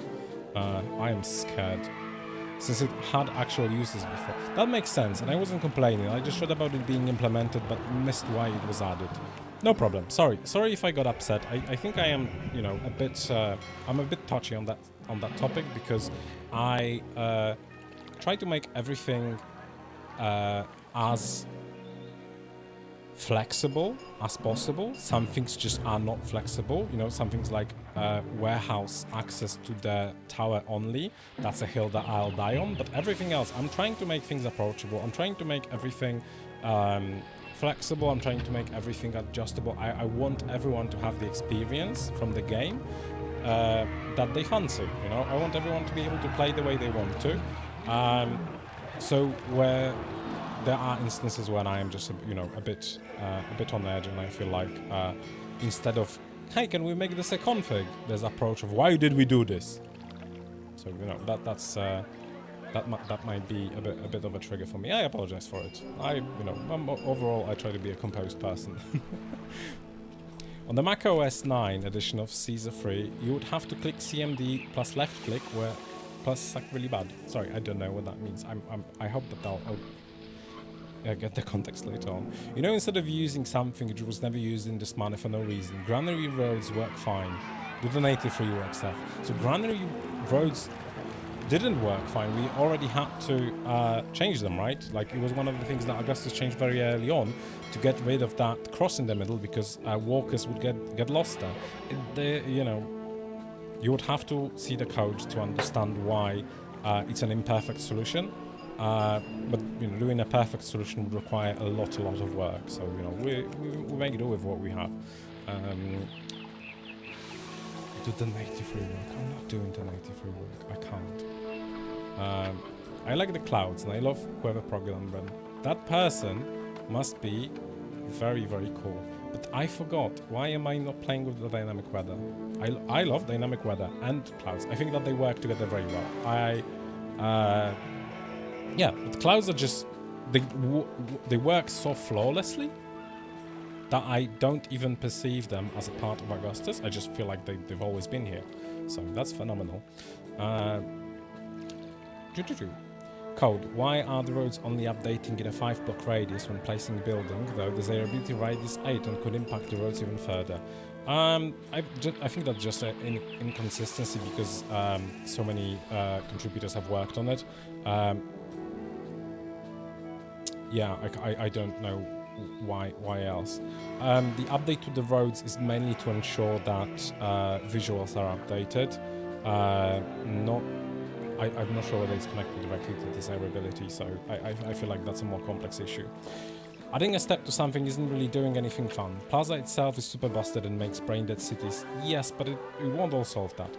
I am scared. Since it had actual uses before. That makes sense, and I wasn't complaining. I just read about it being implemented, but missed why it was added. No problem. Sorry if I got upset. I think I am, you know, a bit. I'm a bit touchy on that topic because I try to make everything as flexible as possible. Some things just are not flexible. You know, some things like warehouse access to the tower only. That's a hill that I'll die on. But everything else, I'm trying to make things approachable. I'm trying to make everything flexible. I'm trying to make everything adjustable. I want everyone to have the experience from the game that they fancy. You know, I want everyone to be able to play the way they want to. So where there are instances when I am just, you know, a bit on edge, and I feel like instead of, hey, can we make this a config? There's approach of, why did we do this? So, you know, that might be a bit of a trigger for me. I apologize for it. Overall, I try to be a composed person. On the Mac OS 9 edition of Caesar 3, you would have to click CMD plus left click, where plus suck really bad. Sorry, I don't know what that means. I hope that I'll get the context later on. You know, instead of using something which was never used in this manner for no reason, granary roads work fine. Do the native rework stuff. So granary roads didn't work fine. We already had to change them, right? Like, it was one of the things that Augustus changed very early on to get rid of that cross in the middle, because walkers would get lost there. You know, you would have to see the code to understand why it's an imperfect solution. But, you know, doing a perfect solution would require a lot of work. So, you know, we make do with what we have. Do the native rework. I'm not doing the native rework. I can't. I like the clouds, and I love whoever programmed them. That person must be very, very cool. But I forgot. Why am I not playing with the dynamic weather? I love dynamic weather and clouds. I think that they work together very well. Yeah, but clouds are just, they work so flawlessly that I don't even perceive them as a part of Augustus. I just feel like they've always been here. So that's phenomenal. Code. Why are the roads only updating in a 5-block radius when placing building, though desirability radius 8 and could impact the roads even further? I think that's just an inconsistency because so many contributors have worked on it. Yeah, I don't know why else. The update to the roads is mainly to ensure that visuals are updated. I'm not sure whether it's connected directly to desirability, so I feel like that's a more complex issue. Adding a step to something isn't really doing anything fun. Plaza itself is super busted and makes brain-dead cities. Yes, but it won't all solve that.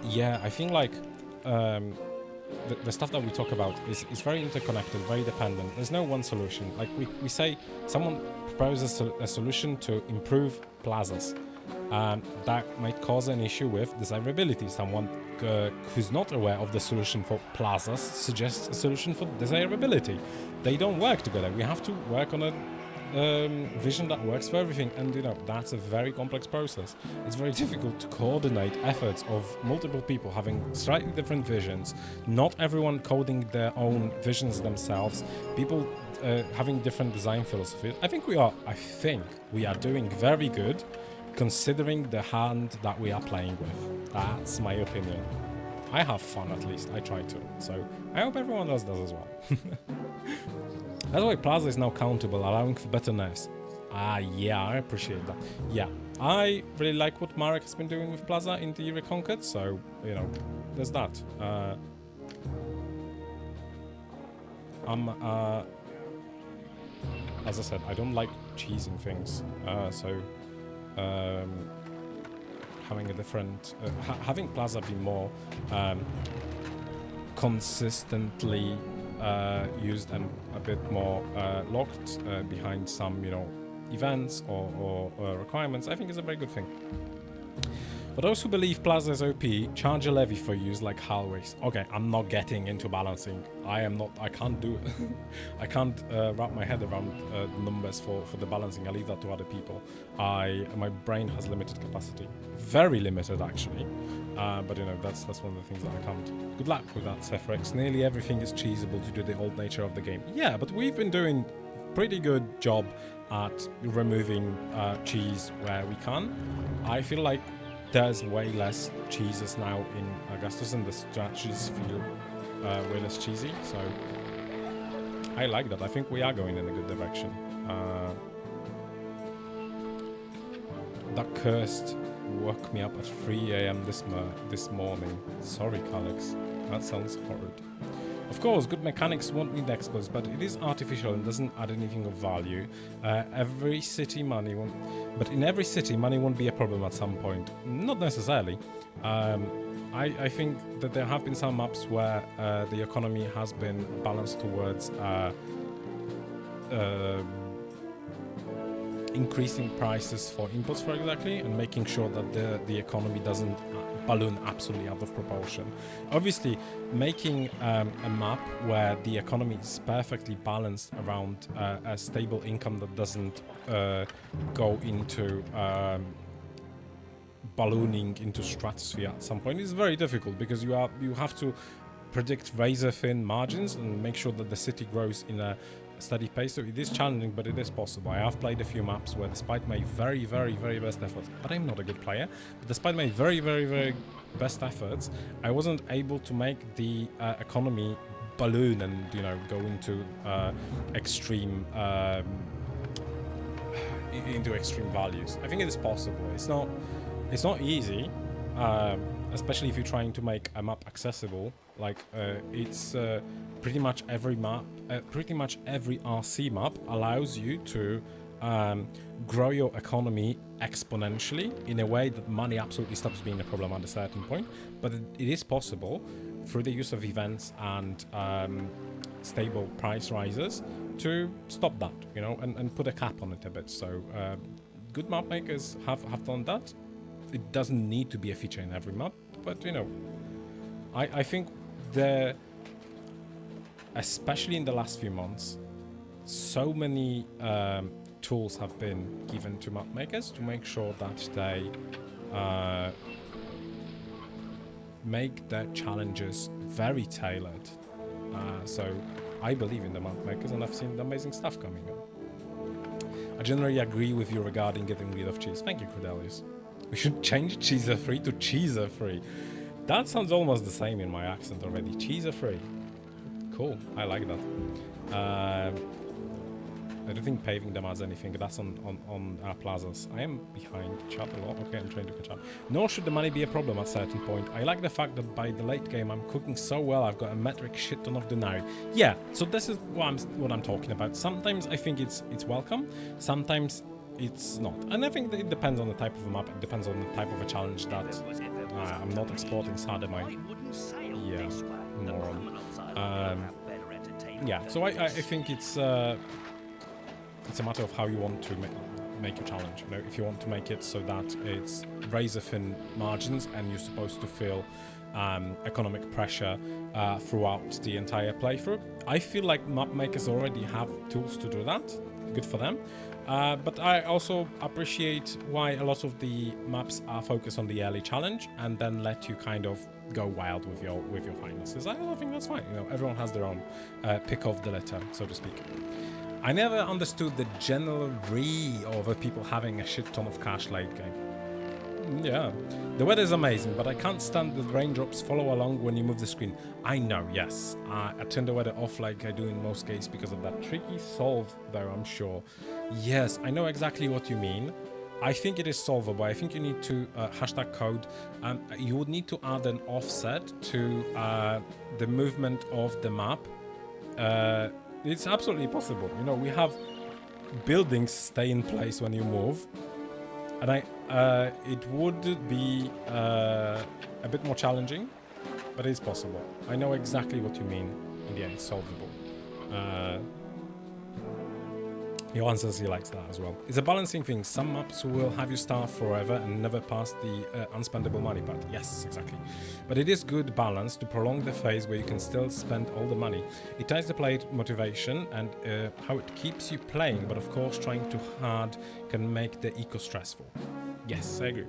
Yeah, I think like the stuff that we talk about is very interconnected, very dependent. There's no one solution. Like we say, someone proposes a solution to improve plazas. That might cause an issue with desirability. Someone who's not aware of the solution for plazas suggests a solution for desirability. They don't work together. We have to work on a vision that works for everything, and you know, that's a very complex process. It's very difficult to coordinate efforts of multiple people having slightly different visions, not everyone coding their own visions themselves, people having different design philosophies. I think we are doing very good considering the hand that we are playing with. That's my opinion. I have fun, at least. I try to. So I hope everyone else does as well. That's why Plaza is now countable, allowing for better nerfs. Yeah, I appreciate that. Yeah, I really like what Marek has been doing with Plaza in the Reconquered, so, you know, there's that. As I said, I don't like cheesing things, so having a different, having Plaza be more consistently used and a bit more locked behind some, you know, events or requirements, I think is a very good thing. For those who believe Plaza is OP, charge a levy for use like hallways. Okay, I'm not getting into balancing. I can't do it. I can't wrap my head around the numbers for the balancing. I leave that to other people. My brain has limited capacity. Very limited, actually. But you know, that's one of the things that I can't. Good luck with that, Sephirex. Nearly everything is cheesable due to the old nature of the game. Yeah, but we've been doing pretty good job at removing cheese where we can. I feel like there's way less cheeses now in Augustus, and the strategies feel way less cheesy. So I like that. I think we are going in a good direction. That cursed woke me up at 3 a.m. this morning. Sorry, Calix. That sounds horrid. Of course, good mechanics won't need experts, but it is artificial and doesn't add anything of value. But in every city, money won't be a problem at some point. Not necessarily. I think that there have been some maps where the economy has been balanced towards increasing prices for inputs, for exactly, and making sure that the economy doesn't balloon absolutely out of proportion. Obviously, making a map where the economy is perfectly balanced around a stable income that doesn't go into ballooning into stratosphere at some point is very difficult, because you have to predict razor thin margins and make sure that the city grows in a steady pace. So it is challenging, but it is possible. I have played a few maps where, despite my very, very, very best efforts, but I'm not a good player, but despite my very, very, very best efforts, I wasn't able to make the economy balloon and, you know, go into extreme values. I think it is possible. It's not easy, especially if you're trying to make a map accessible. Like it's pretty much every map, pretty much every RC map allows you to grow your economy exponentially in a way that money absolutely stops being a problem at a certain point. But it is possible through the use of events and stable price rises to stop that, you know, and put a cap on it a bit. So good map makers have done that. It doesn't need to be a feature in every map, but you know, I think especially in the last few months, so many tools have been given to map makers to make sure that they make their challenges very tailored. So I believe in the map makers, and I've seen amazing stuff coming up. I generally agree with you regarding getting rid of cheese. Thank you, Credelius. We should change cheeser-free to cheeser-free. That sounds almost the same in my accent already. Cheeser-free. Cool. I like that. I don't think paving them adds anything. That's on our plazas. I am behind chat a lot. Okay, I'm trying to catch up. Nor should the money be a problem at a certain point. I like the fact that by the late game I'm cooking so well I've got a metric shit ton of denarii. Yeah, so this is what I'm talking about. Sometimes I think it's welcome. Sometimes it's not. And I think that it depends on the type of a map. It depends on the type of a challenge that I'm not exporting Sadamite. Yeah, moron. Yeah, so I think it's a matter of how you want to make your challenge. You know, if you want to make it so that it's razor thin margins and you're supposed to feel economic pressure throughout the entire playthrough, I feel like map makers already have tools to do that. Good for them. But I also appreciate why a lot of the maps are focused on the early challenge and then let you kind of go wild with your finances. I think that's fine. You know, everyone has their own pick of the litter, so to speak. I never understood the general of people having a shit ton of cash late game. Yeah, the weather is amazing, but I can't stand the raindrops follow along when you move the screen. I know, yes. I turn the weather off like I do in most cases because of that. Tricky solve, though, I'm sure. Yes, I know exactly what you mean. I think it is solvable. I think you need to hashtag code. You would need to add an offset to the movement of the map. It's absolutely possible. You know, we have buildings stay in place when you move. And it would be a bit more challenging, but it's possible. I know exactly what you mean, and yeah, it's solvable. Johan says he likes that as well. It's a balancing thing. Some maps will have you starve forever and never pass the unspendable money part. Yes, exactly. But it is good balance to prolong the phase where you can still spend all the money. It ties the play motivation and how it keeps you playing, but of course trying too hard can make the eco stressful. Yes, I agree.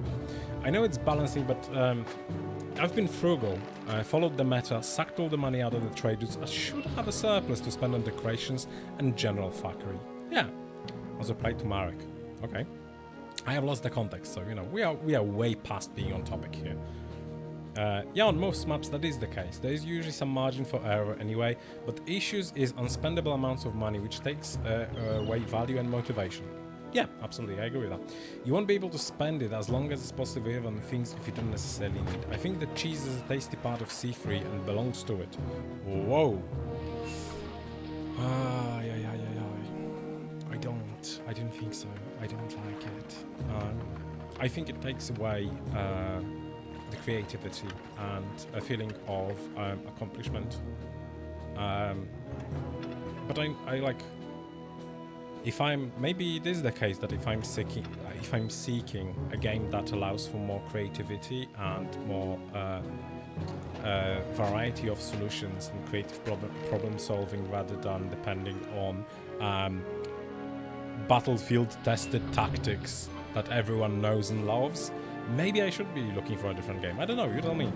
I know it's balancing, but I've been frugal. I followed the meta, sucked all the money out of the traders. I should have a surplus to spend on decorations and general fuckery. Yeah, was applied to Marek. Okay. I have lost the context, so, you know, we are way past being on topic here. Yeah, on most maps that is the case. There is usually some margin for error anyway, but the issues is unspendable amounts of money, which takes away value and motivation. Yeah, absolutely, I agree with that. You won't be able to spend it as long as it's possible on things if you don't necessarily need. I think the cheese is a tasty part of C3 and belongs to it. Whoa. Yeah. I don't think so. I don't like it. I think it takes away the creativity and a feeling of accomplishment. But I like, if I'm, maybe it is the case that if I'm seeking a game that allows for more creativity and more variety of solutions and creative problem solving rather than depending on battlefield tested tactics that everyone knows and loves, maybe I should be looking for a different game. I don't know, you tell me.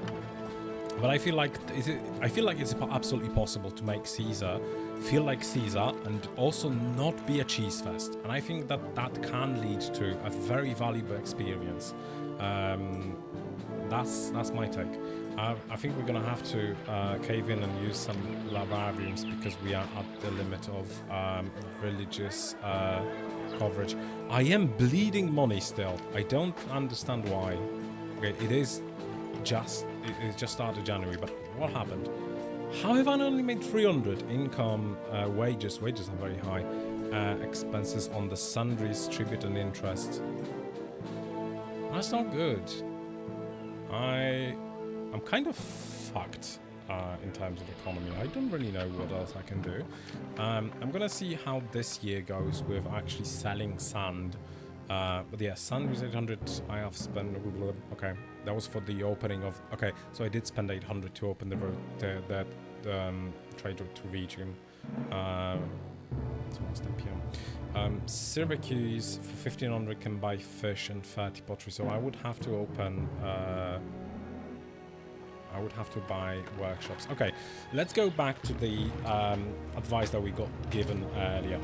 But I feel like it's absolutely possible to make Caesar feel like Caesar and also not be a cheese fest. And I think that can lead to a very valuable experience. That's my take. I think we're gonna have to cave in and use some lavariums because we are at the limit of religious coverage. I am bleeding money still. I don't understand why. Okay, it's just started January, but what happened? How have I only made 300? Income, wages are very high. Expenses on the sundries, tribute and interest. That's not good. I'm kind of fucked in terms of economy. I don't really know what else I can do. I'm gonna see how this year goes with actually selling sand. But yeah, sand is 800. I have spent. Okay, that was for the opening of. Okay, so I did spend 800 to open the road, that trade route to region. So what's the PM? Syracuse for 1500 can buy fish and 30 pottery. So I would have to open. I would have to buy workshops. Okay, let's go back to the advice that we got given earlier.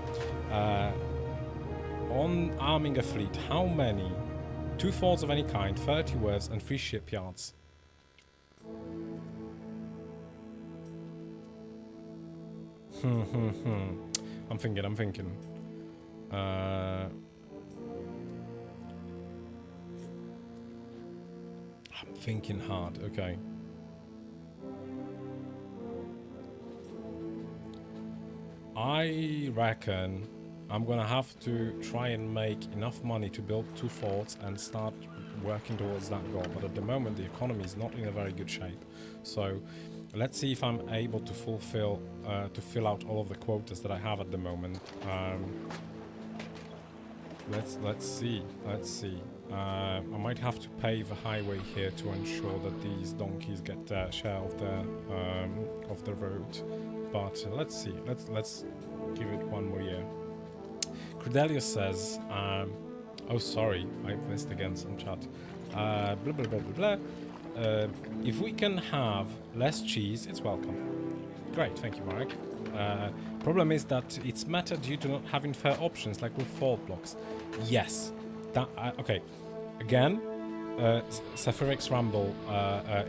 On arming a fleet, how many? 2 forts of any kind, 30 words, and 3 shipyards. I'm thinking. I'm thinking hard, okay. I reckon I'm gonna have to try and make enough money to build 2 forts and start working towards that goal. But at the moment, the economy is not in a very good shape. So let's see if I'm able to fill out all of the quotas that I have at the moment. Let's see. I might have to pave a highway here to ensure that these donkeys get their share of the road. But let's see. Let's give it one more year. Credelius says, oh sorry, I missed again some chat. Blah blah blah blah blah. If we can have less cheese, it's welcome. Great, thank you, Marek. Problem is that it's meta due to not having fair options, like with fault blocks. Yes. Okay. Again, Zephyrix Rumble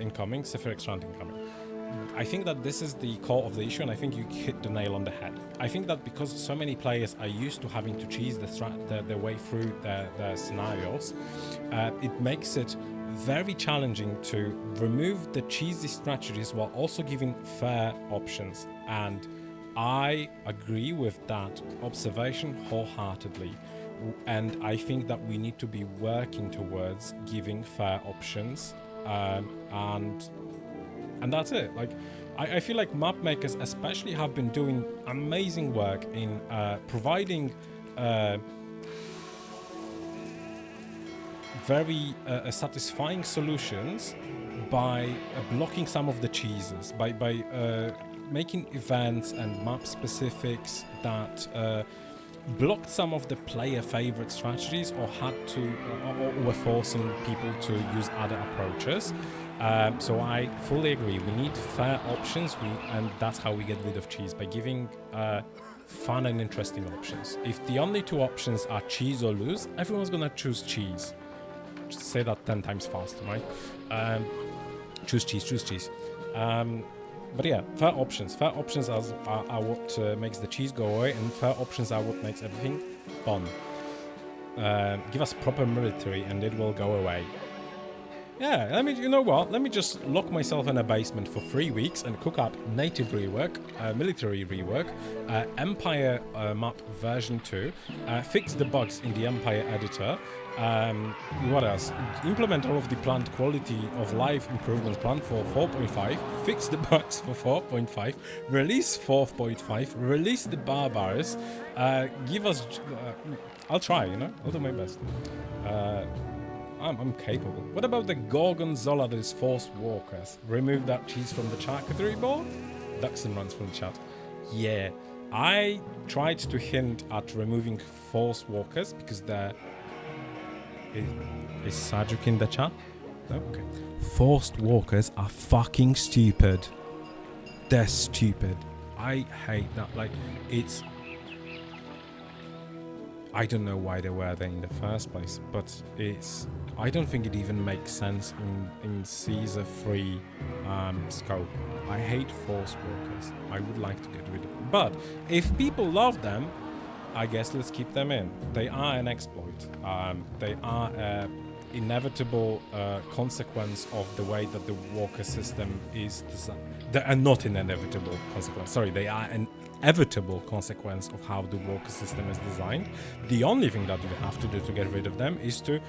incoming, Zephyrix Rant incoming. I think that this is the core of the issue, and I think you hit the nail on the head. I think that because so many players are used to having to cheese their way through their scenarios, it makes it very challenging to remove the cheesy strategies while also giving fair options. And I agree with that observation wholeheartedly. And I think that we need to be working towards giving fair options, and that's it. Like, I feel like map makers especially have been doing amazing work in providing very satisfying solutions by blocking some of the cheeses, by making events and map specifics that blocked some of the player favorite strategies or had to or were forcing people to use other approaches. So I fully agree. We need fair options, and that's how we get rid of cheese, by giving fun and interesting options. If the only two options are cheese or lose, everyone's gonna choose cheese. Just say that 10 times faster, right? Choose cheese. But yeah, fair options. Fair options are what makes the cheese go away, and fair options are what makes everything fun. Give us proper military, and it will go away. Yeah, you know what? Let me just lock myself in a basement for 3 weeks and cook up native rework, military rework, Empire map version 2, fix the bugs in the Empire editor. What else? Implement all of the planned quality of life improvements plan for 4.5, fix the bugs for 4.5, release 4.5, release the barbars, give us... I'll try, I'll do my best. I'm capable. What about the Gorgonzola's Force Walkers? Remove that cheese from the charcuterie board? Duxon runs from the chat. Yeah, I tried to hint at removing Force Walkers because they're... Is Sajuk in the chat? No? Okay. Forced Walkers are fucking stupid. They're stupid. I hate that. It's... I don't know why they were there in the first place, but it's... I don't think it even makes sense in Caesar 3 scope. I hate Force Walkers. I would like to get rid of them. But if people love them, I guess let's keep them in. They are an exploit. They are an inevitable consequence of the way that the Walker system is designed. They are not an inevitable consequence. Sorry, they are an inevitable consequence of how the Walker system is designed. The only thing that you have to do to get rid of them is to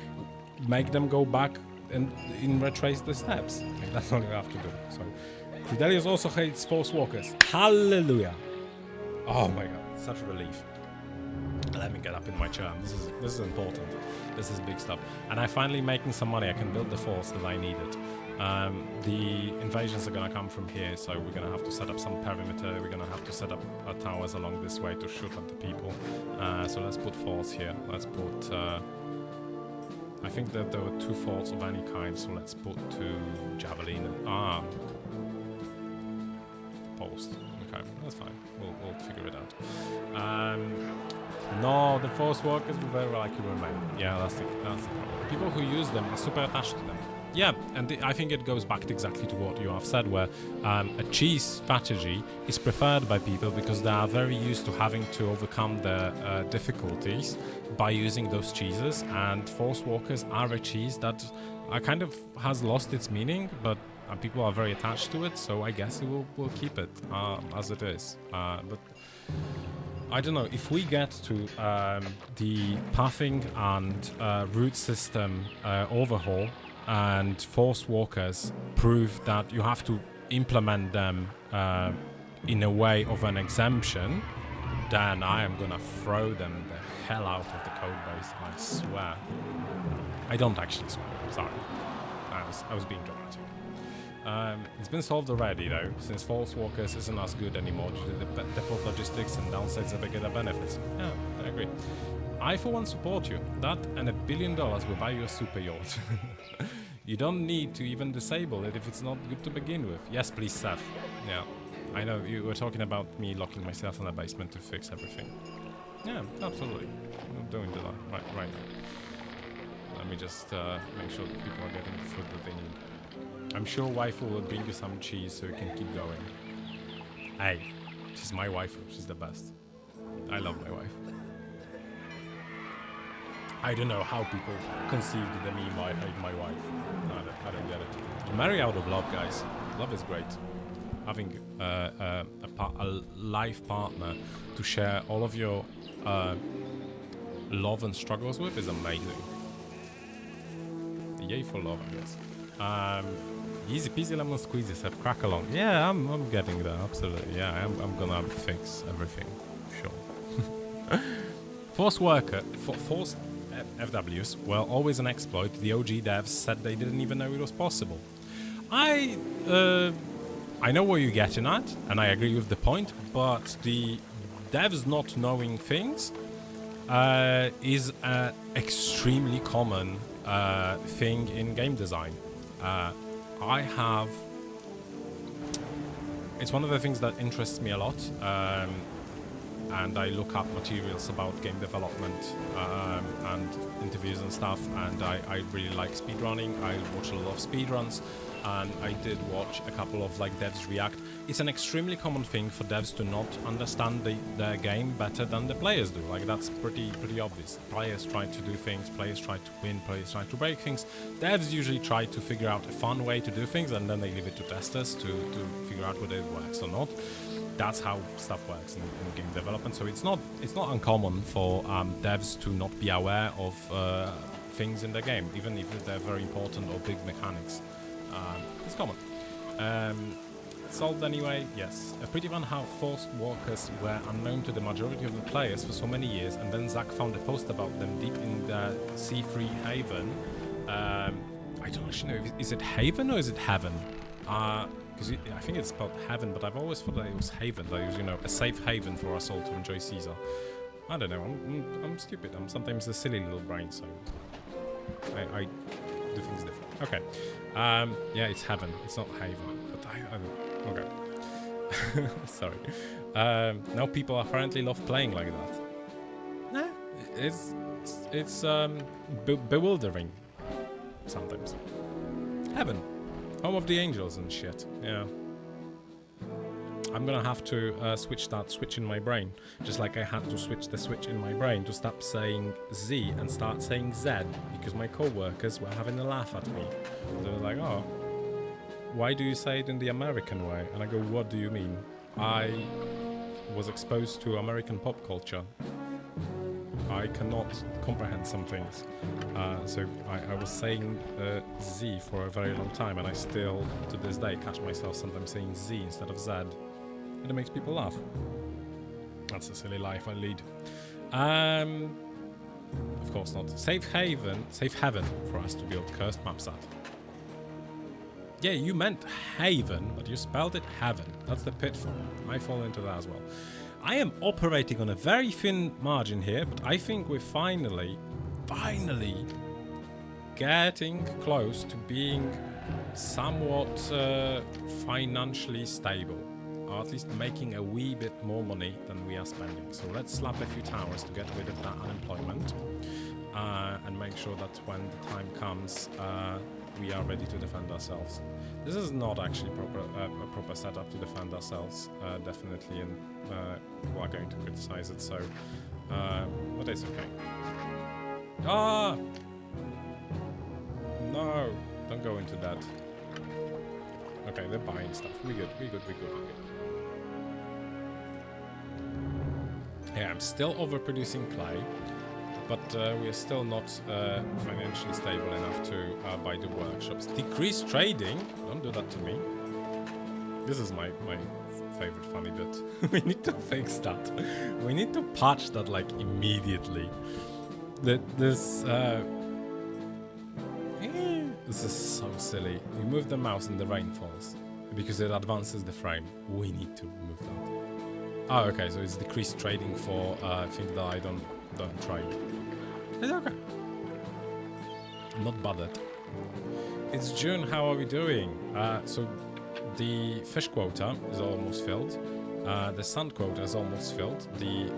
make them go back and retrace the steps. That's all you have to do. So, Credelius also hates Force Walkers. Hallelujah! Oh my god, such a relief. Let me get up in my chair. This is important. This is big stuff. And I'm finally making some money. I can build the force that I needed. The invasions are gonna come from here, so we're gonna have to set up some perimeter. We're gonna have to set up towers along this way to shoot at the people. So let's put forts here. Let's put... I think that there were 2 forts of any kind, so let's put 2 javelin. Post. Okay, that's fine. We'll figure it out. No, the Force Walkers will very likely remain. Yeah, that's the problem. People who use them are super attached to them. Yeah, and I think it goes back to exactly to what you have said, where a cheese strategy is preferred by people because they are very used to having to overcome the difficulties by using those cheeses, and Force Walkers are a cheese that kind of has lost its meaning, but people are very attached to it, so I guess we'll keep it as it is. But I don't know, if we get to the pathing and route system overhaul, and Force Walkers prove that you have to implement them in a way of an exemption, then I am gonna throw them the hell out of the code base, I swear. I don't actually swear, sorry. I was being dramatic. It's been solved already though, since Force Walkers isn't as good anymore due to the depot logistics and downsides of bigger benefits. Yeah, I agree. I for one support you. That and $1 billion will buy you a super yacht. You don't need to even disable it if it's not good to begin with. Yes, please, Seth. Yeah, I know you were talking about me locking myself in a basement to fix everything. Yeah, absolutely. I'm doing that right now. Let me just make sure that people are getting the food that they need. I'm sure waifu will bring you some cheese so you can keep going. Hey, she's my waifu. She's the best. I love my wife. I don't know how people conceived the meme I hate my wife. I don't get it. Marry out of love, guys. Love is great. Having a life partner to share all of your love and struggles with is amazing. Yay for love, I guess. Easy peasy lemon squeezy said crack along. Yeah, I'm getting there, absolutely. Yeah, I'm gonna fix everything, sure. Forced FWs were always an exploit. The OG devs said they didn't even know it was possible. I know what you're getting at, and I agree with the point, but the devs not knowing things is an extremely common thing in game design. It's one of the things that interests me a lot, and I look up materials about game development and interviews and stuff, and I really like speedrunning. I watch a lot of speedruns, and I did watch a couple of like devs react. It's an extremely common thing for devs to not understand their game better than the players do. Like that's pretty obvious. Players try to do things, players try to win, players try to break things. Devs usually try to figure out a fun way to do things, and then they leave it to testers to figure out whether it works or not. That's how stuff works in game development. So it's not uncommon for devs to not be aware of things in the game, even if they're very important or big mechanics. It's common. Solved anyway, yes. A pretty one how forced walkers were unknown to the majority of the players for so many years, and then Zach found a post about them deep in the C3 Haven. I don't actually know, is it Haven or is it Heaven? Because I think it's spelled Heaven, but I've always thought that it was Haven. That it was, a safe haven for us all to enjoy Caesar. I don't know, I'm stupid. I'm sometimes a silly little brain, so I do things different. Okay. Yeah, it's Heaven. It's not Haven. But I don't... Okay. Sorry. Now people apparently love playing like that. Nah, it's bewildering sometimes. Heaven. Home of the angels and shit. Yeah. I'm gonna have to switch that switch in my brain. Just like I had to switch the switch in my brain to stop saying Z and start saying Z, because my co-workers were having a laugh at me. They were like, oh, why do you say it in the American way? And I go, what do you mean? I was exposed to American pop culture. I cannot comprehend some things. So I was saying Z for a very long time, and I still, to this day, catch myself sometimes saying Z instead of Z. And it makes people laugh. That's a silly life I lead. Of course not. Safe heaven for us to build cursed maps at. Yeah, you meant haven, but you spelled it heaven. That's the pitfall. I fall into that as well. I am operating on a very thin margin here, but I think we're finally getting close to being somewhat financially stable, or at least making a wee bit more money than we are spending. So let's slap a few towers to get rid of that unemployment, and make sure that when the time comes, we are ready to defend ourselves. This is not actually a proper setup to defend ourselves, definitely, and we are going to criticize it, so but it's okay. Ah! No! Don't go into that. Okay, they're buying stuff. We're good. Yeah, I'm still overproducing clay, but we are still not financially stable enough to buy the workshops. Decrease trading? Don't do that to me. This is my favorite funny bit. We need to fix that. We need to patch that like immediately. This is so silly. You move the mouse and the rain falls because it advances the frame. We need to move that. Oh, okay. So it's decreased trading for things that I don't trade. It's okay. I'm not bothered. It's June. How are we doing? So the fish quota is almost filled. The sand quota is almost filled. The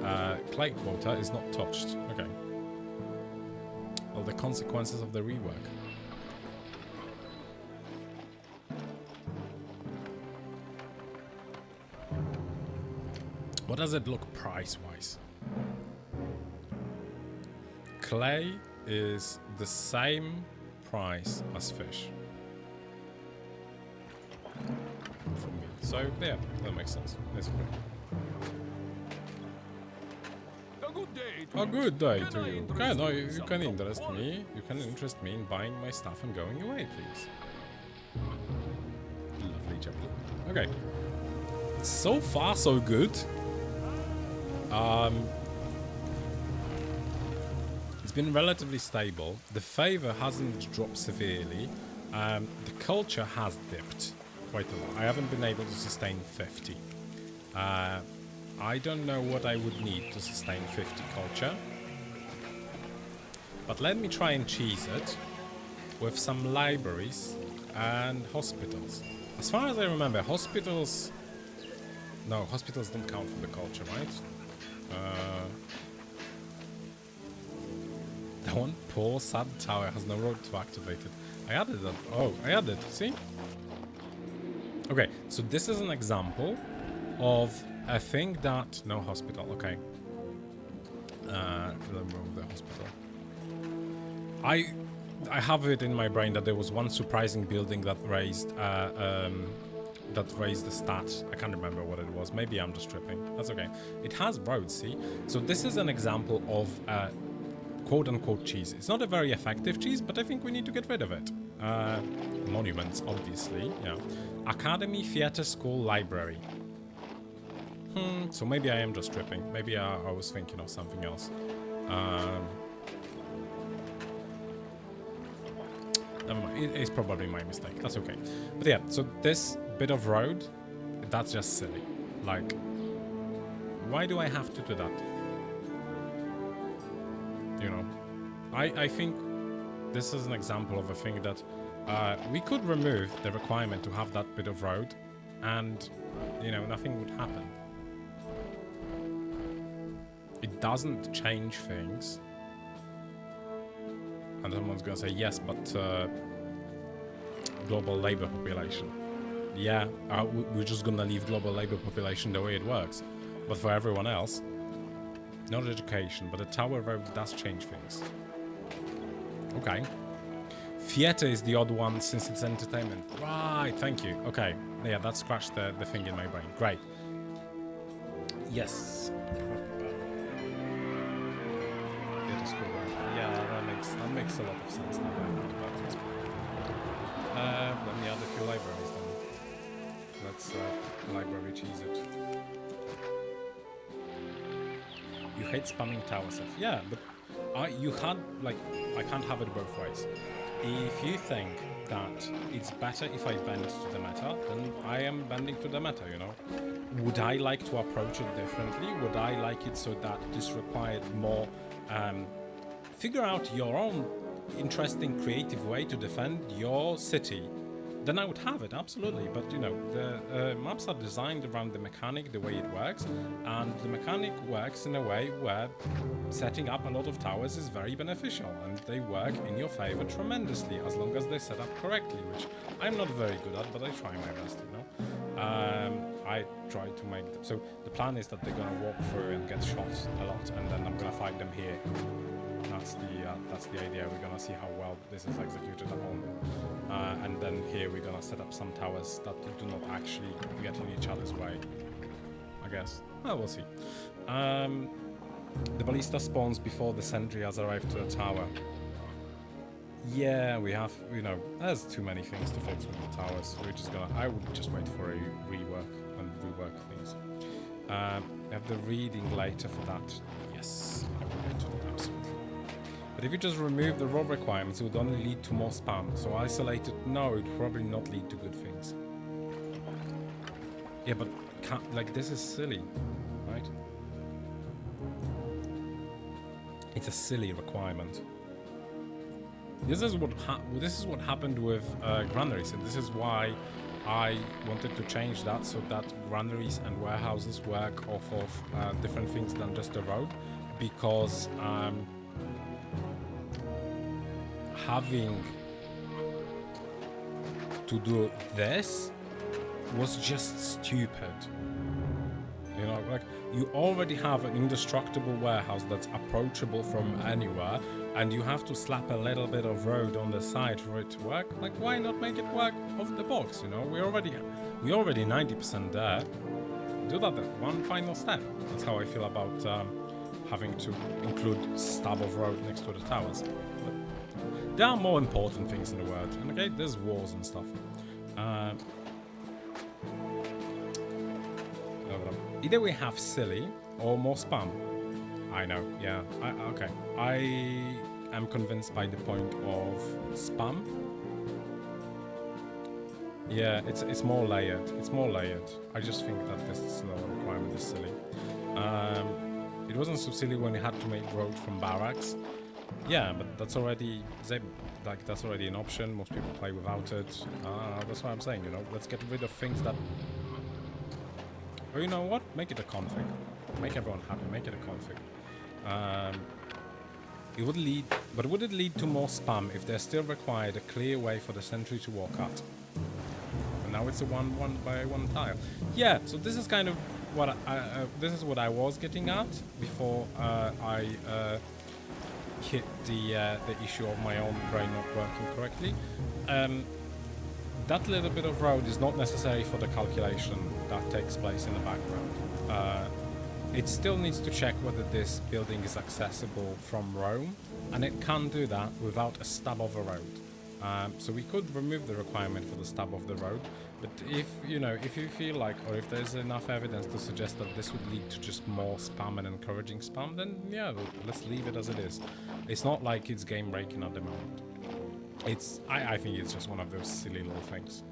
clay quota is not touched. Okay. Well, the consequences of the rework. What does it look price-wise? Clay is the same price as fish. For me. So, yeah, that makes sense. That's okay. A good day to you. Okay, no, you can interest me. You can interest me in buying my stuff and going away, please. Lovely jubbly. Okay. So far, so good. It's been relatively stable. The favor hasn't dropped severely. The culture has dipped quite a lot. I haven't been able to sustain 50. I don't know what I would need to sustain 50 culture. But let me try and cheese it with some libraries and hospitals. As far as I remember, hospitals... No, hospitals don't count for the culture, right? That one poor sad tower has no road to activate it. I added that. Oh, I added. See? Okay, so this is an example of a thing that... No hospital, okay. Remove the hospital. I have it in my brain that there was one surprising building that raised the stat. I can't remember what it was. Maybe I'm just tripping. That's okay. It has roads, see? So this is an example of quote-unquote cheese. It's not a very effective cheese, but I think we need to get rid of it. Monuments, obviously. Yeah. Academy, theater, school, library. So maybe I am just tripping. Maybe I was thinking of something else. Never mind. It's probably my mistake. That's okay. But yeah, so this bit of road, that's just silly. Like, why do I have to do that? You know, I think this is an example of a thing that we could remove the requirement to have that bit of road and, you know, nothing would happen. It doesn't change things. And someone's gonna say, yes, but global labor population. Yeah, we're just gonna leave global labor population the way it works. But for everyone else, not education, but a tower road does change things. Okay. Theater is the odd one since it's entertainment. Right, thank you. Okay, yeah, that scratched the thing in my brain. Great. Yes. Theater school road. Yeah, that makes a lot of sense now that I think about it. Let me add a few libraries then. Let's library cheese it. You hate spamming tower stuff. Yeah, but you had, like, I can't have it both ways. If you think that it's better if I bend to the meta, then I am bending to the meta, you know? Would I like to approach it differently? Would I like it so that this required more... figure out your own interesting, creative way to defend your city? Then I would have it, absolutely. But, you know, the maps are designed around the mechanic, the way it works, and the mechanic works in a way where setting up a lot of towers is very beneficial, and they work in your favor tremendously, as long as they're set up correctly, which I'm not very good at, but I try my best, you know. I try to make them. So the plan is that they're going to walk through and get shot a lot, and then I'm going to fight them here. That's the idea. We're gonna see how well this is executed at home, and then here we're gonna set up some towers that do not actually get in each other's way, I guess. Well, we'll see. The ballista spawns before the sentry has arrived to the tower. Yeah, we have, you know, there's too many things to fix with the towers. I would just wait for a rework and rework things. Have the reading later for that. Yes, I will wait for that, absolutely. But if you just remove the raw requirements, it would only lead to more spam. So isolated, no, it would probably not lead to good things. Yeah, but like, this is silly, right? It's a silly requirement. This is what happened with granaries, and this is why I wanted to change that so that granaries and warehouses work off of different things than just the road, because having to do this was just stupid. You know, like, you already have an indestructible warehouse that's approachable from anywhere, and you have to slap a little bit of road on the side for it to work. Like, why not make it work off the box, you know? We're already 90% there. Do that one final step. That's how I feel about having to include stub of road next to the towers. But there are more important things in the world, and okay, there's wars and stuff. Either we have silly or more spam. I know, yeah. Okay. I am convinced by the point of spam. Yeah, it's more layered. It's more layered. I just think that this slow requirement is silly. It wasn't so silly when you had to make road from barracks. Yeah, but that's already that's already an option. Most people play without it. That's what I'm saying. You know, let's get rid of things that. Or you know what? Make it a config. Make everyone happy. Make it a config. It would lead, but would it lead to more spam if there still required a clear way for the sentry to walk out? And now it's a one by one tile. Yeah. So this is kind of what this is what I was getting at before I hit the issue of my own brain not working correctly. That little bit of road is not necessary for the calculation that takes place in the background. It still needs to check whether this building is accessible from Rome, and it can do that without a stub of a road. So we could remove the requirement for the stub of the road, but if you feel like, or if there's enough evidence to suggest that this would lead to just more spam and encouraging spam, then yeah, let's leave it as it is. It's not like it's game breaking at the moment. I think it's just one of those silly little things.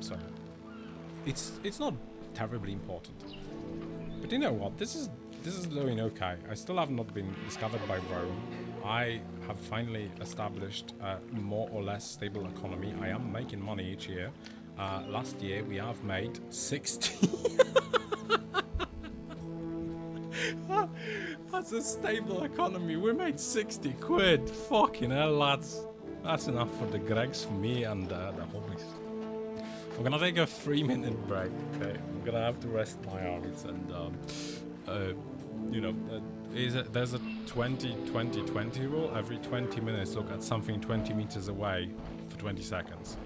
So it's not terribly important. But you know what? This is doing okay. I still have not been discovered by Rome. I have finally established a more or less stable economy. I am making money each year. Last year we have made 60. That's a stable economy. We made 60 quid. Fucking hell, lads. That's enough for the Gregs, for me, and the hobbies. We're gonna take a 3-minute break. Okay, I'm gonna have to rest my arms, and there's a 20-20-20 rule. Every 20 minutes, look at something 20 meters away for 20 seconds.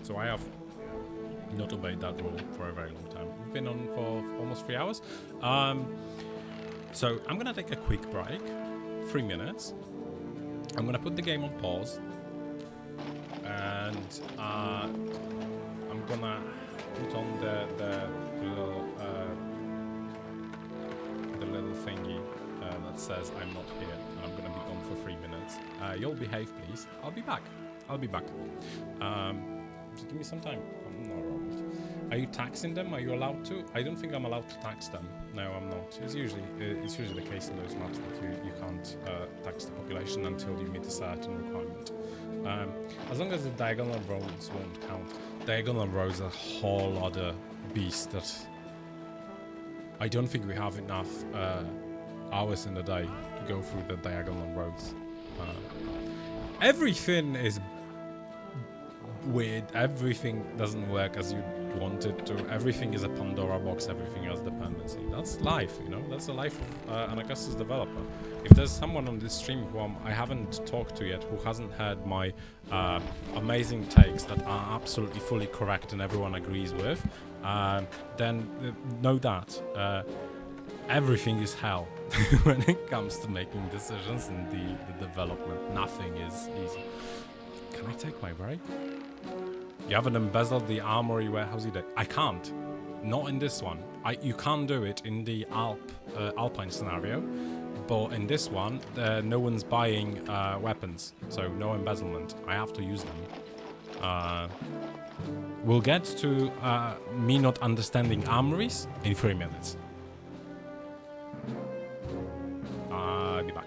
So I have not obeyed that rule for a very long time. We've been on for almost 3 hours. So I'm gonna take a quick break, 3 minutes. I'm gonna put the game on pause, and I'm gonna put on the little thingy that says I'm not here, and I'm gonna be gone for 3 minutes. You'll behave, please. I'll be back. Just give me some time. I'm not robot. Are you taxing them? Are you allowed to? I don't think I'm allowed to tax them. No, I'm not. It's usually the case in those maps that you can't tax the population until you meet a certain requirement. As long as the diagonal roads won't count. Diagonal roads are a whole other beast that I don't think we have enough hours in the day to go through the diagonal roads. Everything is weird. Everything doesn't work as you want it to. Everything is a Pandora box. Everything has dependency. That's life, That's the life of an Augustus developer. If there's someone on this stream who I haven't talked to yet, who hasn't heard my amazing takes that are absolutely fully correct and everyone agrees with, then know that everything is hell when it comes to making decisions in the development. Nothing is easy. Can I take my break? You haven't embezzled the armory warehouse either. I can't. Not in this one. You can't do it in the Alpine scenario, but in this one, no one's buying weapons, so no embezzlement. I have to use them. We'll get to me not understanding armories in 3 minutes. I'll be back.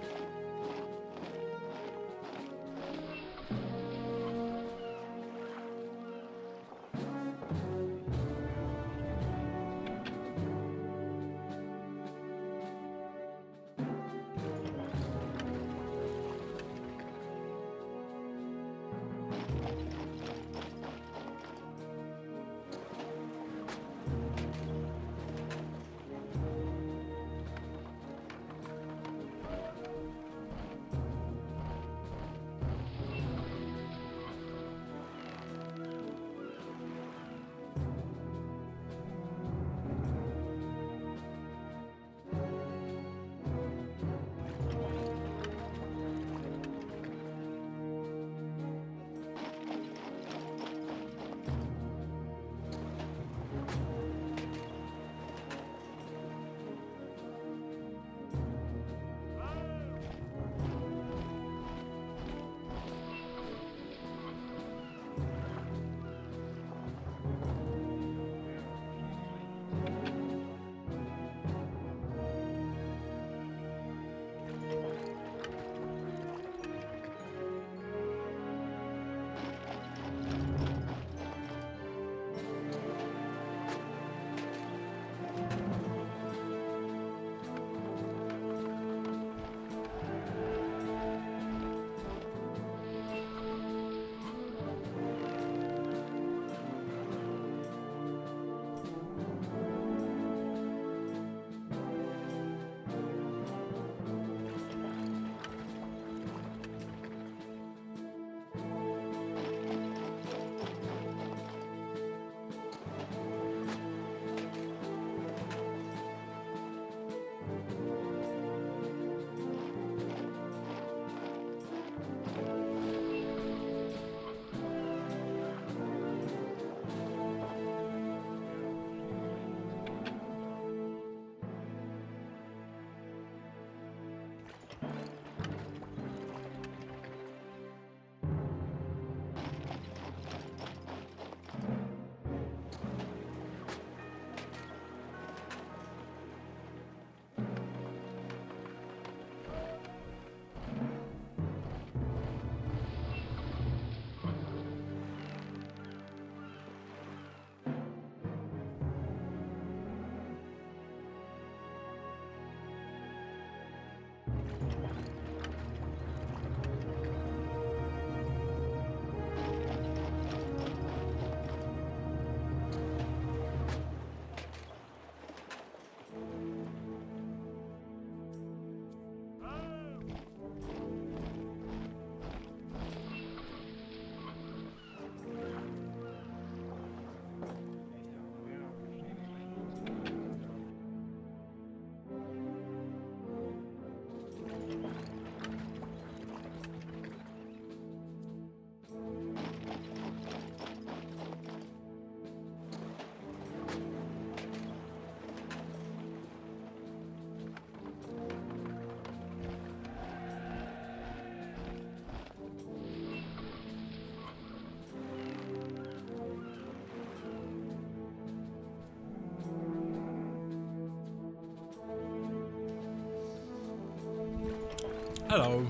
Hello.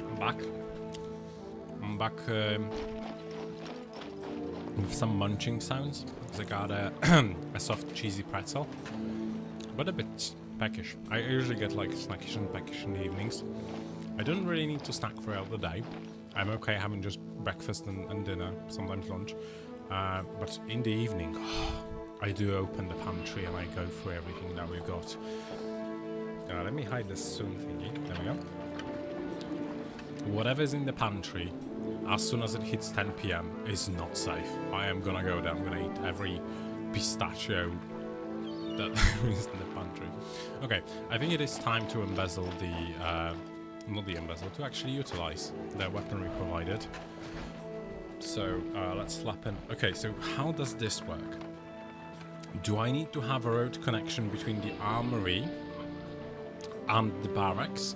I'm back. I'm back with some munching sounds. I got a, a soft cheesy pretzel, but a bit peckish. I usually get like snackish and peckish in the evenings. I don't really need to snack throughout the day. I'm okay having just breakfast and dinner, sometimes lunch. But in the evening, I do open the pantry and I go through everything that we've got. Let me hide this soon thingy. There we go. Whatever's in the pantry, as soon as it hits 10 PM, is not safe. I am gonna go there. I'm gonna eat every pistachio that is in the pantry. Okay, I think it is time to embezzle the, not the embezzle, to actually utilize the weaponry provided. So let's slap in. Okay, so how does this work? Do I need to have a road connection between the armory and the barracks?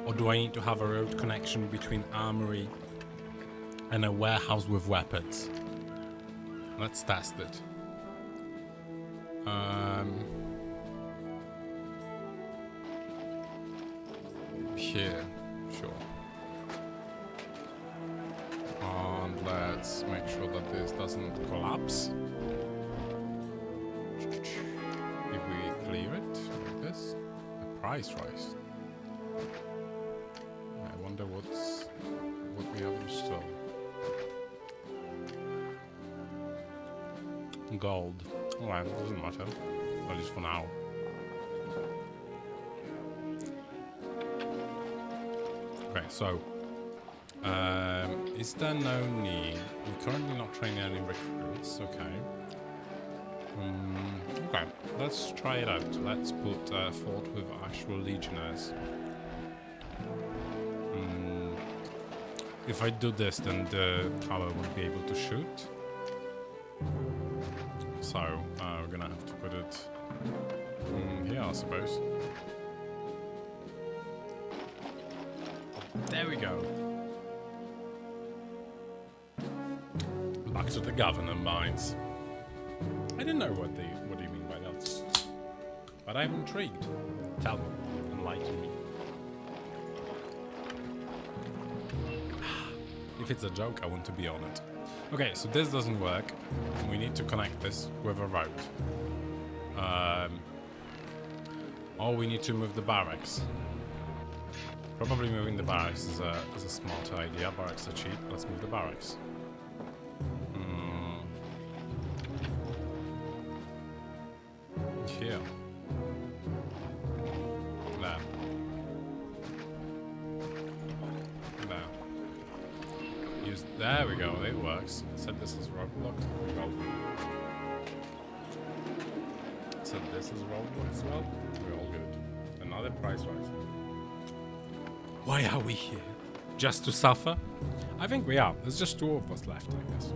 Or do I need to have a road connection between armory and a warehouse with weapons? Let's test it. Here, sure. And let's make sure that this doesn't collapse. If we clear it like this, the price rise. I wonder what we have in store. Gold. Alright, doesn't matter. At least for now. Okay, so is there no need? We're currently not training any recruits, okay. Okay, let's try it out. Let's put a fort with actual legionnaires. If I do this, then the tower will be able to shoot. So we're gonna have to put it here, I suppose. There we go. Back to the governor mines. I didn't know what do you mean by that, but I'm intrigued. Tell me, enlighten me. If it's a joke, I want to be on it. Okay, so this doesn't work. We need to connect this with a road. Or we need to move the barracks. Probably moving the barracks is a smart idea. Barracks are cheap. Let's move the barracks. Here. There. There. There we go, it works. Said this is roadblock. Said this is roadblock as well. We're all good. Another price rise. Why are we here? Just to suffer? I think we are. There's just two of us left, I guess.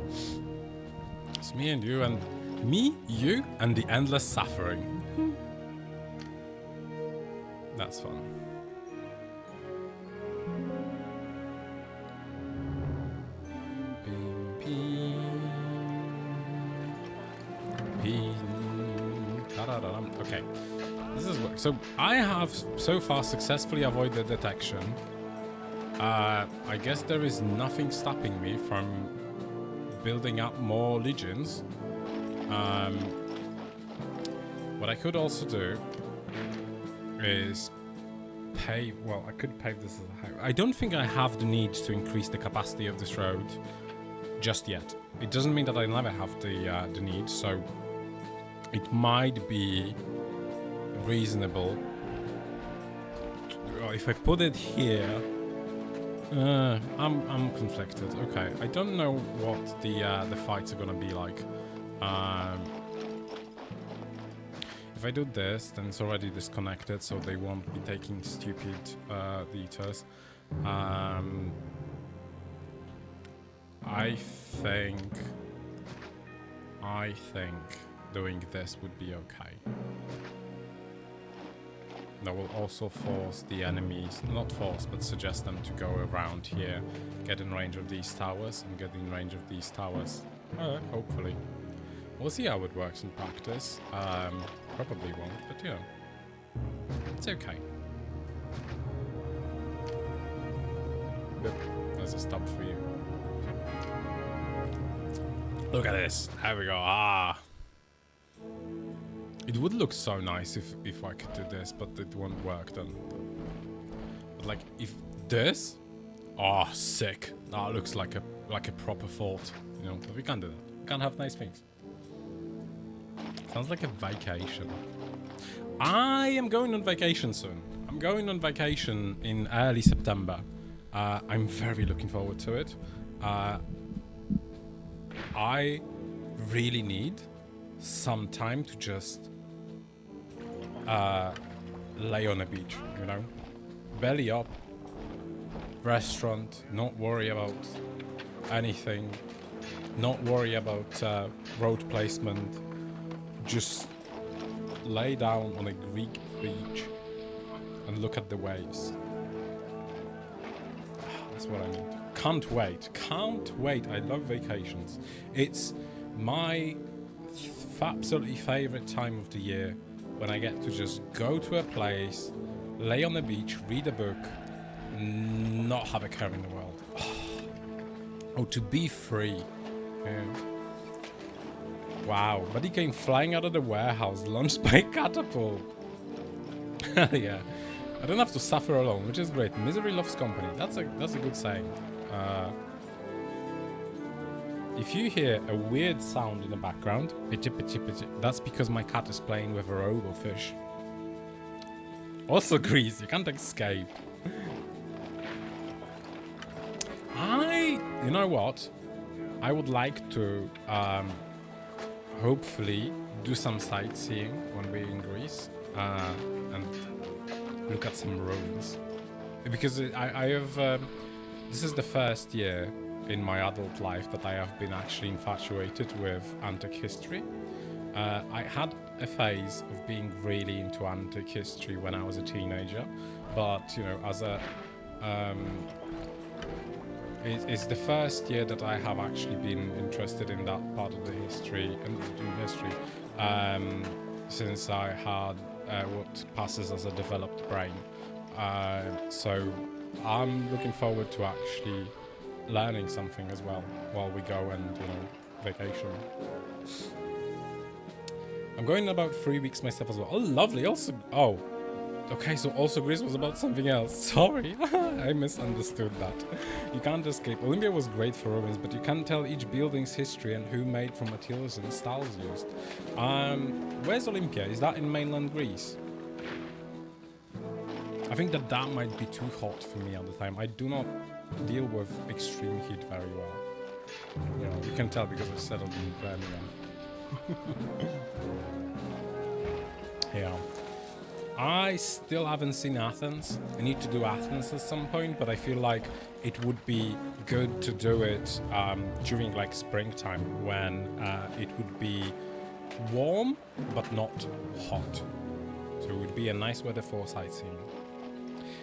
It's me and you and me, you, and the endless suffering. That's fun. Okay, this is work. So I have so far successfully avoided detection. I guess there is nothing stopping me from building up more legions. What I could also do is pave. Well, I could pave this as a highway. I don't think I have the need to increase the capacity of this road just yet. It doesn't mean that I never have the need. So it might be reasonable if I put it here. I'm conflicted. Okay, I don't know what the fights are gonna be like. If I do this, then it's already disconnected, so they won't be taking stupid detours. I think doing this would be okay. That will also force the enemies, not force, but suggest them to go around here, get in range of these towers, and get in range of these towers. Hopefully. We'll see how it works in practice. Probably won't, but yeah. It's okay. Yep, there's a stop for you. Look at this. There we go. Ah. It would look so nice if I could do this, but it won't work then. But like, if this... Oh, sick. That looks like a proper fort. You know, but we can't do that. We can't have nice things. Sounds like a vacation. I am going on vacation soon. I'm going on vacation in early September. I'm very looking forward to it. I really need some time to just lay on a beach, you know? Belly up, restaurant, not worry about anything, not worry about road placement, just lay down on a Greek beach and look at the waves. That's what I need. Can't wait. Can't wait. I love vacations. It's my absolutely favorite time of the year when I get to just go to a place, lay on the beach, read a book, and not have a care in the world. Oh, to be free. Yeah. Wow, but he came flying out of the warehouse, launched by catapult. Yeah, I don't have to suffer alone, which is great. Misery loves company. That's a good saying. If you hear a weird sound in the background, pitchy, pitchy, pitchy, that's because my cat is playing with a robo fish. Also, Grease, you can't escape. You know what? I would like to hopefully do some sightseeing when we're in Greece and look at some ruins, because I have this is the first year in my adult life that I have been actually infatuated with antique history. I had a phase of being really into antique history when I was a teenager, but you know, as a it's the first year that I have actually been interested in that part of the history since I had what passes as a developed brain. So I'm looking forward to actually learning something as well while we go and, you know, vacation. I'm going in about 3 weeks myself as well. Oh, lovely. Also, oh, okay, so also Greece was about something else. Sorry, I misunderstood that. You can't escape. Olympia was great for ruins, but you can't tell each building's history and who made from materials and styles used. Where's Olympia? Is that in mainland Greece? I think that might be too hot for me at the time. I do not deal with extreme heat very well. You know, you can tell because I settled in Birmingham. Yeah. I still haven't seen Athens. I need to do Athens at some point, but I feel like it would be good to do it during like springtime when it would be warm but not hot. So it would be a nice weather for sightseeing.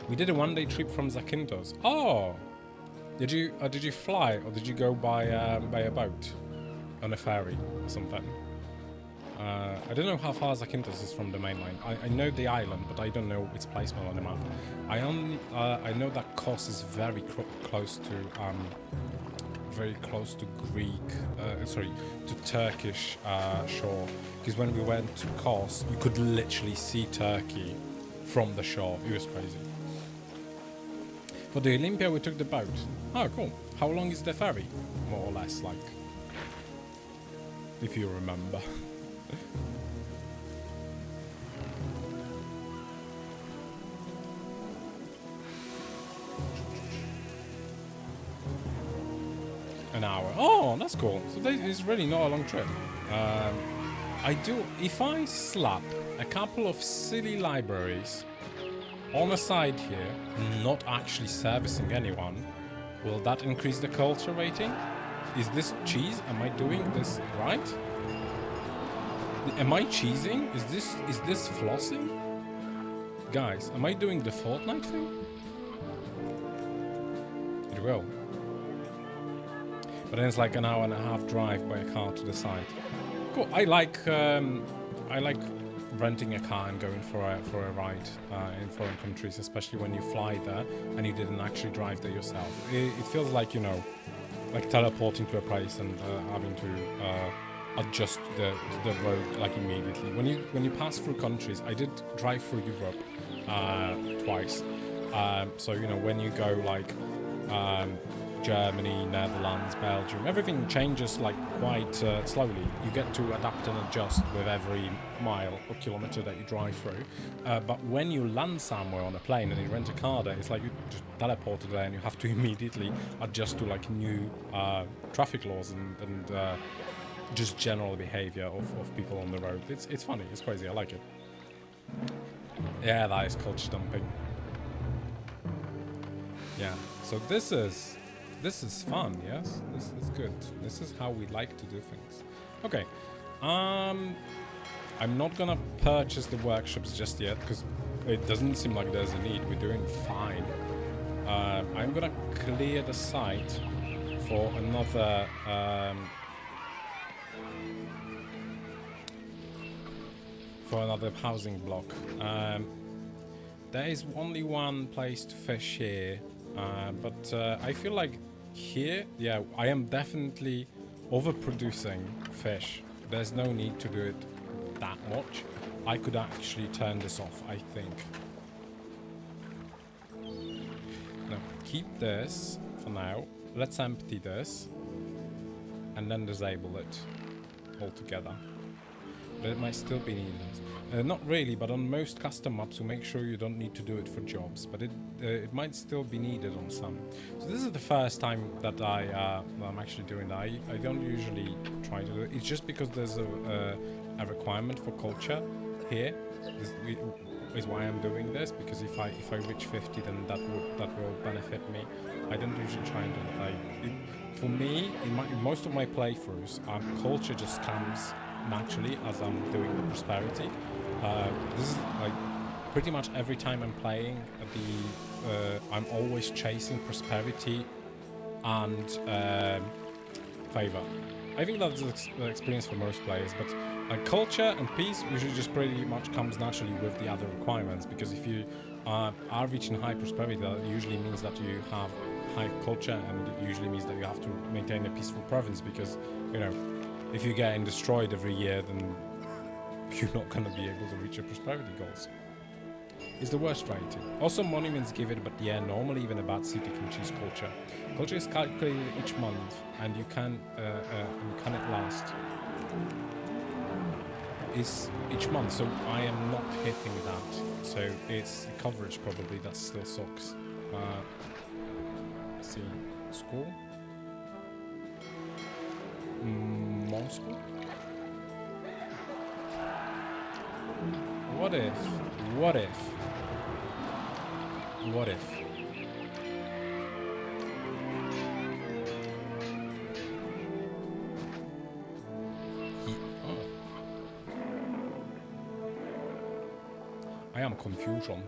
We did a one-day trip from Zakynthos. Oh, did you fly or did you go by a boat on a ferry or something? I don't know how far Zakynthos is from the mainland. I know the island, but I don't know its placement on the map. I know that Kos is very close to Greek, to Turkish shore. Because when we went to Kos, you could literally see Turkey from the shore. It was crazy. For the Olympia, we took the boat. Oh, cool. How long is the ferry? More or less, like, if you remember. An hour. Oh, that's cool. So it's really not a long trip. If I slap a couple of silly libraries on a side here, not actually servicing anyone, will that increase the culture rating? Is this cheese? Am I doing this right? Am I cheesing? Is this flossing? Guys, am I doing the Fortnite thing? It will. But then it's like an hour and a half drive by a car to the side. Cool. I like renting a car and going for a ride in foreign countries, especially when you fly there and you didn't actually drive there yourself. It feels like, you know, like teleporting to a place and having to adjust the road like immediately. When you pass through countries, I did drive through Europe twice. So you know, when you go like Germany, Netherlands, Belgium, everything changes like quite slowly. You get to adapt and adjust with every mile or kilometer that you drive through. But when you land somewhere on a plane and you rent a car there, it's like you just teleported there and you have to immediately adjust to like new traffic laws and just general behavior of people on the road. It's funny, it's crazy, I like it. Yeah, that is culture dumping. Yeah, so this is fun, yes? This is good. This is how we like to do things. Okay, I'm not gonna purchase the workshops just yet, because it doesn't seem like there's a need. We're doing fine. I'm gonna clear the site for another housing block. There is only one place to fish here, but I feel like here, yeah, I am definitely overproducing fish. There's no need to do it that much. I could actually turn this off, I think. No, keep this for now. Let's empty this and then disable it altogether. But it might still be needed. Not really, but on most custom maps, you make sure you don't need to do it for jobs, but it might still be needed on some. So this is the first time that I'm actually doing that. I don't usually try to do it. It's just because there's a requirement for culture here. This is why I'm doing this, because if I reach 50, then that will benefit me. I don't usually try and do that. For me, in most of my playthroughs, culture just comes naturally as I'm doing the prosperity. This is like pretty much every time I'm playing I'm always chasing prosperity and favor. I think that's the experience for most players, but culture and peace usually just pretty much comes naturally with the other requirements, because if you are reaching high prosperity, that usually means that you have high culture, and it usually means that you have to maintain a peaceful province, because, you know, if you're getting destroyed every year, then you're not going to be able to reach your prosperity goals. It's the worst strategy. Also, monuments give it, but yeah, normally even a bad city can choose culture. Culture is calculated each month, and you can it last is each month. So I am not hitting that. So it's the coverage probably that still sucks. Let's see, school. Moscow? What if? I am confusion.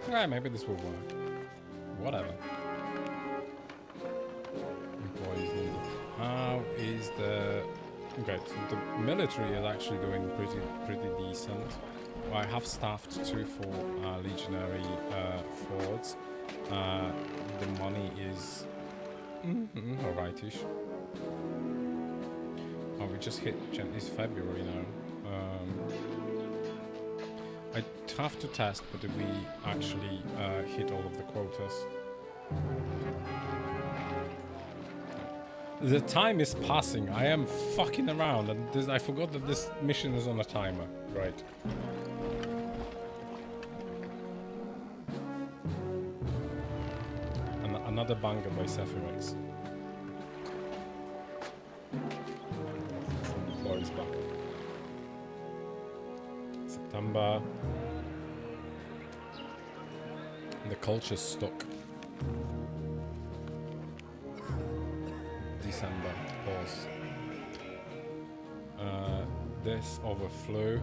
Okay, maybe this will work. Whatever. Employees needed. How is the... Okay, so the military is actually doing pretty decent. Well, I have staffed too for legionary forwards. The money is alrightish. Oh, we just hit it's February now. I have to test whether we actually hit all of the quotas. The time is passing. I am fucking around, and I forgot that this mission is on a timer. Right. Another banger by Sephirex. Employees back. September. The culture's stuck. December, pause. This overflew.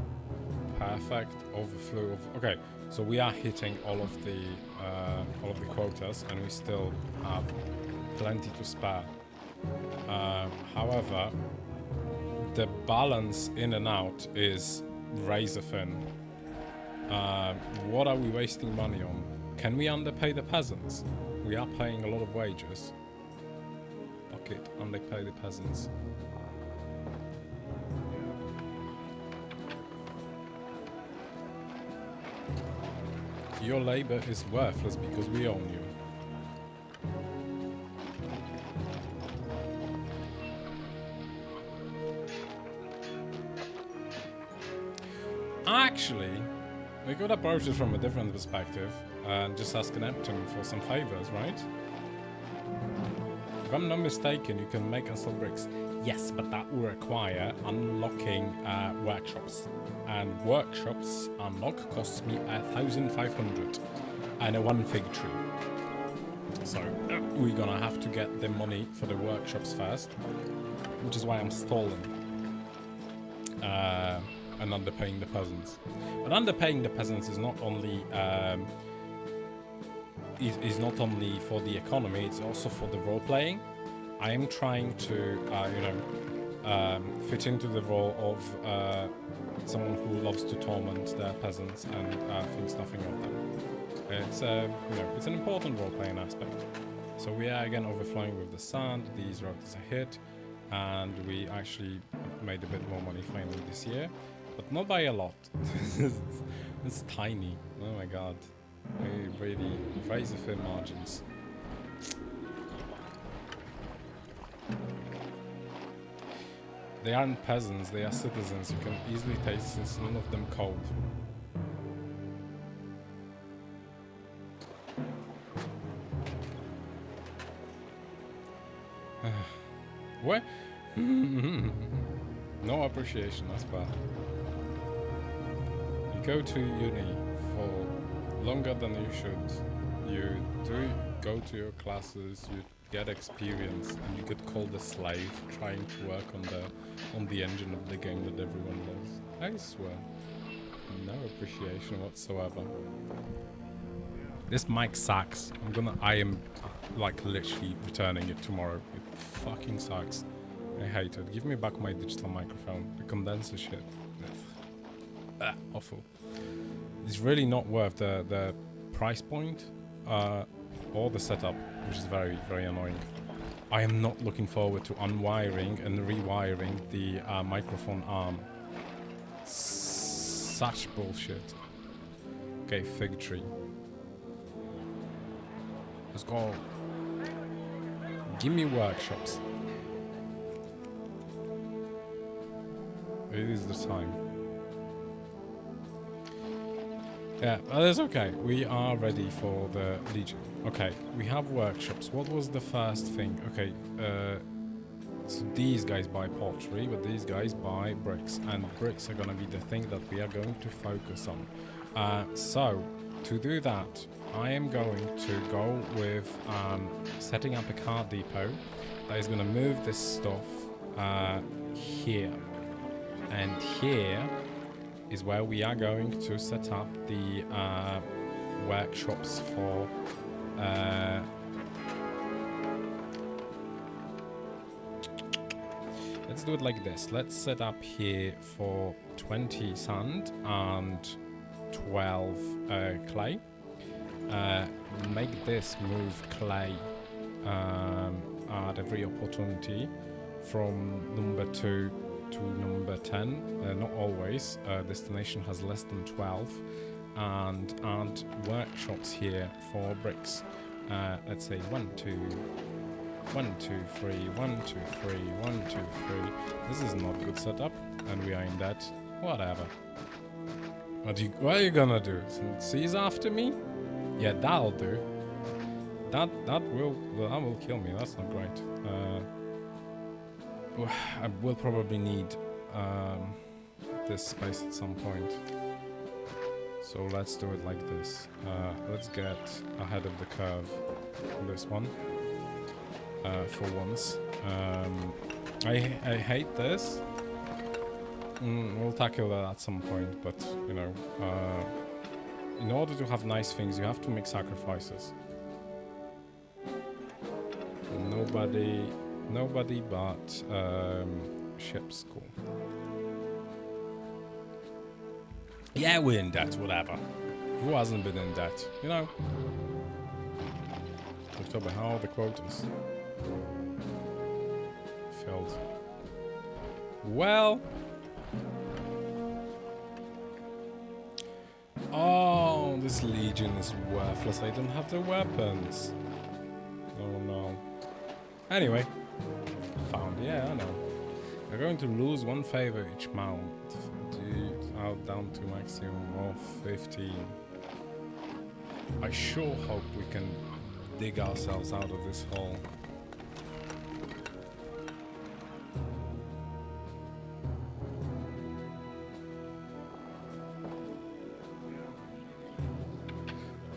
Perfect. Overflew. Okay, so we are hitting all of the quotas, and we still have plenty to spare. However, the balance in and out is razor thin. What are we wasting money on? Can we underpay the peasants? We are paying a lot of wages. Fuck it, underpay the peasants. Your labor is worthless because we own you. Actually, we could approach it from a different perspective and just ask Neptune for some favors, right? If I'm not mistaken, you can make and sell bricks. Yes, but that will require unlocking workshops. And workshops unlock costs me 1,500 and a 1 fig tree. So we're gonna have to get the money for the workshops first, which is why I'm stalling. And underpaying the peasants. But underpaying the peasants is not only is not only for the economy; it's also for the role playing. I am trying to, fit into the role of someone who loves to torment their peasants and thinks nothing of them. It's it's an important role playing aspect. So we are again overflowing with the sand. These roads are hit, and we actually made a bit more money finally this year. But not by a lot. It's tiny. Oh my god. Really razor thin margins. They aren't peasants, they are citizens. You can easily taste since none of them cold. What? No appreciation, that's bad. You go to uni for longer than you should. You do go to your classes, you get experience, and you get called a slave trying to work on the engine of the game that everyone loves. I swear. No appreciation whatsoever. This mic sucks. I am like literally returning it tomorrow. It fucking sucks. I hate it. Give me back my digital microphone. The condenser shit. Awful. It's really not worth the price point or the setup, which is very, very annoying. I am not looking forward to unwiring and rewiring the microphone arm. Such bullshit. Okay, fig tree. Let's go. Give me workshops. It is the time. Yeah, well, that's okay. We are ready for the Legion. Okay, we have workshops. What was the first thing? Okay, so these guys buy pottery, but these guys buy bricks. And bricks are going to be the thing that we are going to focus on. So, to do that, I am going to go with setting up a car depot that is going to move this stuff here. And here is where we are going to set up the workshops for let's do it like this. Let's set up here for 20 sand and 12 clay. Make this move clay at every opportunity from number 2 to number 10. Not always. Destination has less than 12. And workshops here for bricks. Let's say 1, 2, 1, 2, 3, 1, 2, 3, 1, 2, 3. This is not good setup, and we are in debt. Whatever. What are you gonna do? Seize after me? Yeah, that'll do. That will kill me. That's not great. I will probably need this space at some point. So let's do it like this. Let's get ahead of the curve on this one. For once. I hate this. We'll tackle that at some point, but you know, in order to have nice things, you have to make sacrifices. Nobody but Ships, cool. Yeah, we're in debt, whatever. Who hasn't been in debt, you know? October, how are the quotas? Filled. Well. Oh, this legion is worthless. I don't have the weapons. Oh no. Anyway. Found, yeah, I know. We're going to lose 1 favor each mount. Out down to maximum of 15. I sure hope we can dig ourselves out of this hole.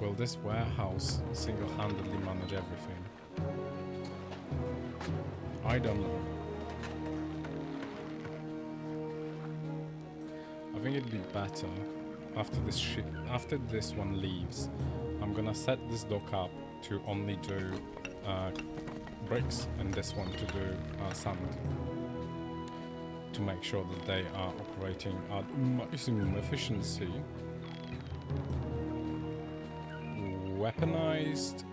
Will this warehouse single-handedly manage everything? I don't know. I think it'd be better after this one leaves. I'm gonna set this dock up to only do bricks and this one to do sand, to make sure that they are operating at maximum efficiency. Weaponized,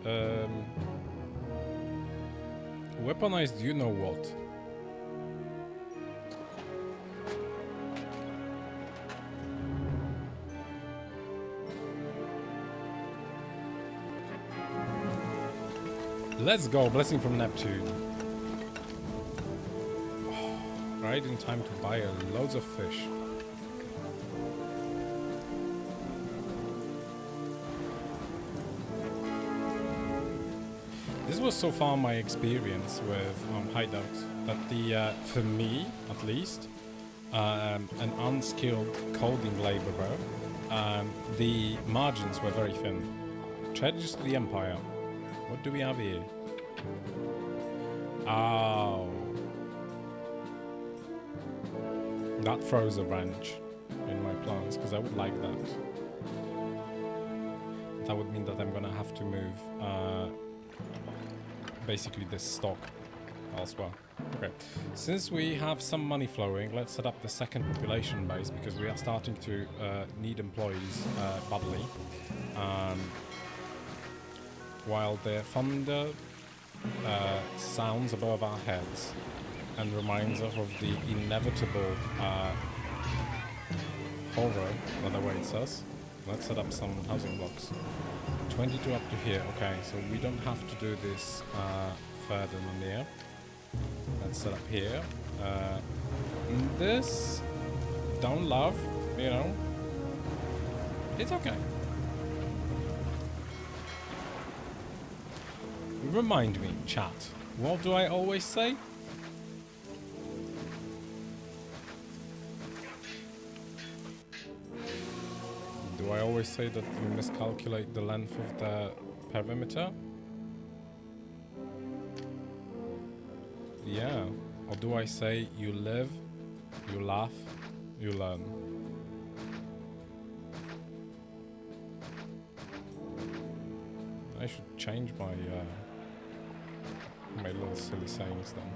you know what? Let's go, blessing from Neptune. Oh, right in time to buy loads of fish. This was so far my experience with Hideout, that for me at least, an unskilled coding laborer, the margins were very thin. Charges to the Empire. What do we have here? Oh. That throws a wrench in my plans, because I would like that. That would mean that I'm gonna have to move basically this stock elsewhere. Okay, since we have some money flowing, let's set up the second population base, because we are starting to need employees badly. While the thunder sounds above our heads and reminds us of the inevitable horror that awaits us, let's set up some housing blocks. 22 up to here. Okay, so we don't have to do this further than there. Let's set up here. This, don't love, you know, it's okay. Remind me, chat, what do I always say? Do I always say that you miscalculate the length of the perimeter? Yeah. Or do I say you live, you laugh, you learn? I should change my my little silly sayings then.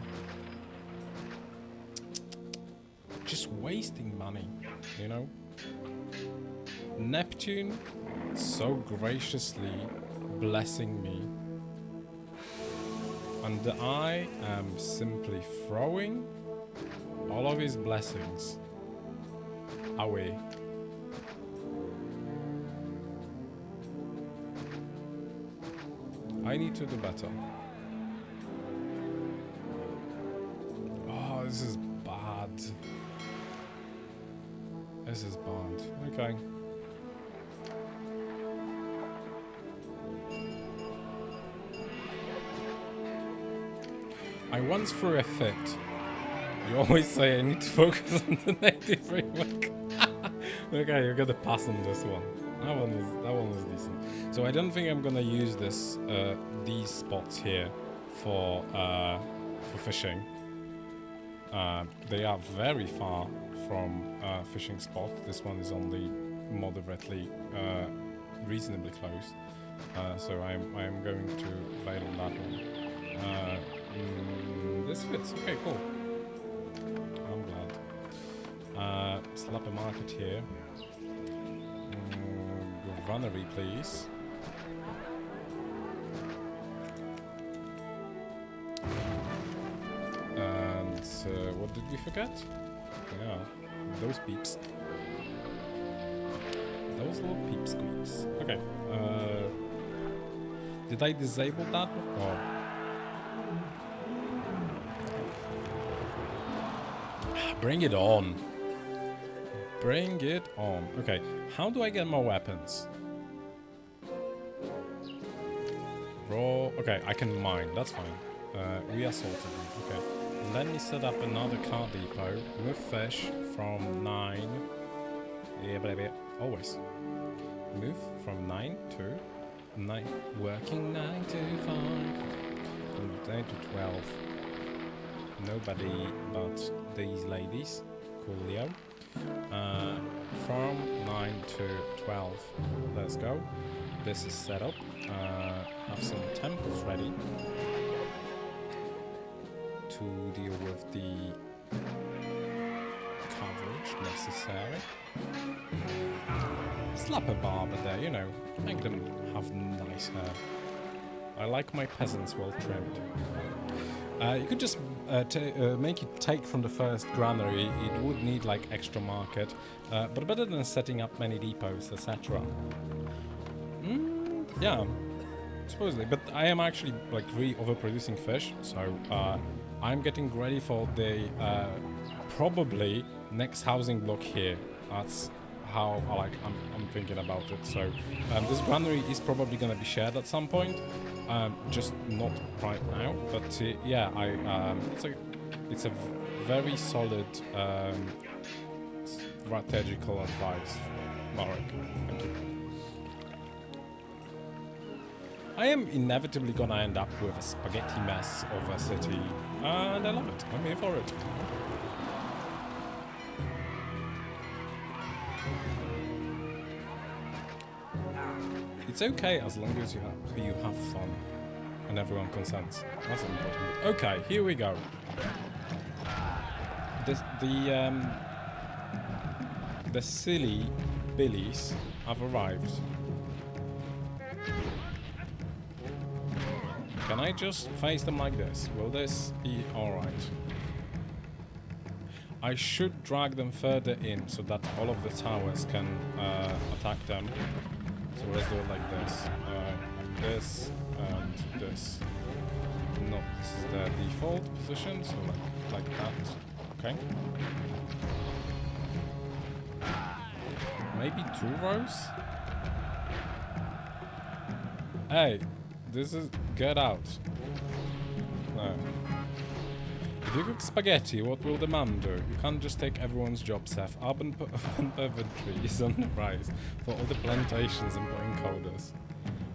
Just wasting money, you know? Neptune so graciously blessing me, and I am simply throwing all of his blessings away. I need to do better. Oh, this is bad. This is bad. Okay. I once threw a fit. You always say I need to focus on the native framework. Okay, you're gonna pass on this one. That one is decent. So I don't think I'm gonna use this these spots here for fishing. They are very far from fishing spot. This one is only moderately, reasonably close. So I'm going to bail on that one. This fits. Okay, cool. Slap a market here. Granary, please. And what did we forget? Yeah, those peeps. Those little peep squeaks. Okay. Did I disable that? Oh. Bring it on. Bring it on. Okay. How do I get more weapons? Raw. Okay, I can mine. That's fine. We assaulted them. Okay. Let me set up another car depot. Move fish from 9. Yeah, baby. Always. Move from 9 to 9. Working 9 to 5. From 9 to 12. Nobody but these ladies. Coolio. From 9 to 12. Let's go. This is set up. Have some temples ready to deal with the coverage necessary. Slap a barber there, you know, make them have nice hair. I like my peasants well trimmed. You could just make it take from the first granary. It would need like extra market, but better than setting up many depots, etc. Yeah, supposedly. But I am actually like really overproducing fish, so I'm getting ready for the probably next housing block here. That's how I'm thinking about it. So this granary is probably going to be shared at some point, just not right now. But yeah, it's a very solid strategical advice, Marek. Thank you. I am inevitably gonna end up with a spaghetti mess of a city, and I love it. I'm here for it. It's okay as long as you have fun and everyone consents. That's important. Okay, here we go. The silly billies have arrived. Can I just face them like this? Will this be alright? I should drag them further in so that all of the towers can attack them. So let's do it like this. This and this. No, this is the default position, so like that. Okay. Maybe 2 rows? Hey, this is... Get out. No. If you cook spaghetti, what will the man do? You can't just take everyone's job, Seth. Urban Paventry is on the rise for all the plantations and encoders.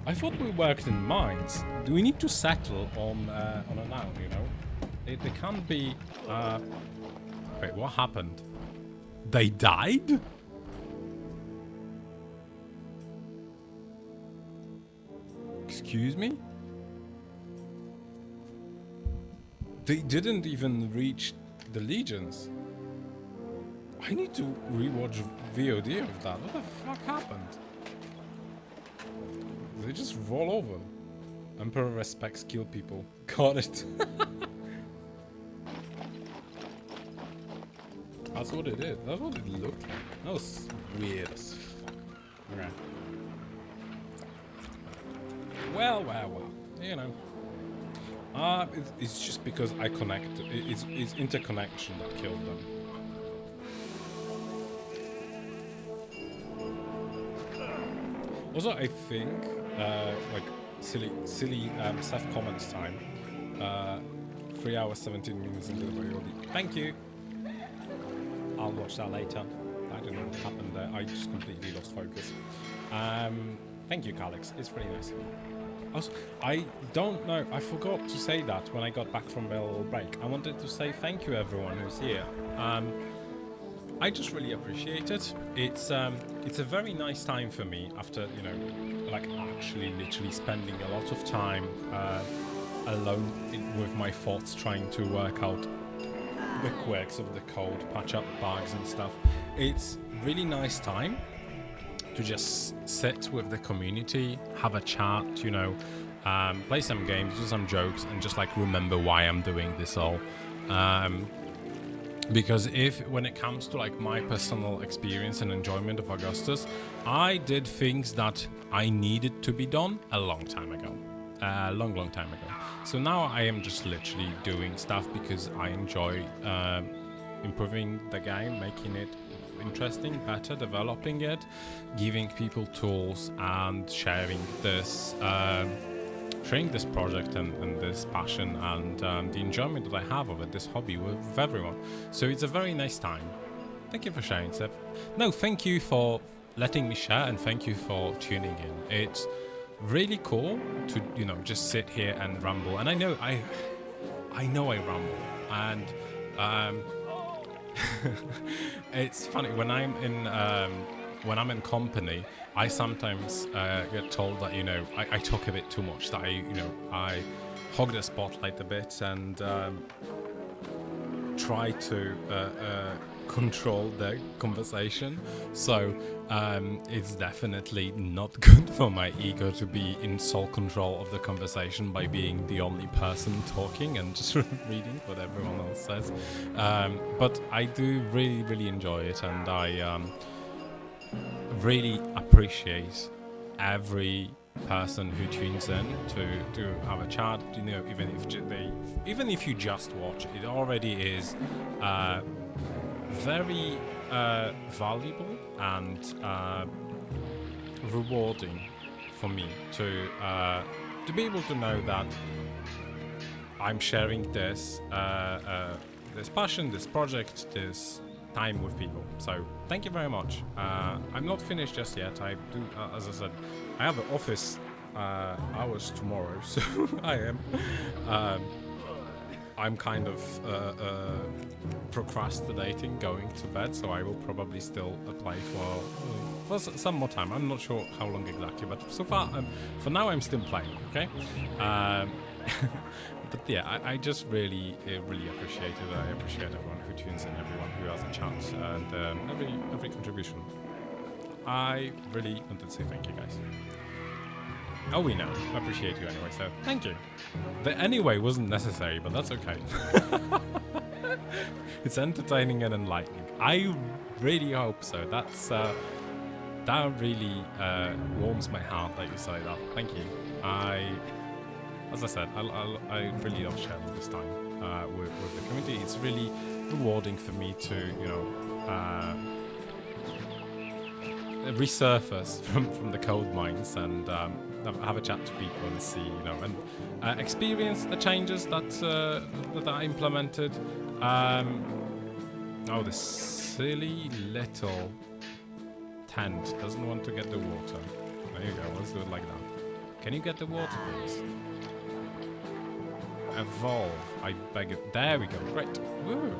I thought we worked in mines. Do we need to settle on a noun, you know? They can't be... Wait, what happened? They died? Excuse me? They didn't even reach the legions. I need to rewatch VOD of that. What the fuck happened? They just roll over. Emperor respects kill people. Got it. That's what it is. That's what it looked like. That was weird as fuck. Okay. Well. You know. It's just because I connected. It's interconnection that killed them. Also, I think like silly Seth comments time. 3 hours 17 minutes into the VOD. Thank you. I'll watch that later. I don't know what happened there. I just completely lost focus. Thank you, Calix. It's really nice of you. Also, I don't know. I forgot to say that when I got back from my little break. I wanted to say thank you, everyone who's here. I just really appreciate it. It's a very nice time for me after, you know, like actually literally spending a lot of time alone with my thoughts trying to work out the quirks of the code, patch up bugs and stuff. It's really nice time to just sit with the community, have a chat, you know, play some games, do some jokes, and just like remember why I'm doing this all. Because when it comes to like my personal experience and enjoyment of Augustus, I did things that I needed to be done a long time ago. A long time ago. So now I am just literally doing stuff because I enjoy improving the game, making it interesting, better, developing it, giving people tools, and sharing this project and this passion and the enjoyment that I have of it, this hobby with everyone. So it's a very nice time. Thank you for sharing, Seth. No, thank you for letting me share, and thank you for tuning in. It's really cool to, you know, just sit here and ramble. And I know I ramble, and it's funny when I'm in company, I sometimes get told that, you know, I talk a bit too much, that I hog the spotlight a bit and try to control the conversation. So it's definitely not good for my ego to be in sole control of the conversation by being the only person talking and just reading what everyone else says. But I do really enjoy it, and I really appreciate every person who tunes in to have a chat. You know, even if you just watch, it already is very valuable and rewarding for me to be able to know that I'm sharing this this passion, this project, this time with people. So thank you very much. I'm not finished just yet. I do, as I said, I have an office hours tomorrow, so I am. I'm kind of procrastinating going to bed, so I will probably still apply for some more time. I'm not sure how long exactly, but so far, for now, I'm still playing. Okay. But yeah, I just really appreciate it. I appreciate everyone who tunes in, everyone who has a chance, and every contribution. I really wanted to say thank you, guys. Oh, we know. I appreciate you anyway, so thank you. The anyway wasn't necessary, but that's okay. It's entertaining and enlightening. I really hope so. That really warms my heart that you say that. Thank you. As I said, I really love sharing this time with the community. It's really rewarding for me to, you know, resurface from the cold mines and have a chat to people and see, you know, and experience the changes that I implemented. Oh, this silly little tent doesn't want to get the water. There you go. Let's do it like that. Can you get the water, please? Evolve. I beg it. There we go. Great. Woo.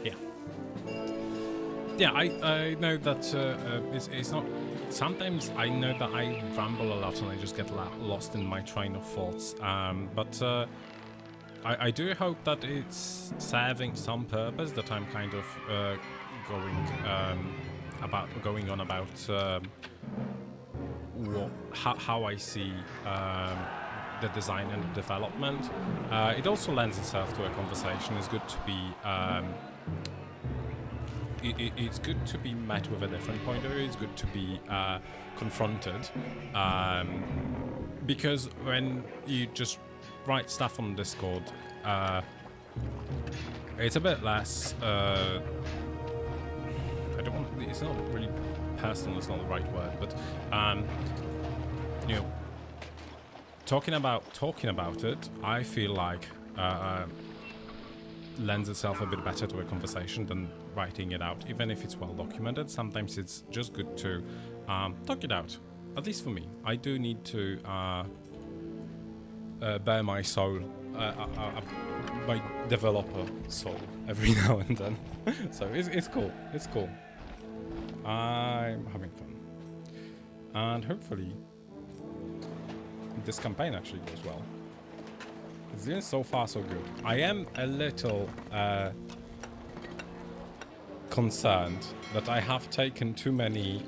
Yeah. Yeah, I know that it's not... Sometimes I know that I ramble a lot and I just get lost in my train of thoughts. But I do hope that it's serving some purpose, that I'm kind of going on about how I see the design and development. It also lends itself to a conversation. It's good to be it's good to be met with a different point of view. It's good to be confronted, because when you just write stuff on Discord, it's a bit less. I don't want. It's not really personal. It's not the right word, but you know, talking about it, I feel like lends itself a bit better to a conversation than writing it out, even if it's well documented. Sometimes it's just good to talk it out. At least for me, I do need to bare my soul, my developer soul, every now and then. So it's cool. It's cool. I'm having fun, and hopefully this campaign actually goes well. It's doing so far so good. I am a little concerned that I have taken too many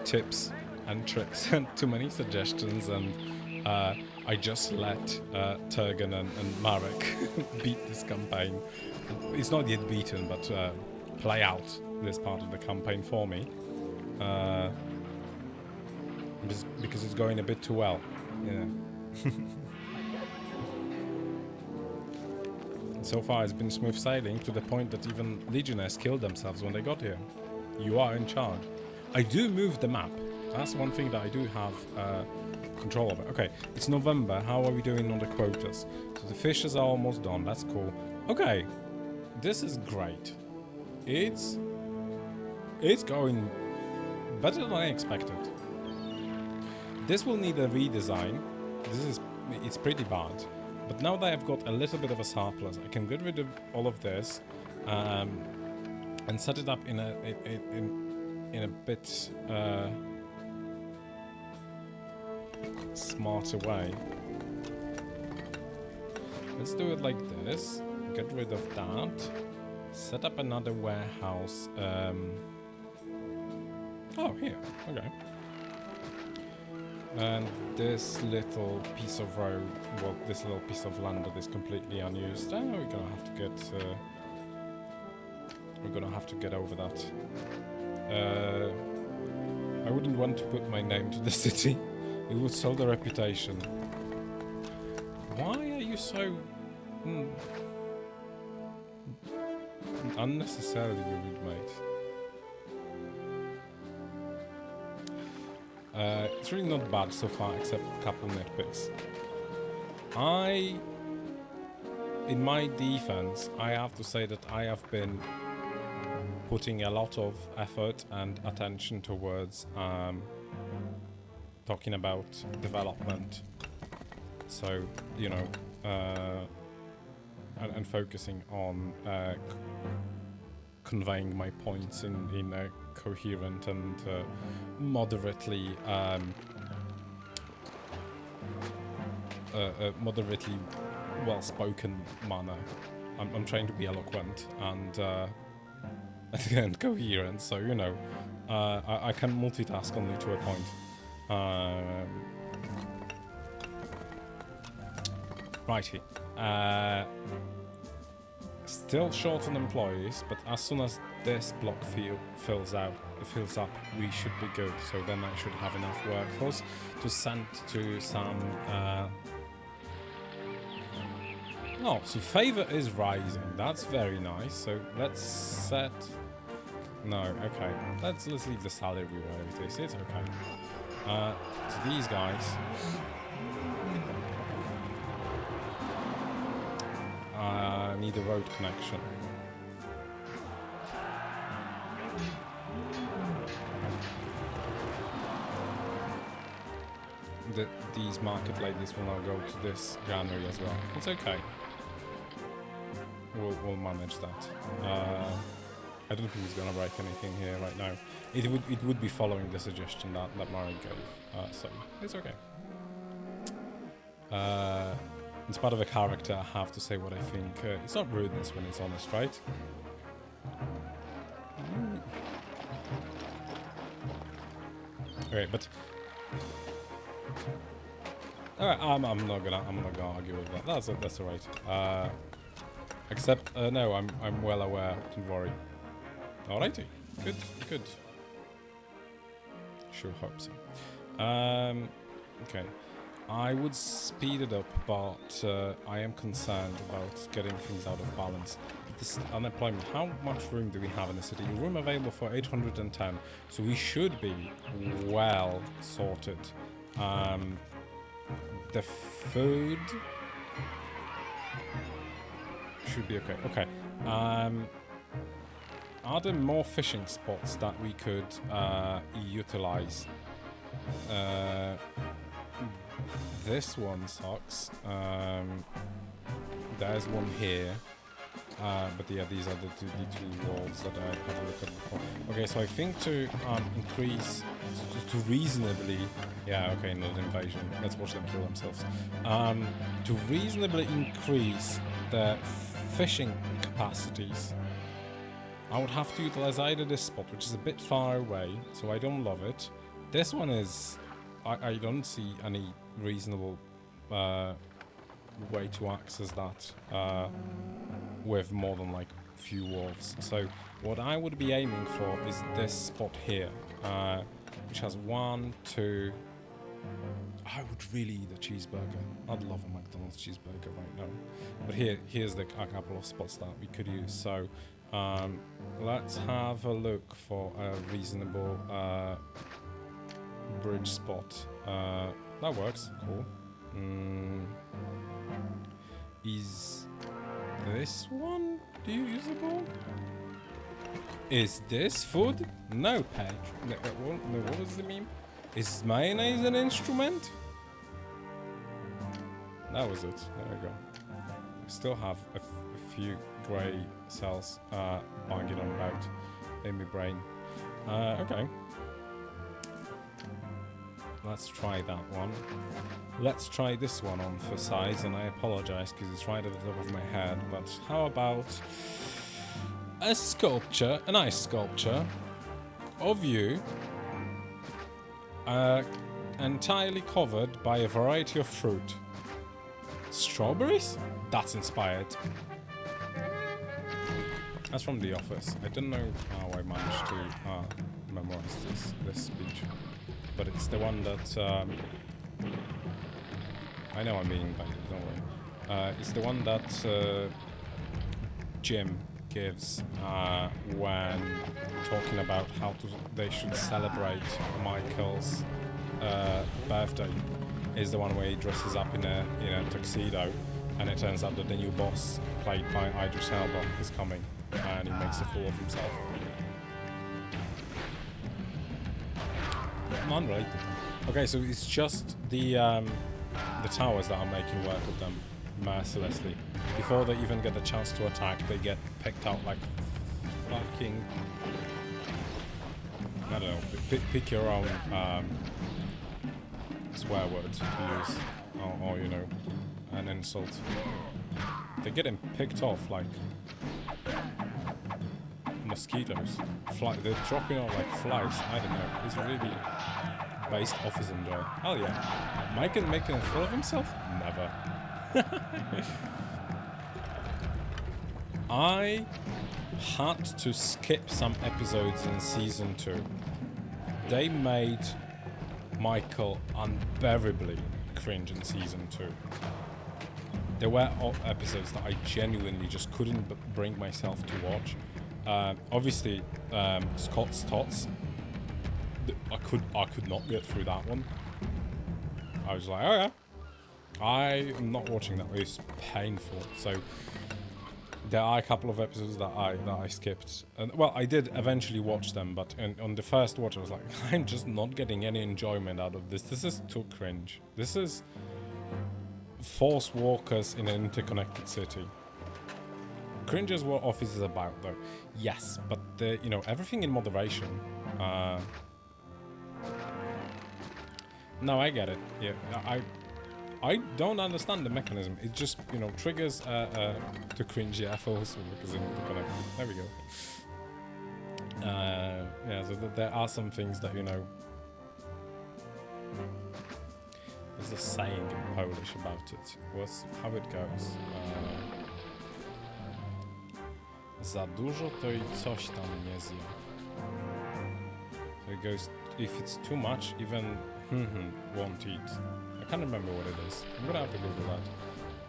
tips and tricks and too many suggestions, and I just let Turgon and Marek beat this campaign. It's not yet beaten, but play out this part of the campaign for me. Because it's going a bit too well. Yeah. So far it's been smooth sailing to the point that even Legionnaires killed themselves when they got here. You are in charge. I do move the map. That's one thing that I do have control over. Okay, it's November. How are we doing on the quotas? So the fishes are almost done. That's cool. Okay, this is great. It's going better than I expected. This will need a redesign. It's pretty bad. But now that I've got a little bit of a surplus, I can get rid of all of this and set it up in a bit smarter way. Let's do it like this. Get rid of that. Set up another warehouse. Oh, here. Okay. And this little piece of road, well, this little piece of land that is completely unused. We're gonna have to get over that. I wouldn't want to put my name to the city. It would sell the reputation. Why are you so unnecessarily rude, mate? It's really not bad so far, except a couple nitpicks. In my defense, I have to say that I have been putting a lot of effort and attention towards talking about development. So, you know, and focusing on conveying my points in a coherent and moderately well-spoken manner. I'm trying to be eloquent and coherent, so you know, I can multitask only to a point. Righty. Still short on employees, but as soon as this block fills up, we should be good. So then I should have enough workforce to send to some. Oh, so favor is rising. That's very nice. So let's set. No, okay. Let's leave the salary where it is. It's okay. So these guys. Need a road connection. These market ladies will now go to this granary as well. It's okay. We'll manage that. I don't think it's gonna break anything here right now. It would be following the suggestion that Mari gave. So it's okay. It's part of a character, I have to say what I think. It's not rudeness when it's honest, right? Okay, but alright, I'm not gonna argue with that. That's alright. Except no, I'm well aware. Don't worry. Alrighty, good. Sure hope so. Okay. I would speed it up, but I am concerned about getting things out of balance. This unemployment, how much room do we have in the city? Room available for 810, so we should be well sorted. The food should be okay. Okay. Are there more fishing spots that we could utilize? This one sucks. There's one here. But yeah, these are the two walls that I had a look at before. Okay, so I think to increase, to reasonably, yeah, okay, not invasion. Let's watch them kill themselves. To reasonably increase the fishing capacities, I would have to utilize either this spot, which is a bit far away, so I don't love it. This one is, I don't see any reasonable way to access that with more than like few wolves. So what I would be aiming for is this spot here, which has 1, 2. I would really eat a cheeseburger. I'd love a McDonald's cheeseburger right now. But here's a couple of spots that we could use. So let's have a look for a reasonable bridge spot. That works. Cool. Is this one usable? Is this food? No, Pat. No, what was the meme? Is mayonnaise an instrument? That was it. There we go. I still have a few grey cells banging on about in my brain. Okay. Let's try that one. Let's try this one on for size, and I apologize because it's right at the top of my head, but how about a sculpture, an ice sculpture of you entirely covered by a variety of fruit. Strawberries? That's inspired. That's from The Office. I don't know how I managed to memorize this speech, but it's the one that I know I'm being invited, don't worry. It's the one that Jim gives when talking about how they should celebrate Michael's birthday. Is the one where he dresses up in a tuxedo, and it turns out that the new boss, played by Idris Elba, is coming, and he makes a fool of himself. Unrelated. Okay, so it's just the towers that are making work of them mercilessly. Before they even get the chance to attack, they get picked out like fucking... I don't know, pick your own swear words to use, or you know, an insult. They're getting picked off like mosquitoes. They're dropping out like flies. I don't know. He's really based off his enjoy. Hell yeah. Mike is making a fool of himself? Never. I had to skip some episodes in season 2. They made Michael unbearably cringe in season 2. There were episodes that I genuinely just couldn't bring myself to watch. Obviously, Scott's Tots. I could not get through that one. I was like, oh yeah, I am not watching that. It's painful. So there are a couple of episodes that I skipped. And well, I did eventually watch them, but on the first watch, I was like, I'm just not getting any enjoyment out of this. This is too cringe. This is force walkers in an interconnected city. Cringe is what Office is about, though. Yes, but everything in moderation. No, I get it. Yeah, I don't understand the mechanism. It just, triggers to cringe. Yeah, force walkers in interconnected. There we go. Yeah, so there are some things that there's a saying in Polish about it. What's how it goes? Za dużo to I coś tam nie zje. So it goes, if it's too much, even won't eat. I can't remember what it is. I'm gonna have to Google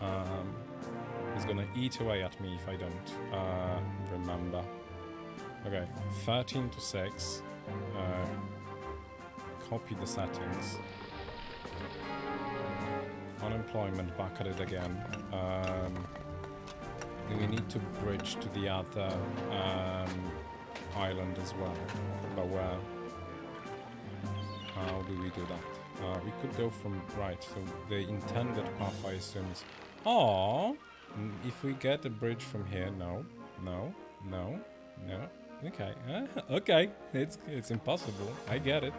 that. It's gonna eat away at me if I don't remember. Okay, 13 to 6. Copy the settings. Unemployment, back at it again. We need to bridge to the other island as well. But where? How do we do that? We could go from right. So the intended path, I assume, is... Aww! If we get a bridge from here, no. Okay, okay. It's impossible. I get it.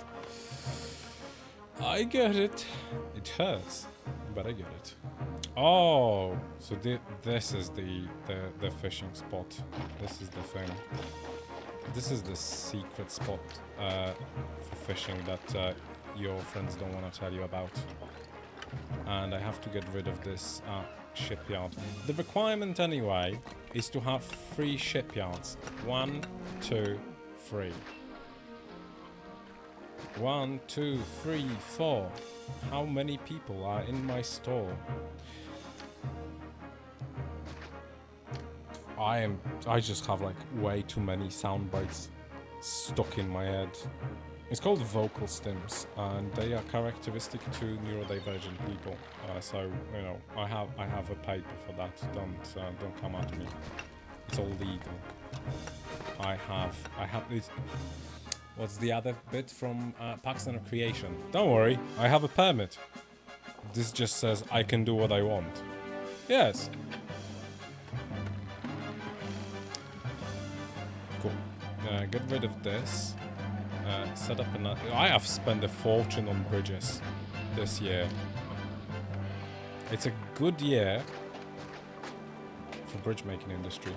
I get it. It hurts, but I get it. Oh, so this is the fishing spot. This is the thing. This is the secret spot for fishing that your friends don't want to tell you about. And I have to get rid of this shipyard. The requirement anyway is to have 3 shipyards. 1, 2, 3. 1, 2, 3, 4. How many people are in my store? I just have like way too many sound bites stuck in my head. It's called vocal stims, and they are characteristic to neurodivergent people. So you know, I have a paper for that. Don't come at me. It's all legal. I have this. What's the other bit from Paxton of Creation? Don't worry, I have a permit. This just says I can do what I want. Yes. Cool. Get rid of this. Set up another. I have spent a fortune on bridges this year. It's a good year for bridge making industry.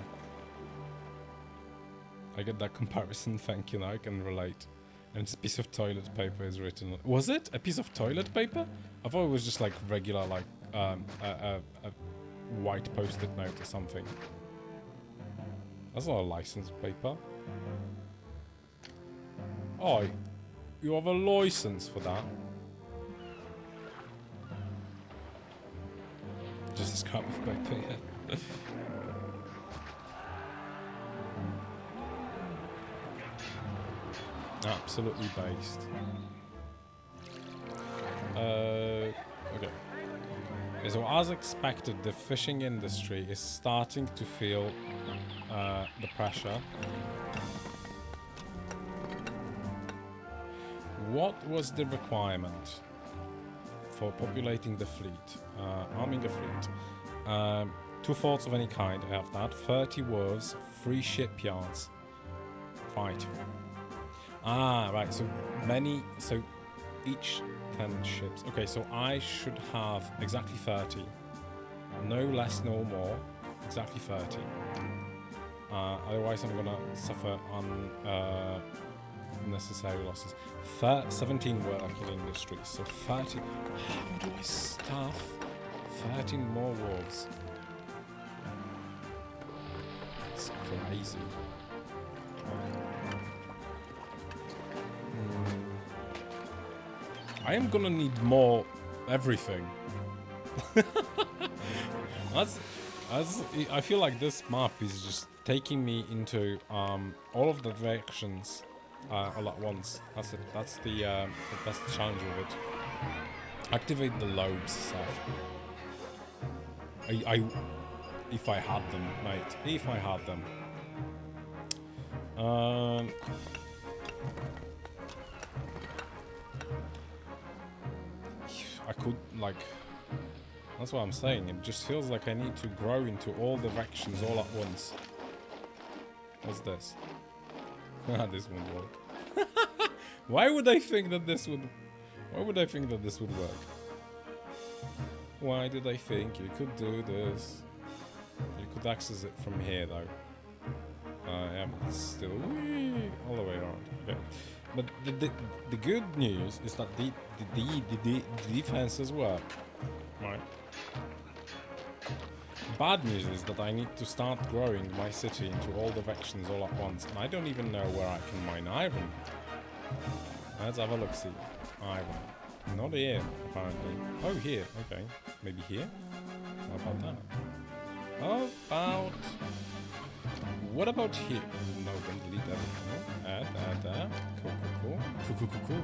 I get that comparison. Thank you. Now I can relate. And it's a piece of toilet paper is written. Was it a piece of toilet paper? I thought it was just like regular, like a white post-it note or something. That's not a license paper. Oh, you have a license for that? Just a scrap of paper, yeah. Absolutely based. Okay. So as expected, the fishing industry is starting to feel the pressure. What was the requirement for populating the fleet? Arming a fleet. 2 forts of any kind, I have that. 30 wharves, 3 shipyards. Right. Ah, right, so each 10 ships. Okay, so I should have exactly 30. No less, no more. Exactly 30. Otherwise I'm gonna suffer unnecessary losses. 17 working industries, so 30. How do I staff 13 more wolves? It's crazy. I am gonna need more everything. I feel like this map is just taking me into all of the directions all at once. That's it. That's the challenge with it. Activate the lobes stuff. If I had them, mate. If I had them. I could, like... That's what I'm saying. It just feels like I need to grow into all directions all at once. What's this? This won't work. Why would I think that this would... Why would I think that this would work? Why did I think you could do this? You could access it from here, though. Yeah, but it's still all the way around. Okay. But the good news is that the defenses work. Right. Bad news is that I need to start growing my city into all directions all at once, and I don't even know where I can mine iron. Let's have a look-see. Iron. Not here, apparently. Oh, here. Okay. Maybe here? How about that? How about... What about here? No, don't delete everything. Cool.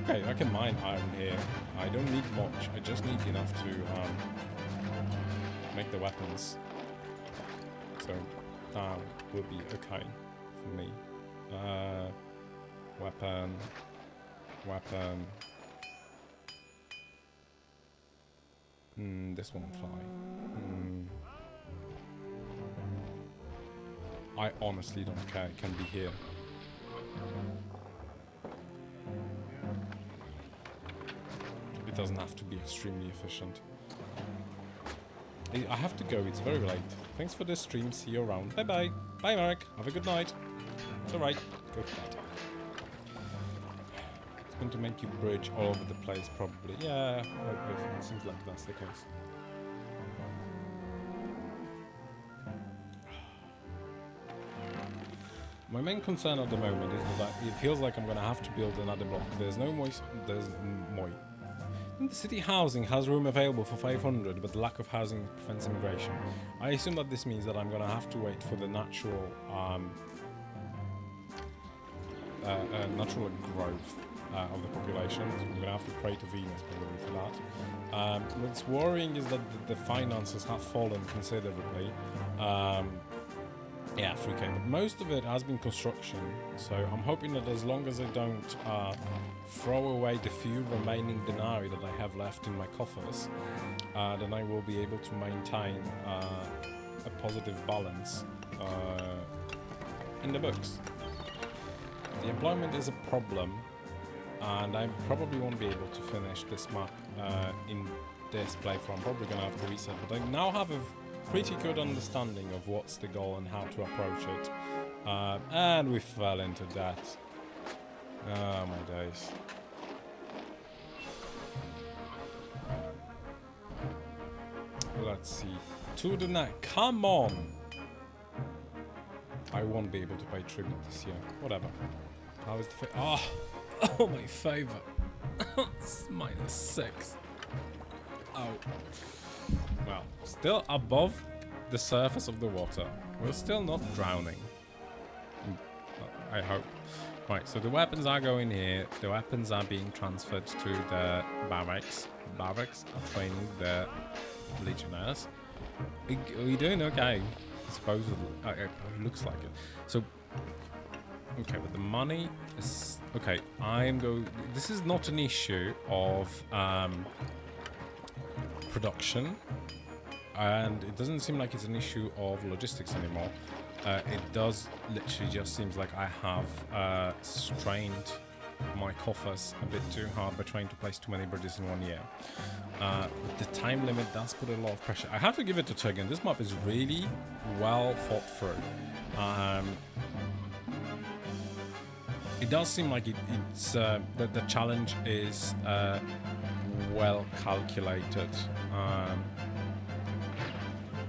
Okay, I can mine iron here. I don't need much. I just need enough to make the weapons. So that will be okay for me. Weapon. This won't fly. I honestly don't care. It can be here. It doesn't have to be extremely efficient. I have to go. It's very late. Thanks for the stream. See you around. Bye-bye. Bye, Marek. Have a good night. It's alright. Go to bed. It's going to make you bridge all over the place, probably. Yeah, it seems like that's the case. My main concern at the moment is that it feels like I'm going to have to build another block. There's no moi. The city housing has room available for 500, but the lack of housing prevents immigration. I assume that this means that I'm going to have to wait for the natural growth of the population. So I'm going to have to pray to Venus probably for that. What's worrying is that the finances have fallen considerably. Yeah, 3k, but most of it has been construction, so I'm hoping that as long as I don't throw away the few remaining denarii that I have left in my coffers, then I will be able to maintain a positive balance in the books. The employment is a problem, and I probably won't be able to finish this map in this playthrough. I'm probably going to have to reset, but I now have a pretty good understanding of what's the goal and how to approach it. And we fell into that. Oh my days. Let's see. To the night. Come on! I won't be able to pay tribute this year. Whatever. How is the oh my favor. It's -6. Oh. Well, still above the surface of the water. We're still not drowning. I hope. Right, so the weapons are going here. The weapons are being transferred to the barracks. Barracks are training the legionnaires. Are you doing okay? Supposedly. It looks like it. So, okay, but the money is... Okay, this is not an issue of production. And it doesn't seem like it's an issue of logistics anymore. It does literally just seems like I have strained my coffers a bit too hard by trying to place too many bridges in 1 year. But the time limit does put a lot of pressure. I have to give it to Turgon. This map is really well thought through. It does seem like it's that the challenge is well calculated.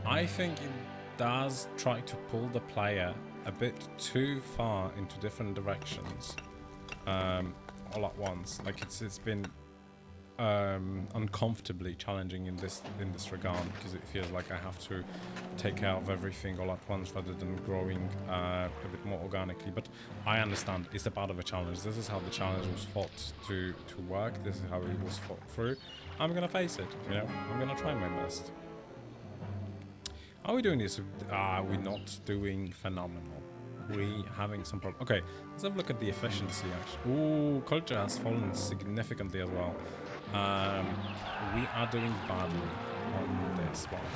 I think it does try to pull the player a bit too far into different directions all at once. Like it's been uncomfortably challenging in this regard, because it feels like I have to take care of everything all at once rather than growing a bit more organically. But I understand it's a part of a challenge. This is how the challenge was fought to work. This is how it was fought through. I'm gonna face it. You know, I'm gonna try my best. Are we doing this? We're not doing phenomenal. We having some problem. Okay, let's have a look at the efficiency actually. Ooh, culture has fallen significantly as well. We are doing badly on this one.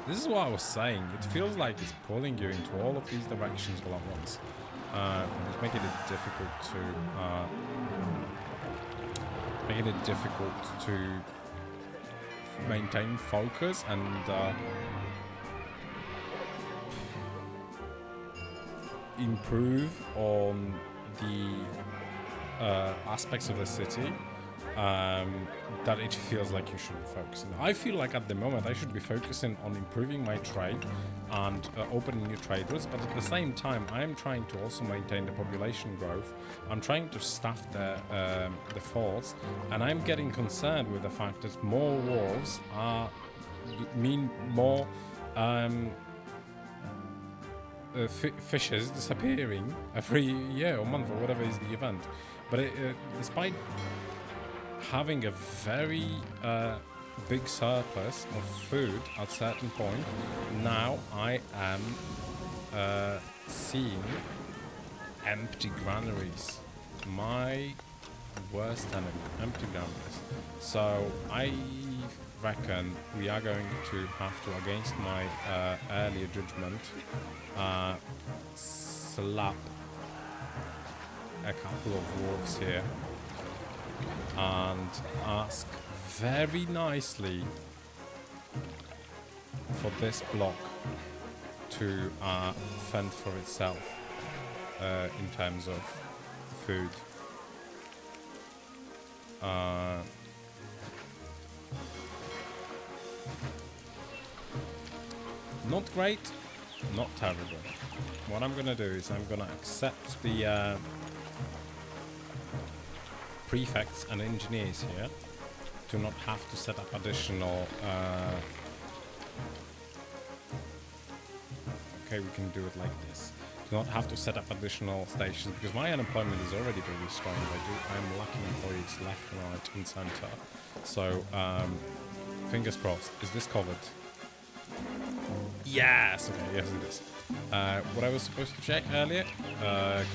This is what I was saying. It feels like it's pulling you into all of these directions all at once. It's making it difficult to maintain focus and improve on the aspects of the city that it feels like you should be focusing on. I feel like at the moment I should be focusing on improving my trade and opening new trade routes, but at the same time I'm trying to also maintain the population growth. I'm trying to staff the forts, and I'm getting concerned with the fact that more wars mean more fishes disappearing every year or month or whatever is the event. But despite having a very big surplus of food at a certain point, now I am seeing empty granaries. My worst enemy, empty granaries. So I reckon we are going to have to, against my earlier judgment, slap a couple of wolves here and ask very nicely for this block to fend for itself in terms of food. Not great, not terrible. What I'm gonna do is I'm gonna accept the prefects and engineers here to not have to set up additional okay, we can do it like this. To not have to set up additional stations because my unemployment is already very strong. I'm lacking employees left, right, and center. So fingers crossed. Is this covered? Yes. Okay. Yes, it is. What I was supposed to check earlier,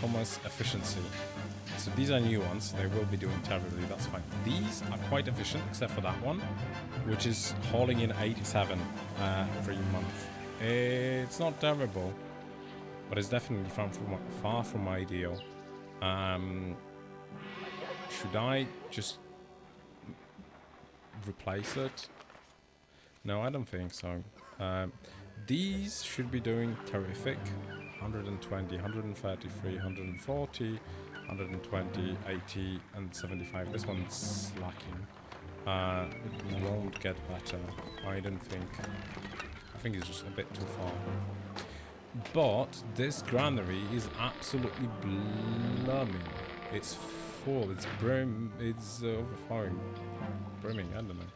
commerce efficiency. So these are new ones. They will be doing terribly. That's fine. These are quite efficient, except for that one, which is hauling in 87 every month. It's not terrible, but it's definitely far from ideal. Should I just replace it? No, I don't think so. These should be doing terrific. 120, 133, 140, 120, 80, and 75. This one's lacking. It won't get better, I don't think. I think it's just a bit too far. But this granary is absolutely blooming. It's full. It's it's overflowing. Brimming. I don't know.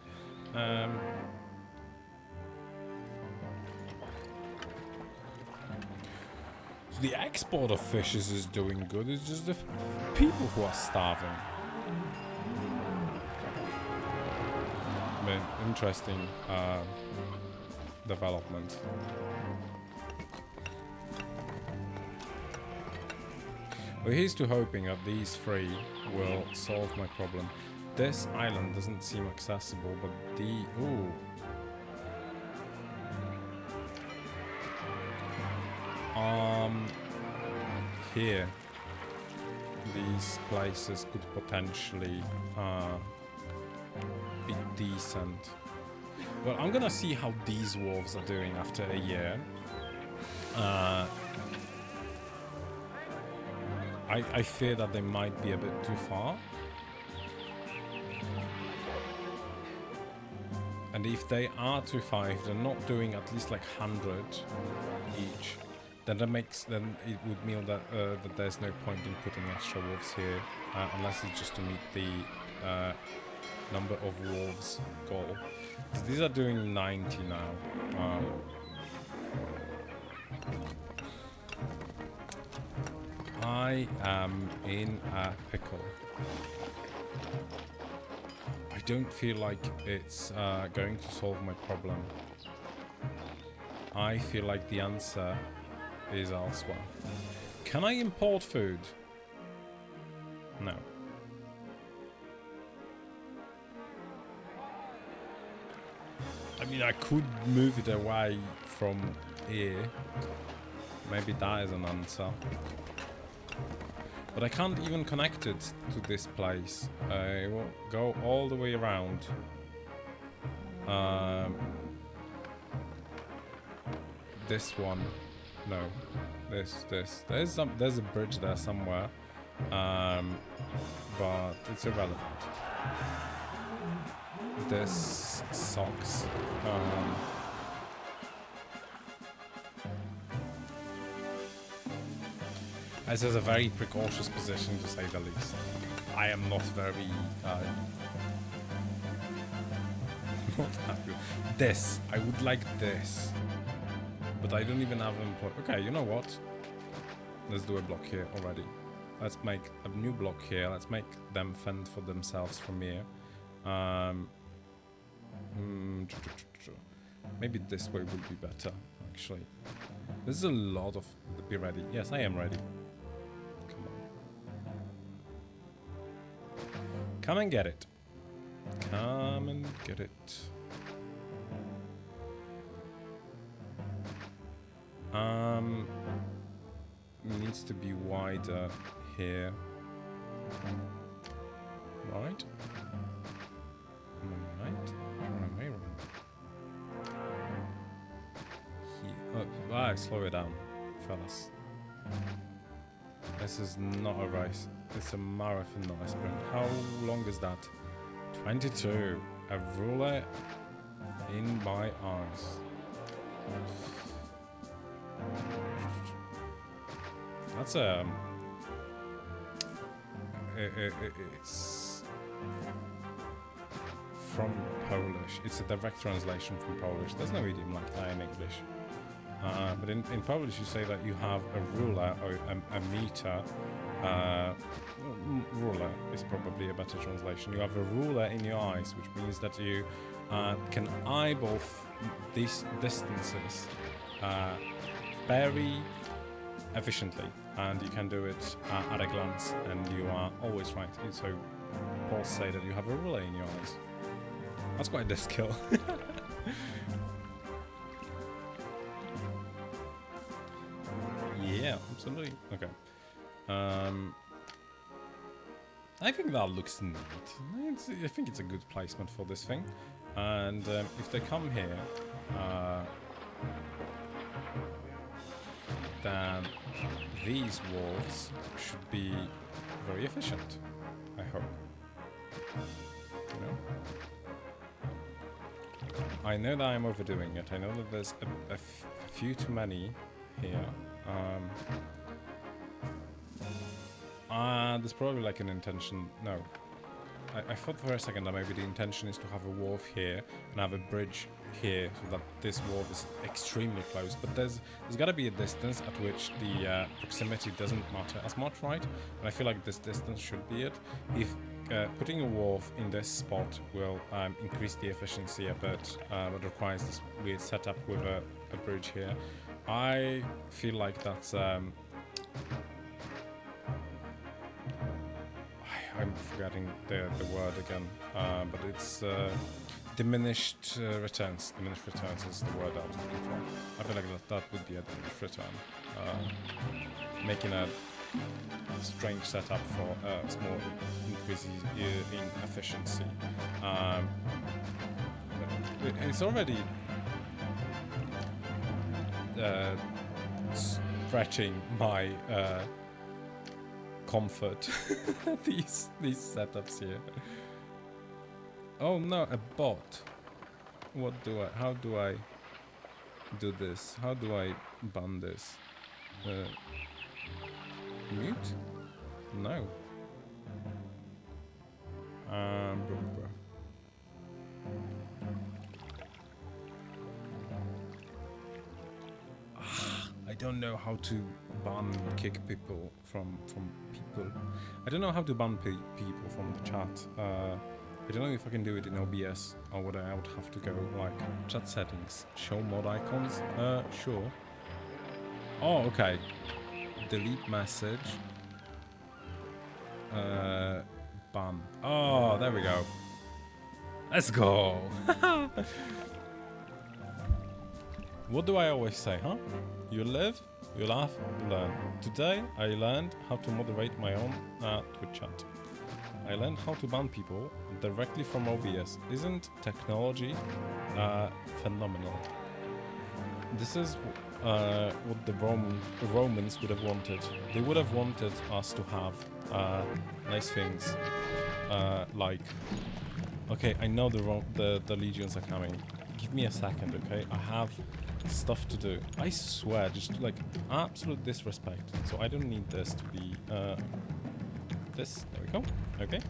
So the export of fishes is doing good. It's just the people who are starving. I mean, interesting development. Well, here's to hoping that these three will solve my problem. This island doesn't seem accessible, but ooh. Here, these places could potentially be decent. Well, I'm gonna see how these wolves are doing after a year. I fear that they might be a bit too far. And if they are too far, if they're not doing at least like 100 each, then it would mean that that there's no point in putting extra wolves here, unless it's just to meet the number of wolves goal. So these are doing 90 now. I am in a pickle. I don't feel like it's going to solve my problem. I feel like the answer is elsewhere. Can I import food? No. I mean, I could move it away from here. Maybe that is an answer. But I can't even connect it to this place. I will go all the way around. This one. No. This. There's a bridge there somewhere. But it's irrelevant. This sucks. This is a very precautious position, to say the least. I am not very not happy. This, I would like this, but I don't even have them. Okay, you know what? Let's do a block here already. Let's make a new block here. Let's make them fend for themselves from here. Maybe this way would be better, actually. This is a lot of... Be ready. Yes, I am ready. Come on. Come and get it. Come and get it. Needs to be wider here. Right? Am I right? Or am I wrong? Here. Oh, slow it down, fellas. This is not a race. It's a marathon, not a sprint. How long is that? 22. A ruler in my eyes. That's it's from Polish. It's a direct translation from Polish. There's no idiom like that in English. But in Polish you say that you have a ruler or a meter. Ruler is probably a better translation. You have a ruler in your eyes, which means that you can eyeball these distances very efficiently, and you can do it at a glance, and you are always right. And so Paul say that you have a ruler in your eyes. That's quite a skill. Yeah, absolutely. Okay. I think that looks neat. I think it's a good placement for this thing. And if they come here, then these walls should be very efficient, I hope. You know? I know that I'm overdoing it. I know that there's a few too many here. There's probably like an intention. No. I thought for a second that maybe the intention is to have a wharf here and have a bridge here so that this wharf is extremely close. But there's got to be a distance at which the proximity doesn't matter as much, right? And I feel like this distance should be it. If putting a wharf in this spot will increase the efficiency a bit, but requires this weird setup with a bridge here, I feel like that's... I'm forgetting the word again, but it's diminished returns. Diminished returns is the word I was looking for. I feel like that would be a diminished return. Making a strange setup for a small increase in efficiency. It's already stretching my comfort. these setups here. Oh no, a bot. How do I do this? How do I ban this? Mute? No. I don't know how to ban kick people from people. I don't know how to ban people from the chat. I don't know if I can do it in OBS or whether I would have to go like chat settings, show mod icons. Sure. Oh, okay. Delete message. Ban. Oh, there we go. Let's go. What do I always say, huh? You live, you laugh, you learn. Today, I learned how to moderate my own Twitch chat. I learned how to ban people directly from OBS. Isn't technology phenomenal? This is what the Romans would have wanted. They would have wanted us to have nice things like... Okay, I know the legions are coming. Give me a second, okay? I have stuff to do. I swear, just like absolute disrespect. So I don't need this to be this. There we go. Okay.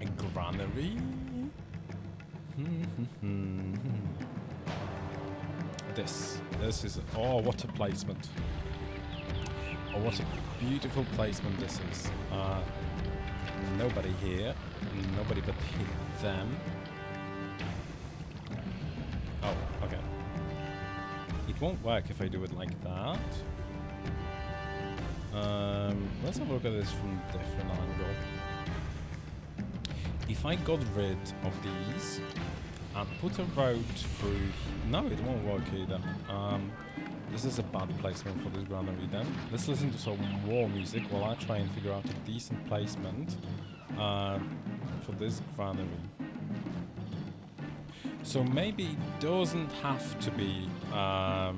A granary. This is... Oh, what a placement. Oh, what a beautiful placement this is. Nobody here. Nobody but them. Oh, okay. It won't work if I do it like that. Let's have a look at this from a different angle. If I got rid of these and put a road through... No, it won't work either. This is a bad placement for this granary then. Let's listen to some more music while I try and figure out a decent placement for this granary. So maybe it doesn't have to be a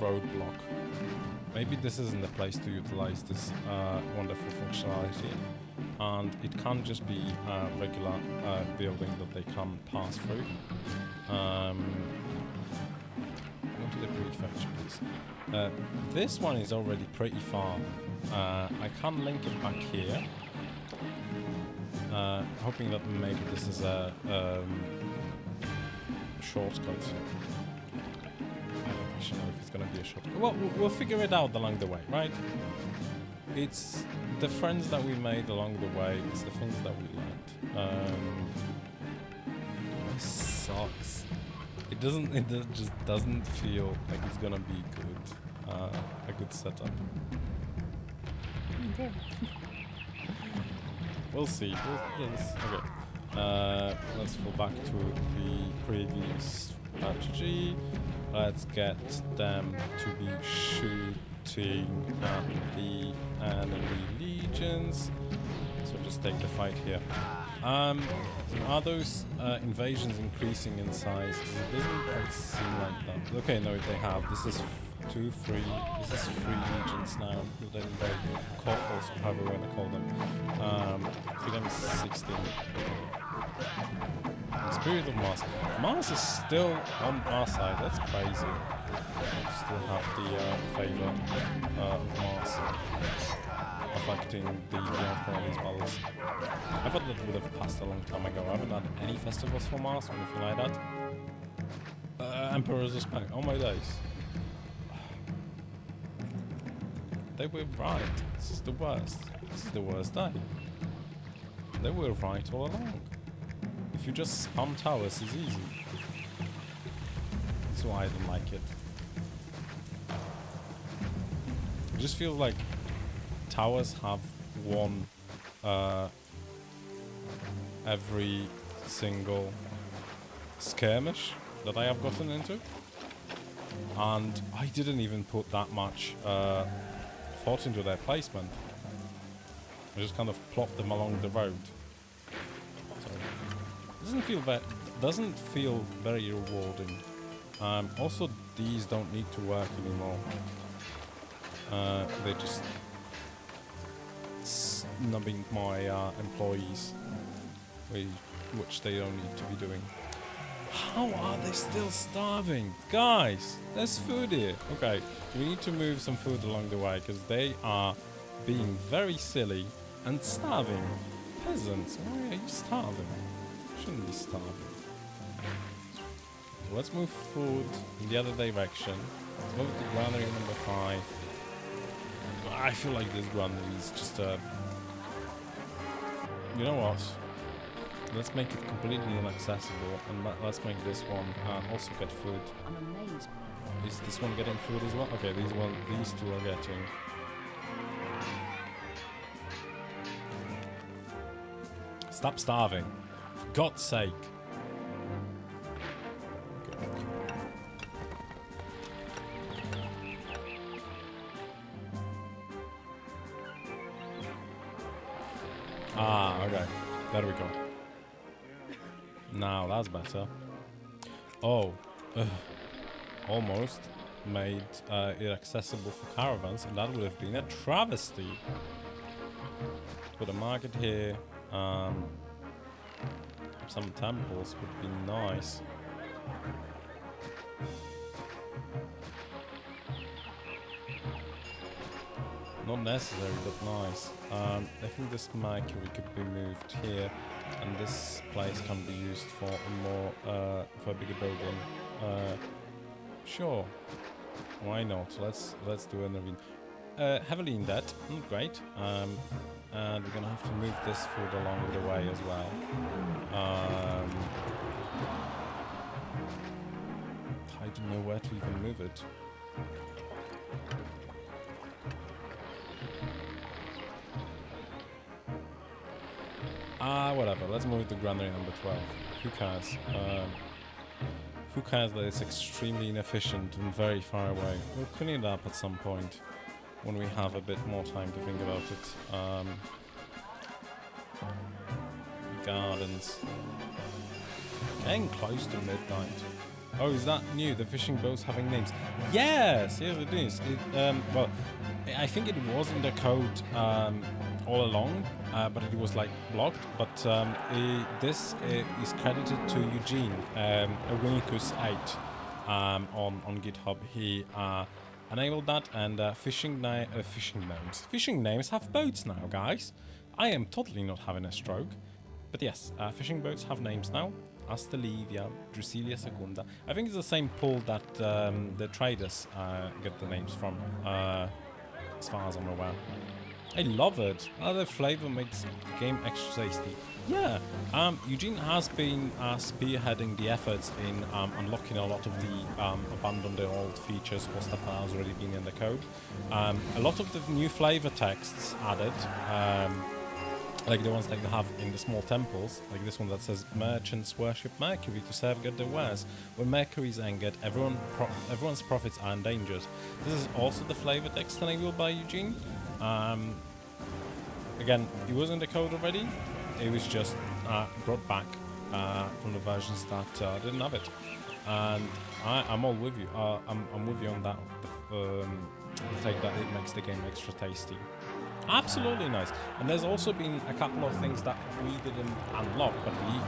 roadblock. Maybe this isn't the place to utilize this wonderful functionality, and it can just be a regular building that they can pass through. Go to the prefecture, please. This one is already pretty far. I can link it back here, hoping that maybe this is a shortcut. I don't actually know if it's going to be a shortcut. Well, we'll figure it out along the way, right? It's the friends that we made along the way. It's the things that we learned. This sucks. It just doesn't feel like it's gonna be good. A good setup. Okay. We'll see. Okay. Let's go back to the previous strategy. Let's get them to be shooting at the enemy legions. So just take the fight here. Are those invasions increasing in size? 'Cause it doesn't quite seem like that. Okay, no, they have. This is 2, 3. This is 3 legions now. That invade cohorts, however you want to call them. Freedom is 16. Spirit of Mars. Mars is still on our side. That's crazy. We still have the favor of Mars affecting the outcome of these battles. I thought that would have passed a long time ago. I haven't had any festivals for Mars or anything like that. Emperor's Respect. Oh my days. They were right. This is the worst. This is the worst day. They were right all along. If you just spam towers, it's easy. That's why I don't like it. It just feels like towers have won every single skirmish that I have gotten into. And I didn't even put that much thought into their placement. I just kind of plopped them along the road. So doesn't feel very rewarding. Also, these don't need to work anymore. They're just snubbing my employees, which they don't need to be doing. How are they still starving? Guys, there's food here. Okay, we need to move some food along the way because they are being very silly and starving. Peasants, why are you starving? You shouldn't be starving. So let's move food in the other direction. Let's move to granary number 5. I feel like this granary is just a... You know what? Let's make it completely inaccessible, and let's make this one also get food. I'm amazed. Is this one getting food as well? Okay, these two are getting. Stop starving, for God's sake. Okay. Ah, okay. There we go. Now that's better. Oh, almost made it accessible for caravans, and that would have been a travesty. Put a market here. Some temples would be nice. Not necessary, but nice. I think this mercury could be moved here, and this place can be used for a more for a bigger building. Sure, why not? Let's do an arena. Heavily in debt, great. And we're gonna have to move this food along the way as well. I don't know where to even move it. Whatever. Let's move it to granary number 12. Who cares? who cares that it's extremely inefficient and very far away? We'll clean it up at some point when we have a bit more time to think about it. Gardens. Getting close to midnight. Oh, is that new? The fishing boats having names? Yes, yes it is. Well, I think it was in the code all along, but it was like blocked. But this is credited to Eugene, Augustus 8 on GitHub. He enabled that, and fishing names have boats now, guys. I am totally not having a stroke. But yes, fishing boats have names now. Astelivia, Drusilia Secunda. I think it's the same pool that the traders get the names from, as far as I'm aware. I love it. The flavor makes the game extra tasty. Yeah, Eugene has been spearheading the efforts in unlocking a lot of the abandoned old features or stuff that has already been in the code. A lot of the new flavor texts added. Like the ones that you have in the small temples, like this one that says merchants worship Mercury to safeguard their wares. When Mercury is angered, everyone's profits are endangered. This is also the flavor text enabled by Eugene. Again, it was in the code already. It was just brought back from the versions that didn't have it. And I'm all with you. I'm with you on that. The fact that it makes the game extra tasty. Absolutely nice. And there's also been a couple of things that we didn't unlock, but we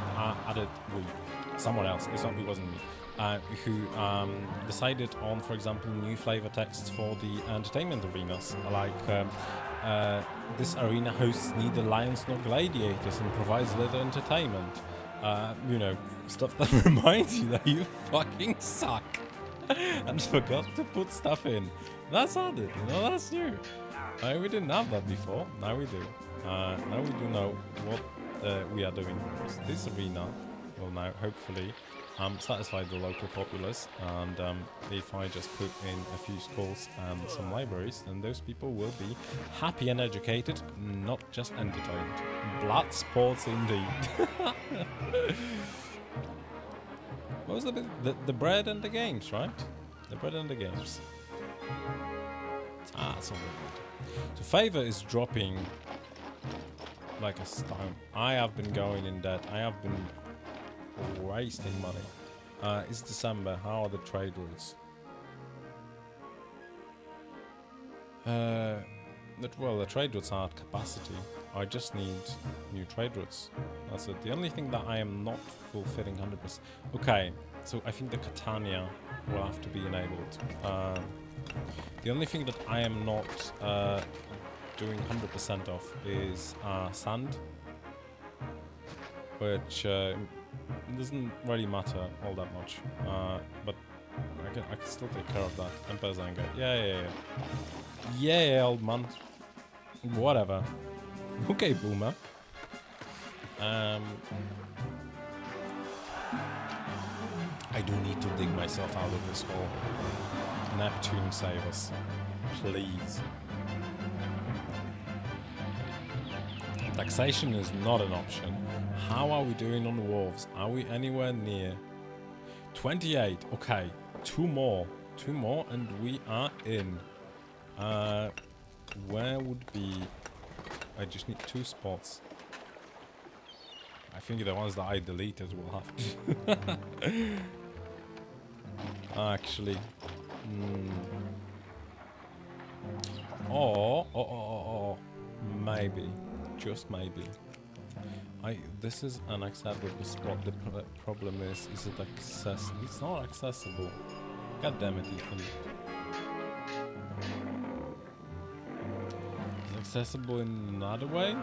added. Someone else. It wasn't me. Who decided on, for example, new flavor texts for the entertainment arenas. Like this arena hosts neither lions nor gladiators and provides little entertainment. You know, stuff that reminds you that you fucking suck and forgot to put stuff in. That's added. You know, that's new. We didn't have that before. Now we do. Now we do know what we are doing. This arena will now hopefully satisfy the local populace, and if I just put in a few schools and some libraries, then those people will be happy and educated, not just entertained. Blood sports indeed. What was the bit? The bread and the games, right? The bread and the games. That's all good. So favor is dropping like a stone. I have been going in debt. I have been wasting money. It's December. How are the trade routes? Well, the trade routes are at capacity. I just need new trade routes. That's it. The only thing that I am not fulfilling 100%. Okay, so I think the Catania will have to be enabled. The only thing that I am not doing 100% of is sand, which doesn't really matter all that much. But I can still take care of that. Emperor's Anger. Yeah, old man. Whatever. Okay, boomer. I do need to dig myself out of this hole. Neptune, save us. Please. Taxation is not an option. How are we doing on the wharves? Are we anywhere near? 28. Okay. Two more and we are in. Where would be... I just need 2 spots. I think the ones that I deleted will have to. Actually. Or maybe, just maybe. This is an acceptable spot. The problem is it accessible? It's not accessible. God damn it, Ethan. Is it accessible in another way?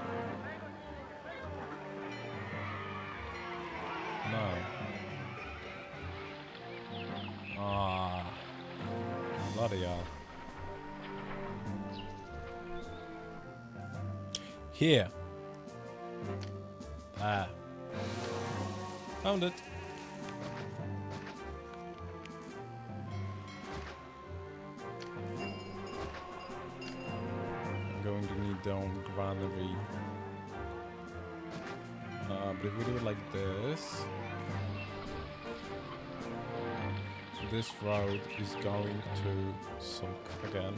No. Bloody hell. Here. Found it. I'm going to need down granary. But if we do it like this... this road is going to suck again.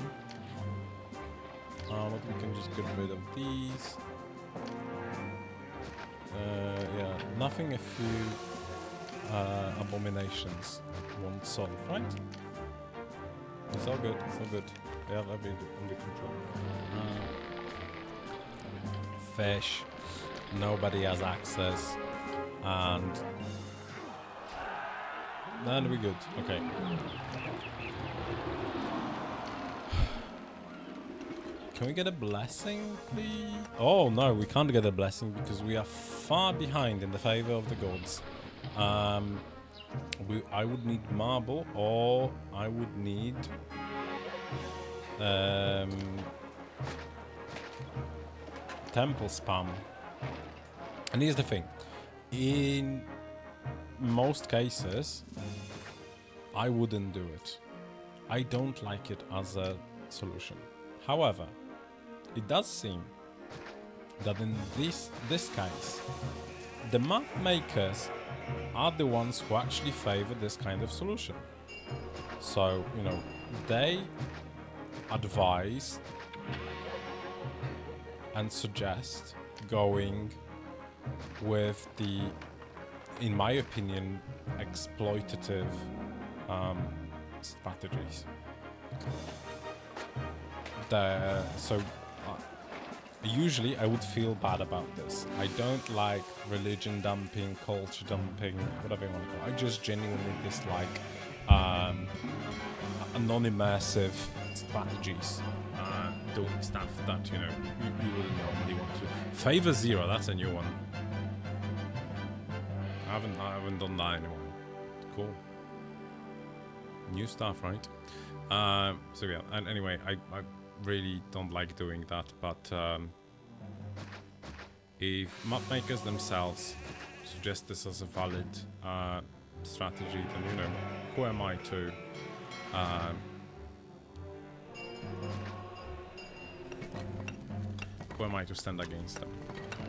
But we can just get rid of these. Yeah, nothing a few abominations won't solve, right? It's all good, it's all good. They have everything under control. Fish, nobody has access, and then we're good. Okay. Can we get a blessing, please? Oh no, we can't get a blessing because we are far behind in the favor of the gods. I would need marble, or I would need temple spam. And here's the thing: in most cases, I wouldn't do it. I don't like it as a solution. However, it does seem that in this case, the map makers are the ones who actually favor this kind of solution. So, you know, they advise and suggest going with the, in my opinion, exploitative strategies. Usually I would feel bad about this. I don't like religion dumping, culture dumping, whatever you want to call it. I just genuinely dislike non-immersive strategies, doing stuff that, you know, you wouldn't normally want to. Favor 0, that's a new one. I haven't done that anymore. Cool. New stuff, right? So yeah, and anyway, I really don't like doing that, but if map makers themselves suggest this as a valid strategy, then, you know, who am I to stand against them?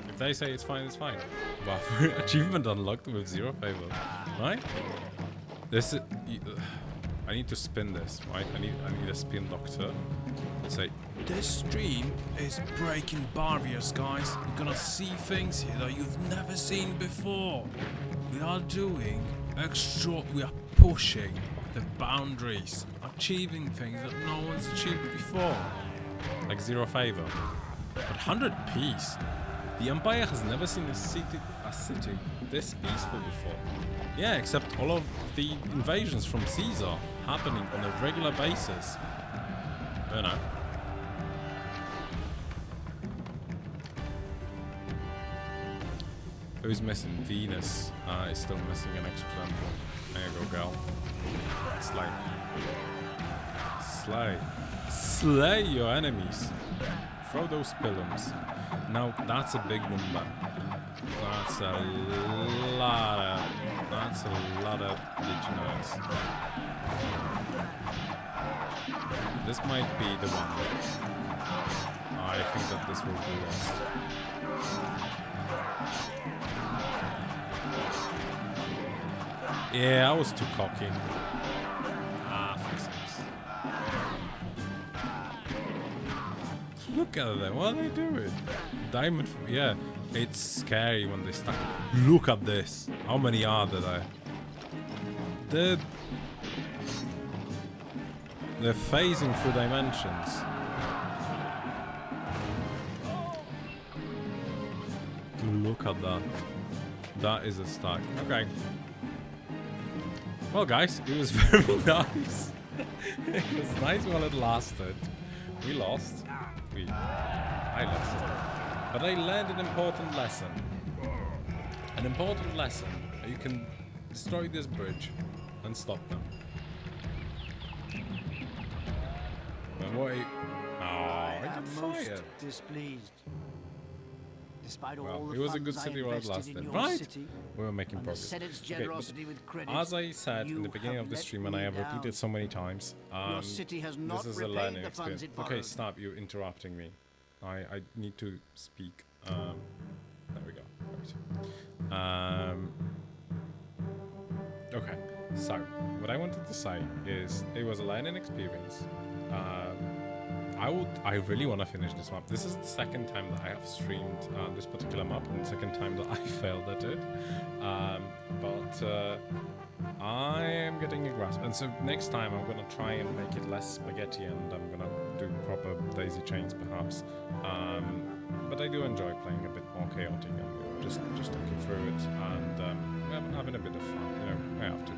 If they say it's fine, it's fine. But achievement unlocked with 0 favor, right? This is. I need to spin this, right? I need a spin doctor. Let's say, this stream is breaking barriers, guys. You're gonna see things here that you've never seen before. We are doing we are pushing the boundaries, achieving things that no one's achieved before. Like 0 favor. But 100 peace. The Empire has never seen a city this peaceful before. Yeah, except all of the invasions from Caesar happening on a regular basis. You know. Who's missing? Venus is still missing an extra temple. There you go, girl. Slay. Slay your enemies. Throw those pillums. Now that's a big number. That's a lot of legionnaires. This might be the one. I think that this will be lost. Yeah, I was too cocky. For sakes. Look at them, what are they doing? Diamond, yeah, it's scary when they start. Look at this. How many are there? They're phasing through dimensions. Look at that. That is a stack. Okay. Well, guys, it was very nice. It was nice while it lasted. We lost. I lost. But I learned an important lesson. An important lesson. You can destroy this bridge and stop them. But what? Oh, I got fired. Displeased. Despite all Well, the it was a funds good I city while it invested in lasted, your right? city, We were making and the progress. Senate's Okay, generosity with credit, as I said in the beginning you of the have stream, let and I me have down. repeated so many times, Your city has not this is a repaid learning the funds experience. it Okay, borrowed. stop! You're interrupting me. I need to speak. There we go. Right. Okay. So, what I wanted to say is it was a learning experience. I really want to finish this map. This is the second time that I have streamed this particular map, and the second time that I failed at it. But I am getting a grasp, and so next time I'm gonna try and make it less spaghetti, and I'm gonna do proper daisy chains perhaps. But I do enjoy playing a bit more chaotic and just looking through it and having a bit of fun. I have to.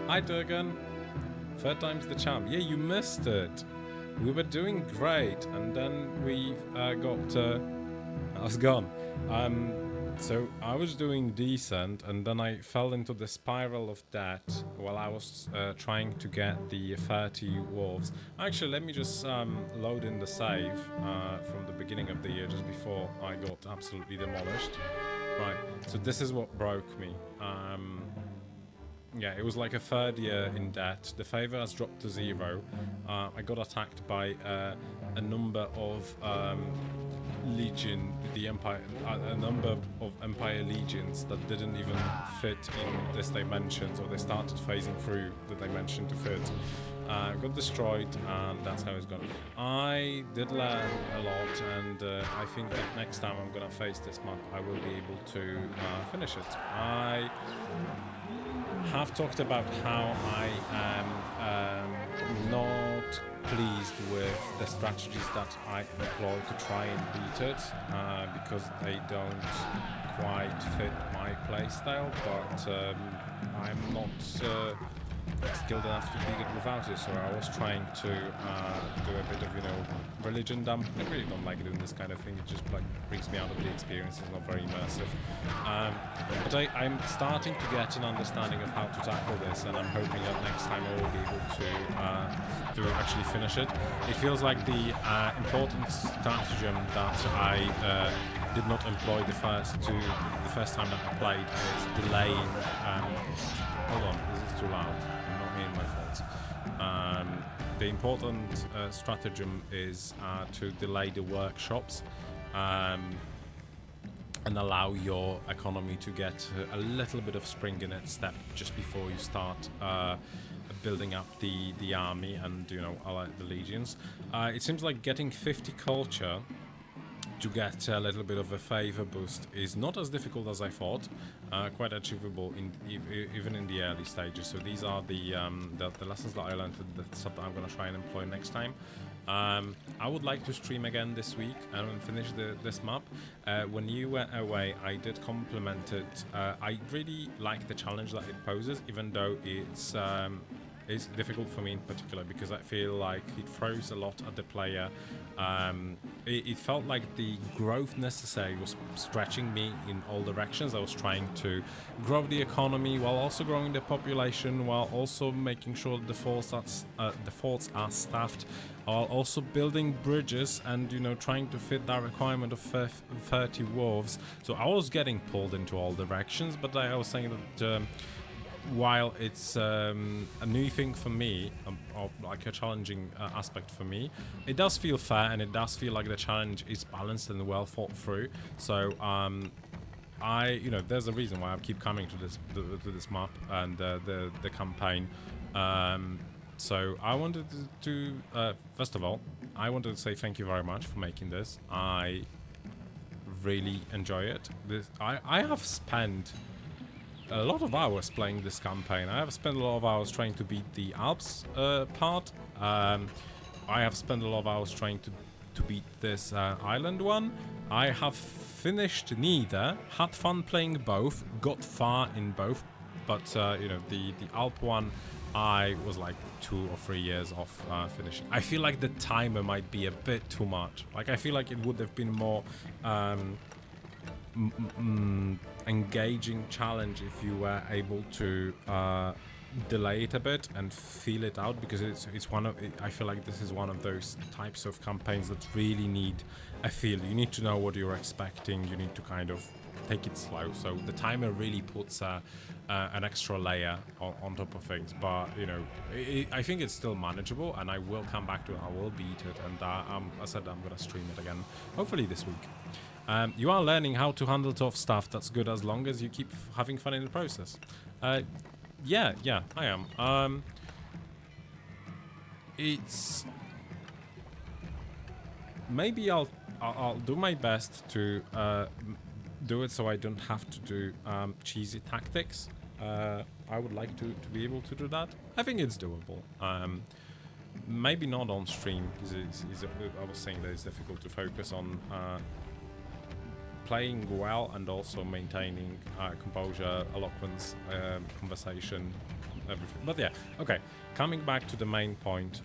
Hi Turgon, third time's the charm. Yeah, you missed it. We were doing great, and then we got. I was gone. So I was doing decent, and then I fell into the spiral of debt while I was trying to get the 30 wolves. Actually, let me just load in the save from the beginning of the year, just before I got absolutely demolished. Right. So this is what broke me. Yeah, it was like a third year in debt. The favor has dropped to 0. I got attacked by a number of a number of Empire legions that didn't even fit in this dimension, so they started phasing through the dimension to fit. Got destroyed, and that's how it's gone. I did learn a lot, and I think that next time I'm gonna face this map, I will be able to finish it. I have talked about how I am not pleased with the strategies that I employ to try and beat it because they don't quite fit my playstyle, but I'm not skilled enough to beat it without it, so I was trying to do a bit of, religion dump. I really don't like doing this kind of thing. It just like brings me out of the experience. It's not very immersive. But I'm starting to get an understanding of how to tackle this, and I'm hoping that next time I will be able to actually finish it. It feels like the important stratagem that I did not employ the first time that I played is delaying. Hold on, this is too loud. I'm not hearing my faults. The important stratagem is to delay the workshops and allow your economy to get a little bit of spring in its step just before you start building up the army and the legions. It seems like getting 50 culture to get a little bit of a favor boost is not as difficult as I thought. Quite achievable even in the early stages. So these are the lessons that I learned, the stuff that I'm going to try and employ next time. I would like to stream again this week and finish this map. When you went away, I did compliment it. I really like the challenge that it poses, even though it's difficult for me in particular because I feel like it throws a lot at the player. It felt like the growth necessary was stretching me in all directions. I was trying to grow the economy while also growing the population, while also making sure the forts are staffed, while also building bridges and trying to fit that requirement of 30 wolves. So I was getting pulled into all directions, but I was saying that while it's a new thing for me, or like a challenging aspect for me, it does feel fair, and it does feel like the challenge is balanced and well thought through. So there's a reason why I keep coming to this map and the campaign. So I wanted to first of all, I wanted to say thank you very much for making this. I really enjoy it. I have spent a lot of hours playing this campaign. I have spent a lot of hours trying to beat the Alps part. I have spent a lot of hours trying to beat this island one. I have finished neither, had fun playing both, got far in both, but the Alp one, I was like 2 or 3 years off finishing. I feel like the timer might be a bit too much. Like I feel like it would have been more engaging challenge if you were able to delay it a bit and feel it out, because I feel like this is one of those types of campaigns that really need a feel. You need to know what you're expecting. You need to kind of take it slow. So the timer really puts an extra layer on top of things, but I think it's still manageable, and I will come back to it. I will beat it, and I said I'm gonna stream it again, hopefully this week. You are learning how to handle tough stuff. That's good as long as you keep having fun in the process. Yeah, I am. It's maybe I'll do my best to do it so I don't have to do cheesy tactics. I would like to be able to do that. I think it's doable. Maybe not on stream because I was saying that it's difficult to focus on playing well and also maintaining composure, eloquence, conversation, everything. But yeah, okay. Coming back to the main point,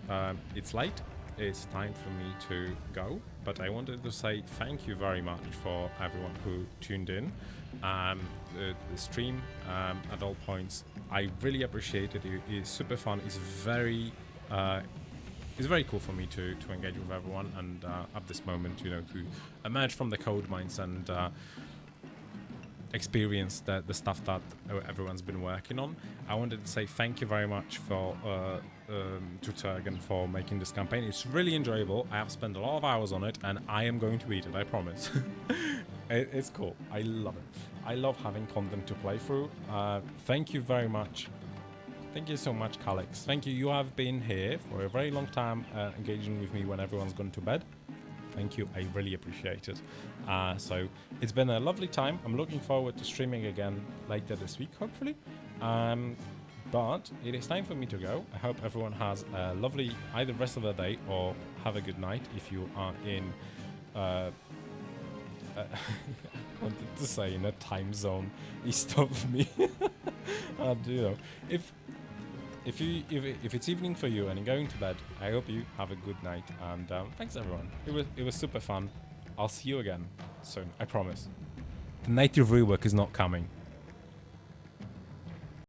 it's late. It's time for me to go. But I wanted to say thank you very much for everyone who tuned in. The stream at all points, I really appreciate it. It's super fun. It's very cool for me to engage with everyone and at this moment, you know, to emerge from the code mines and experience the stuff that everyone's been working on. I wanted to say thank you very much for to Turgon for making this campaign. It's really enjoyable. I have spent a lot of hours on it and I am going to beat it, I promise. It's cool. I love it. I love having content to play through. Thank you very much. Thank you so much, Calix. Thank you. You have been here for a very long time, engaging with me when everyone's gone to bed. Thank you. I really appreciate it. So it's been a lovely time. I'm looking forward to streaming again later this week, hopefully. But it is time for me to go. I hope everyone has a lovely either rest of the day or have a good night if you are in I wanted to say in a time zone east of me. You know, if it's evening for you and you're going to bed, I hope you have a good night. And thanks everyone. It was super fun. I'll see you again soon. I promise. The native rework is not coming.